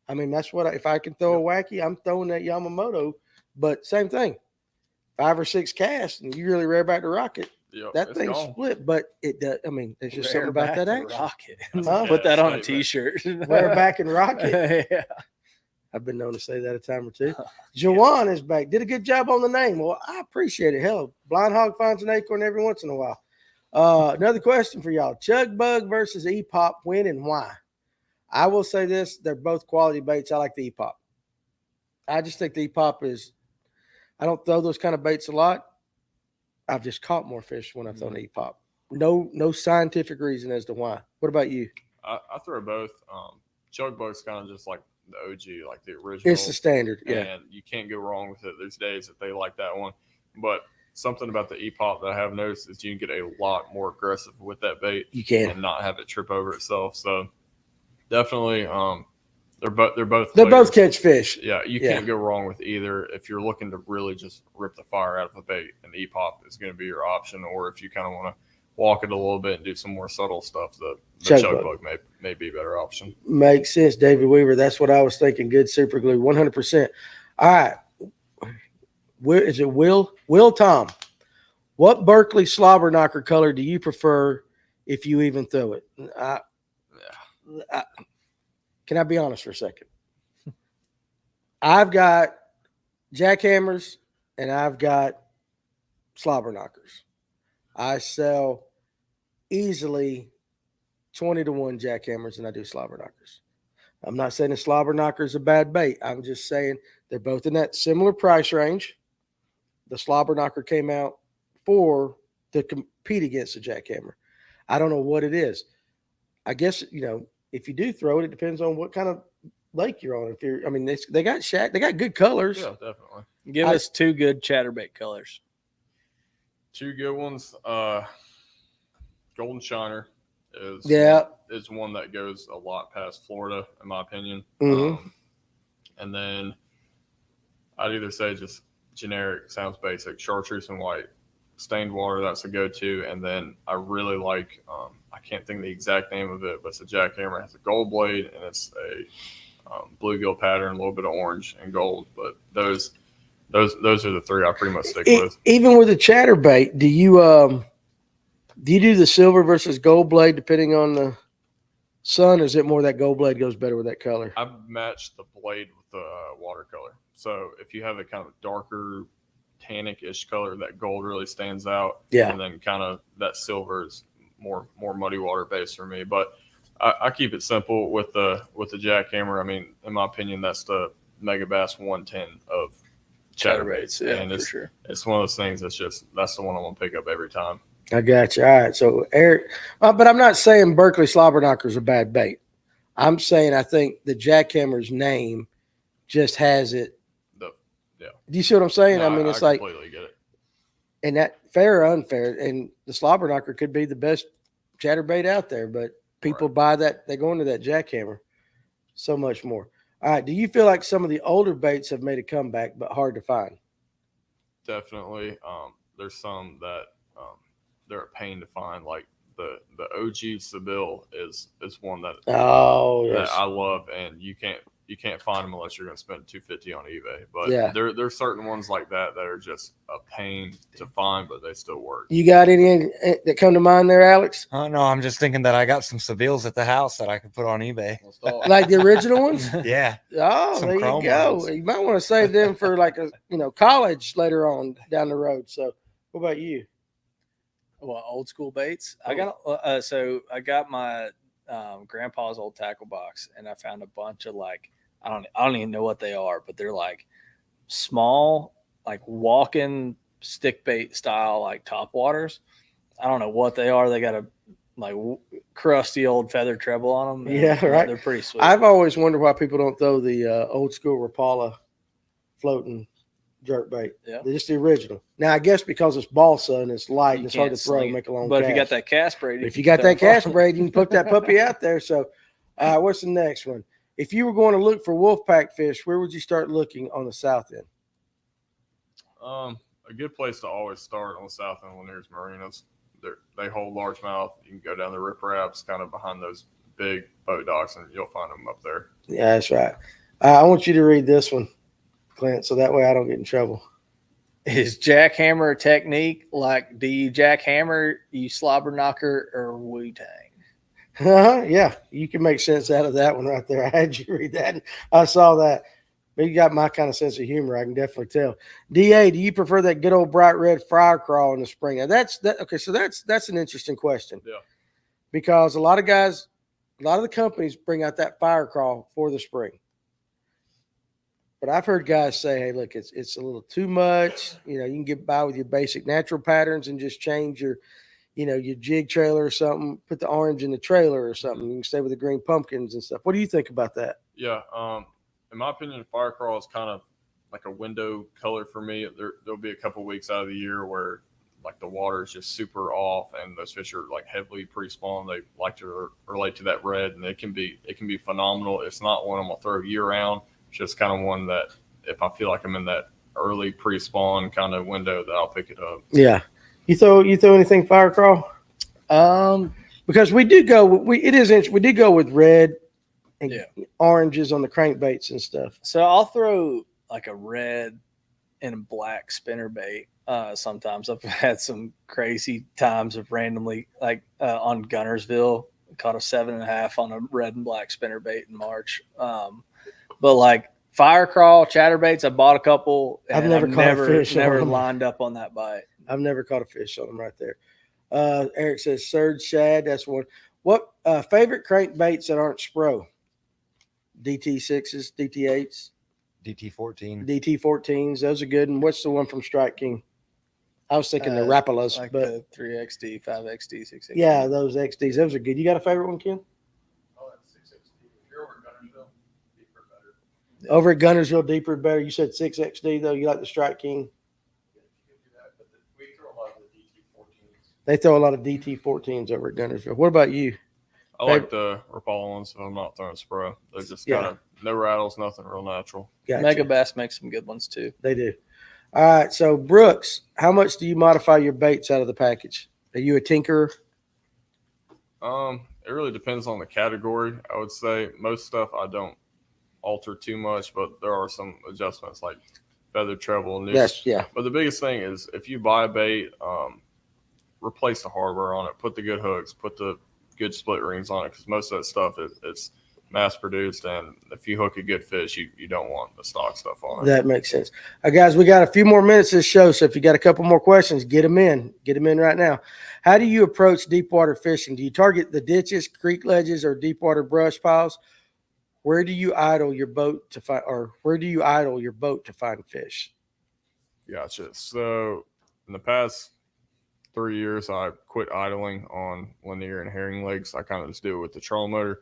I mean, that's what if I can throw a wacky, I'm throwing that Yamamoto. But same thing, 5 or 6 casts, and you really rear back the rocket. Yep, That it's thing's gone. split, but it does. I mean, there's just something Rare about that back action. rocket. Huh? Put that on a statement. t-shirt. Wear back and rocket. Yeah. I've been known to say that a time or two. Jawan is back. Did a good job on the name. Well, I appreciate it. Hell, blind hog finds an acorn every once in a while. Another question for y'all: Chug Bug versus E-Pop, when and why? I will say this: they're both quality baits. I like the E-Pop. I just think the E-Pop is. I don't throw those kind of baits a lot. I've just caught more fish when I've thrown E-Pop. No scientific reason as to why. What about you? I throw both. Chug Bug's kind of just like the OG, like the original. It's the standard, yeah. And you can't go wrong with it. There's days that they like that one, but something about the E-Pop that I have noticed is you can get a lot more aggressive with that bait. You can. And not have it trip over itself. So definitely, they're both They both players. catch fish. Yeah, you can't go wrong with either. If you're looking to really just rip the fire out of a bait, an E-Pop is going to be your option. Or if you kind of want to walk it a little bit and do some more subtle stuff, the Chug Chug Bug. Bug may be a better option. Makes sense, David Weaver. That's what I was thinking. Good super glue, 100%. All right. Is it Will Tom? What Berkeley slobber knocker color do you prefer if you even throw it? Can I be honest for a second? I've got jackhammers and I've got slobber knockers. I sell easily 20-1 jackhammers and I do slobber knockers. I'm not saying a slobber knocker is a bad bait. I'm just saying they're both in that similar price range. The slobber knocker came out to compete against the jackhammer. I don't know what it is. I guess, if you do throw it, it depends on what kind of lake you're on. They got good colors. Yeah, definitely. Give us 2 good chatterbait colors. 2 good ones. Golden Shiner is one that goes a lot past Florida, in my opinion. Mm-hmm. And then I'd either say just generic, sounds basic, chartreuse and white. Stained water, that's a go-to. And then I really like, I can't think of the exact name of it, but it's a jackhammer. It has a gold blade and it's a bluegill pattern, a little bit of orange and gold. But those are the 3 I pretty much stick with. Even with the chatterbait, do you do the silver versus gold blade depending on the sun? Or is it more that gold blade goes better with that color? I've matched the blade with the watercolor. So if you have a kind of darker tannic-ish color, that gold really stands out. Yeah. And then kind of that silver is more muddy water based for me. But I keep it simple with the jackhammer. I mean, in my opinion, that's the Mega Bass 110 of chatterbaits. Yeah, and for sure. It's one of those things that's the one I'm gonna pick up every time. I got you. All right. So Eric, but I'm not saying Berkeley slobber knocker is a bad bait. I'm saying I think the jackhammer's name just has it. Yeah. Do you see what I'm saying? No, I mean, it's I like, completely get it. and that fair or unfair, and the slobber knocker could be the best chatterbait out there, but people buy that. They go into that jackhammer so much more. All right. Do you feel like some of the older baits have made a comeback, but hard to find? Definitely. There's some that they're a pain to find. Like the OG Seville is one that that I love, and you can't find them unless you're going to spend $250 on eBay. But there's certain ones like that are just a pain to find, but they still work. You got any that come to mind there, Alex? Oh no, I'm just thinking that I got some Sevilles at the house that I could put on eBay. Like the original ones? Yeah. Oh, Some there you chrome go. ones. You might want to save them for like college later on down the road. So, what about you? Well, old school baits. I got my grandpa's old tackle box, and I found a bunch of I don't even know what they are, but they're like small, like walking stick bait style like top waters. I don't know what they are. They got a like crusty old feather treble on them. Yeah, right. They're pretty sweet. I've always wondered why people don't throw the old school Rapala floating jerk bait. Yeah. They're just the original. Now, I guess because it's balsa and it's light You and it's hard to can't throw, sling it. make a long But cast. if you got that cast braid, If you got that cast braid, you can put that puppy out there. So, what's the next one? If you were going to look for wolfpack fish, where would you start looking on the south end? A good place to always start on the south end when there's marinas. They hold largemouth. You can go down the ripraps, kind of behind those big boat docks, and you'll find them up there. Yeah, that's right. I want you to read this one, Clint, so that way I don't get in trouble. Is jackhammer a technique? Like, do you jackhammer, you slobber knocker, or Wu-Tang? Yeah, you can make sense out of that one right there. I had you read that. I saw that. But you got my kind of sense of humor. I can definitely tell. DA, do you prefer that good old bright red fire crawl in the spring? Now okay. So that's an interesting question. Yeah. Because a lot of the companies bring out that fire crawl for the spring. But I've heard guys say, "Hey, look, it's a little too much. You can get by with your basic natural patterns and just change your jig trailer or something. Put the orange in the trailer or something. You can stay with the green pumpkins and stuff." What do you think about that? Yeah. In my opinion, fire crawl is kind of like a window color for me. There'll be a couple weeks out of the year where like the water is just super off and those fish are like heavily pre-spawn. They like to relate to that red, and it can be phenomenal. It's not one I'm gonna throw year round. It's just kind of one that if I feel like I'm in that early pre-spawn kind of window, that I'll pick it up. Yeah. You throw anything fire crawl? Because we do go with red and oranges on the crankbaits and stuff. So I'll throw like a red and a black spinner bait. Sometimes I've had some crazy times of randomly on Gunnersville, caught a 7.5 on a red and black spinner bait in March. But like fire crawl, chatterbaits, I bought a couple. And I've never lined up on that bite. I've never caught a fish on them right there. Eric says surge shad. That's one. What favorite crankbaits that aren't Spro? DT6s, DT8s, DT14. DT14s. Those are good. And what's the one from Strike King? I was thinking the Rapalas, like but the 3XD, 5XD, 6XD. Yeah, those XDs. Those are good. You got a favorite one, Ken? Oh, that's 6XD. If you're over at Gunnersville, deeper better. Over at Gunnersville, deeper better. You said 6XD though. You like the Strike King? We throw a lot of the DT14s. They throw a lot of DT14s over at Gunnersville. What about you? I like the Rapala ones if I'm not throwing Spro. They're just kind of no rattles, nothing real natural. Gotcha. Mega Bass makes some good ones too. They do. All right. So, Brooks, how much do you modify your baits out of the package? Are you a tinkerer? It really depends on the category. I would say most stuff I don't alter too much, but there are some adjustments like feather treble and noose. Yes, yeah. But the biggest thing is if you buy a bait, replace the hardware on it, put the good hooks, put the good split rings on it, because most of that stuff it's mass produced, and if you hook a good fish, you don't want the stock stuff on it. That makes sense. Guys, we got a few more minutes of this show, so if you got a couple more questions, get them in right now. How do you approach deep water fishing? Do you target the ditches, creek ledges, or deep water brush piles? Where do you idle your boat to find fish? Gotcha. So in the past 3 years, I quit idling on Lanier and herring lakes. I kind of just do it with the trolling motor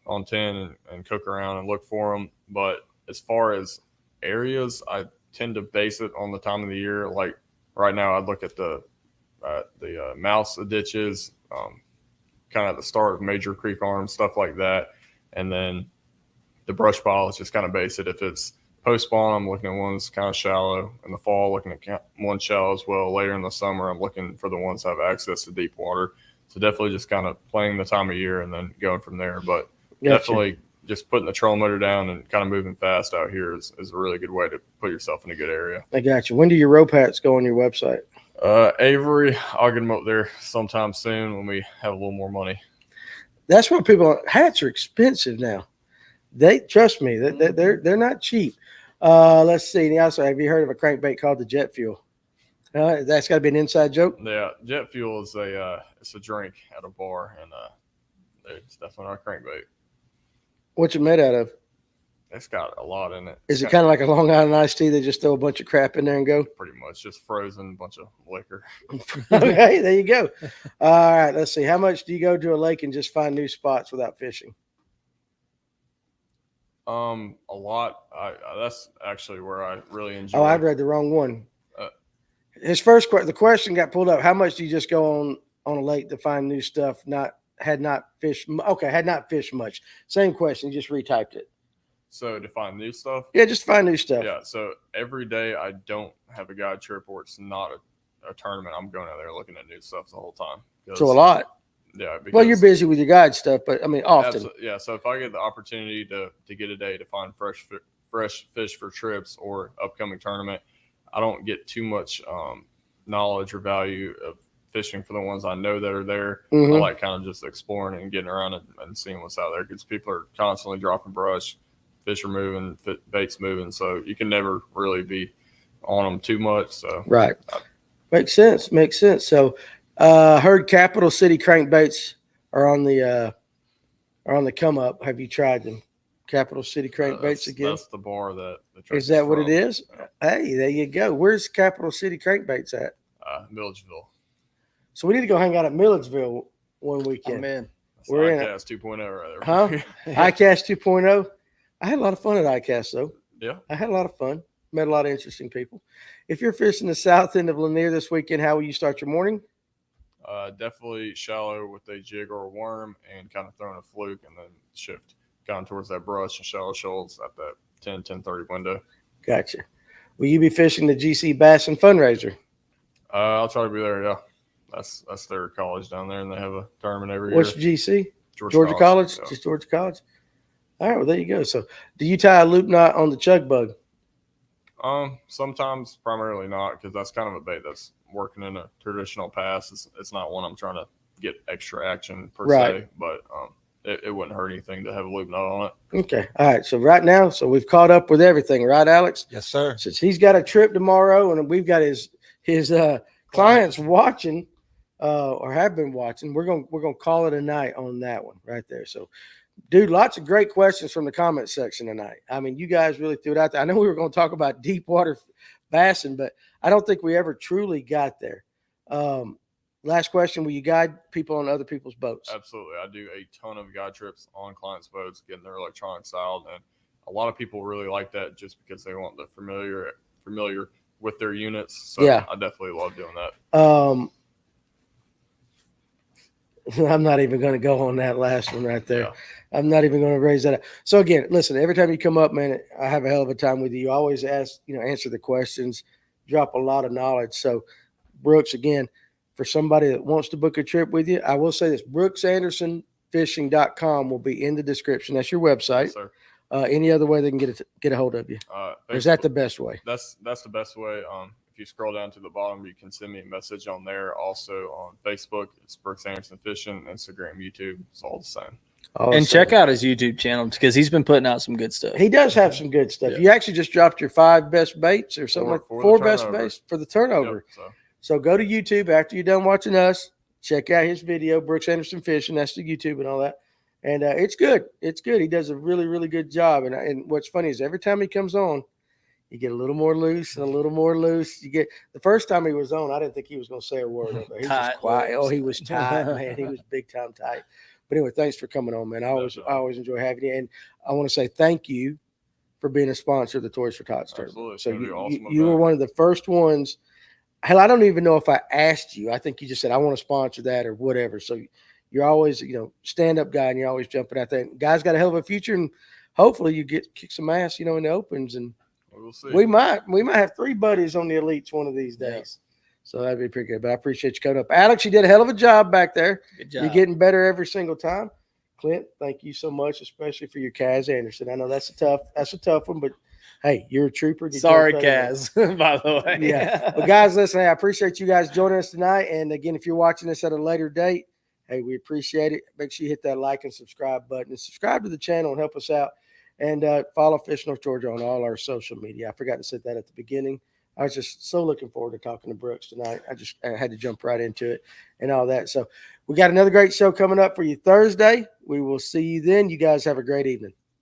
on 10 and cook around and look for them. But as far as areas, I tend to base it on the time of the year. Like right now, I'd look at the mouse ditches, kind of the start of major creek arms, stuff like that. And then the brush pile is just kind of base it. If it's post spawn, I'm looking at ones kind of shallow. In the fall, looking at one shallow as well. Later in the summer, I'm looking for the ones that have access to deep water. So definitely just kind of playing the time of year and then going from there. But definitely just putting the trolling motor down and kind of moving fast out here is a really good way to put yourself in a good area. I got you. When do your rope hats go on your website? Avery, I'll get them up there sometime soon when we have a little more money. That's what hats are expensive now. They trust me, they're not cheap. Let's see. Also, have you heard of a crankbait called the jet fuel? That's got to be an inside joke. Yeah, jet fuel is it's a drink at a bar, and it's definitely not a crankbait. What's it made out of? It's got a lot in it. Is it kind of like a Long Island iced tea? They just throw a bunch of crap in there and go? Pretty much just frozen, bunch of liquor. Okay, there you go. All right, let's see. How much do you go to a lake and just find new spots without fishing? A lot. That's actually where I really enjoy. Oh, I read the wrong one. Uh, His first question, the question got pulled up. How much do you just go on a lake to find new stuff? Had not fished much. Same question. You just retyped it. So to find new stuff. Yeah, just find new stuff. Yeah. So every day I don't have a guide trip or it's not a tournament. I'm going out there looking at new stuff the whole time. So a lot. Yeah. Well, you're busy with your guide stuff, but I mean, often. Yeah. So if I get the opportunity to get a day to find fresh fish for trips or upcoming tournament, I don't get too much knowledge or value of fishing for the ones I know that are there. Mhm. I like kind of just exploring and getting around and seeing what's out there because people are constantly dropping brush, fish are moving, bait's moving, so you can never really be on them too much. So Right, makes sense. So, heard Capital City crankbaits are on the come up. Have you tried them? Capital City crankbaits again? That's the bar that the truck Is that what from. it is? Hey, there you go. Where's Capital City crankbaits at? Milledgeville. So we need to go hang out at Milledgeville one weekend. Man, That's We're in it. ICAST 2.0 right there. Huh? ICAST 2.0. I had a lot of fun at ICAST though. Yeah. I had a lot of fun. Met a lot of interesting people. If you're fishing the south end of Lanier this weekend, how will you start your morning? Definitely shallow with a jig or a worm and kind of throwing a fluke and then shift kind of towards that brush and shallow shoals at that 10:30 window. Gotcha. Will you be fishing the GC Bass and fundraiser? I'll try to be there. Yeah. That's their college down there and they have a tournament every What's year. GC? Georgia College? Yeah. Just Georgia College? All right, well, there you go. So do you tie a loop knot on the chug bug? Sometimes, primarily not, because that's kind of a bait that's working in a traditional pass. It's not one I'm trying to get extra action per Right. se, but it wouldn't hurt anything to have a loop knot on it. Okay. All right. So right now, we've caught up with everything, right, Alex? Yes, sir. Since he's got a trip tomorrow and we've got his clients watching or have been watching, we're gonna call it a night on that one right there. So, dude, lots of great questions from the comment section tonight. I mean, you guys really threw it out there. I know we were going to talk about deep water bassing, but I don't think we ever truly got there. Last question: will you guide people on other people's boats? Absolutely. I do a ton of guide trips on clients' boats, getting their electronic styled, and a lot of people really like that just because they want the familiar with their units. So Yeah. I definitely love doing that. I'm not even going to go on that last one right there. Yeah. I'm not even going to raise that up. So again, listen, every time you come up, man, I have a hell of a time with you. You always answer the questions, drop a lot of knowledge. So Brooks, again, for somebody that wants to book a trip with you, I will say this, brooksandersonfishing.com will be in the description. That's your website. Yes, sir. Any other way they can get a hold of you? Or is that the best way? That's the best way. If you scroll down to the bottom, you can send me a message on there. Also on Facebook, it's Brooks Anderson Fishing. Instagram, YouTube, it's all the same. Awesome. and check out his YouTube channel because he's been putting out some good stuff. He does have some good stuff. Yeah. You actually just dropped your 5 best baits or something For the four best turnover. baits for the turnover. Yep, So go to YouTube after you're done watching us. Check out his video, Brooks Anderson Fishing. That's the YouTube and all that. And it's good. It's good. He does a really, really good job. And what's funny is every time he comes on, you get a little more loose and a little more loose. You get the first time he was on, I didn't think he was going to say a word. He was Tight just quiet. lips. Oh, he was tight, man. He was big time tight. But anyway, thanks for coming on, man. I always enjoy having you. And I want to say thank you for being a sponsor of the Toys for Tots tournament. Absolutely. So It's gonna be awesome you were event. one of the first ones. Hell, I don't even know if I asked you. I think you just said, I want to sponsor that or whatever. So you're always, stand-up guy, and you're always jumping out there. And guys got a hell of a future, and hopefully you kick some ass, in the opens. And We'll see. we might have 3 buddies on the elites one of these days. Yeah. So that'd be pretty good. But I appreciate you coming up. Alex, you did a hell of a job back there. Good job. You're getting better every single time. Clint, thank you so much, especially for your Kaz Anderson. I know that's a tough one, but hey, you're a trooper. You Sorry, did better. Kaz, by the way. Yeah. But guys, listen, hey, I appreciate you guys joining us tonight. And again, if you're watching this at a later date, hey, we appreciate it. Make sure you hit that like and subscribe button and subscribe to the channel and help us out. And follow Fish North Georgia on all our social media. I forgot to say that at the beginning. I was just so looking forward to talking to Brooks tonight. I had to jump right into it and all that. So we got another great show coming up for you Thursday. We will see you then. You guys have a great evening.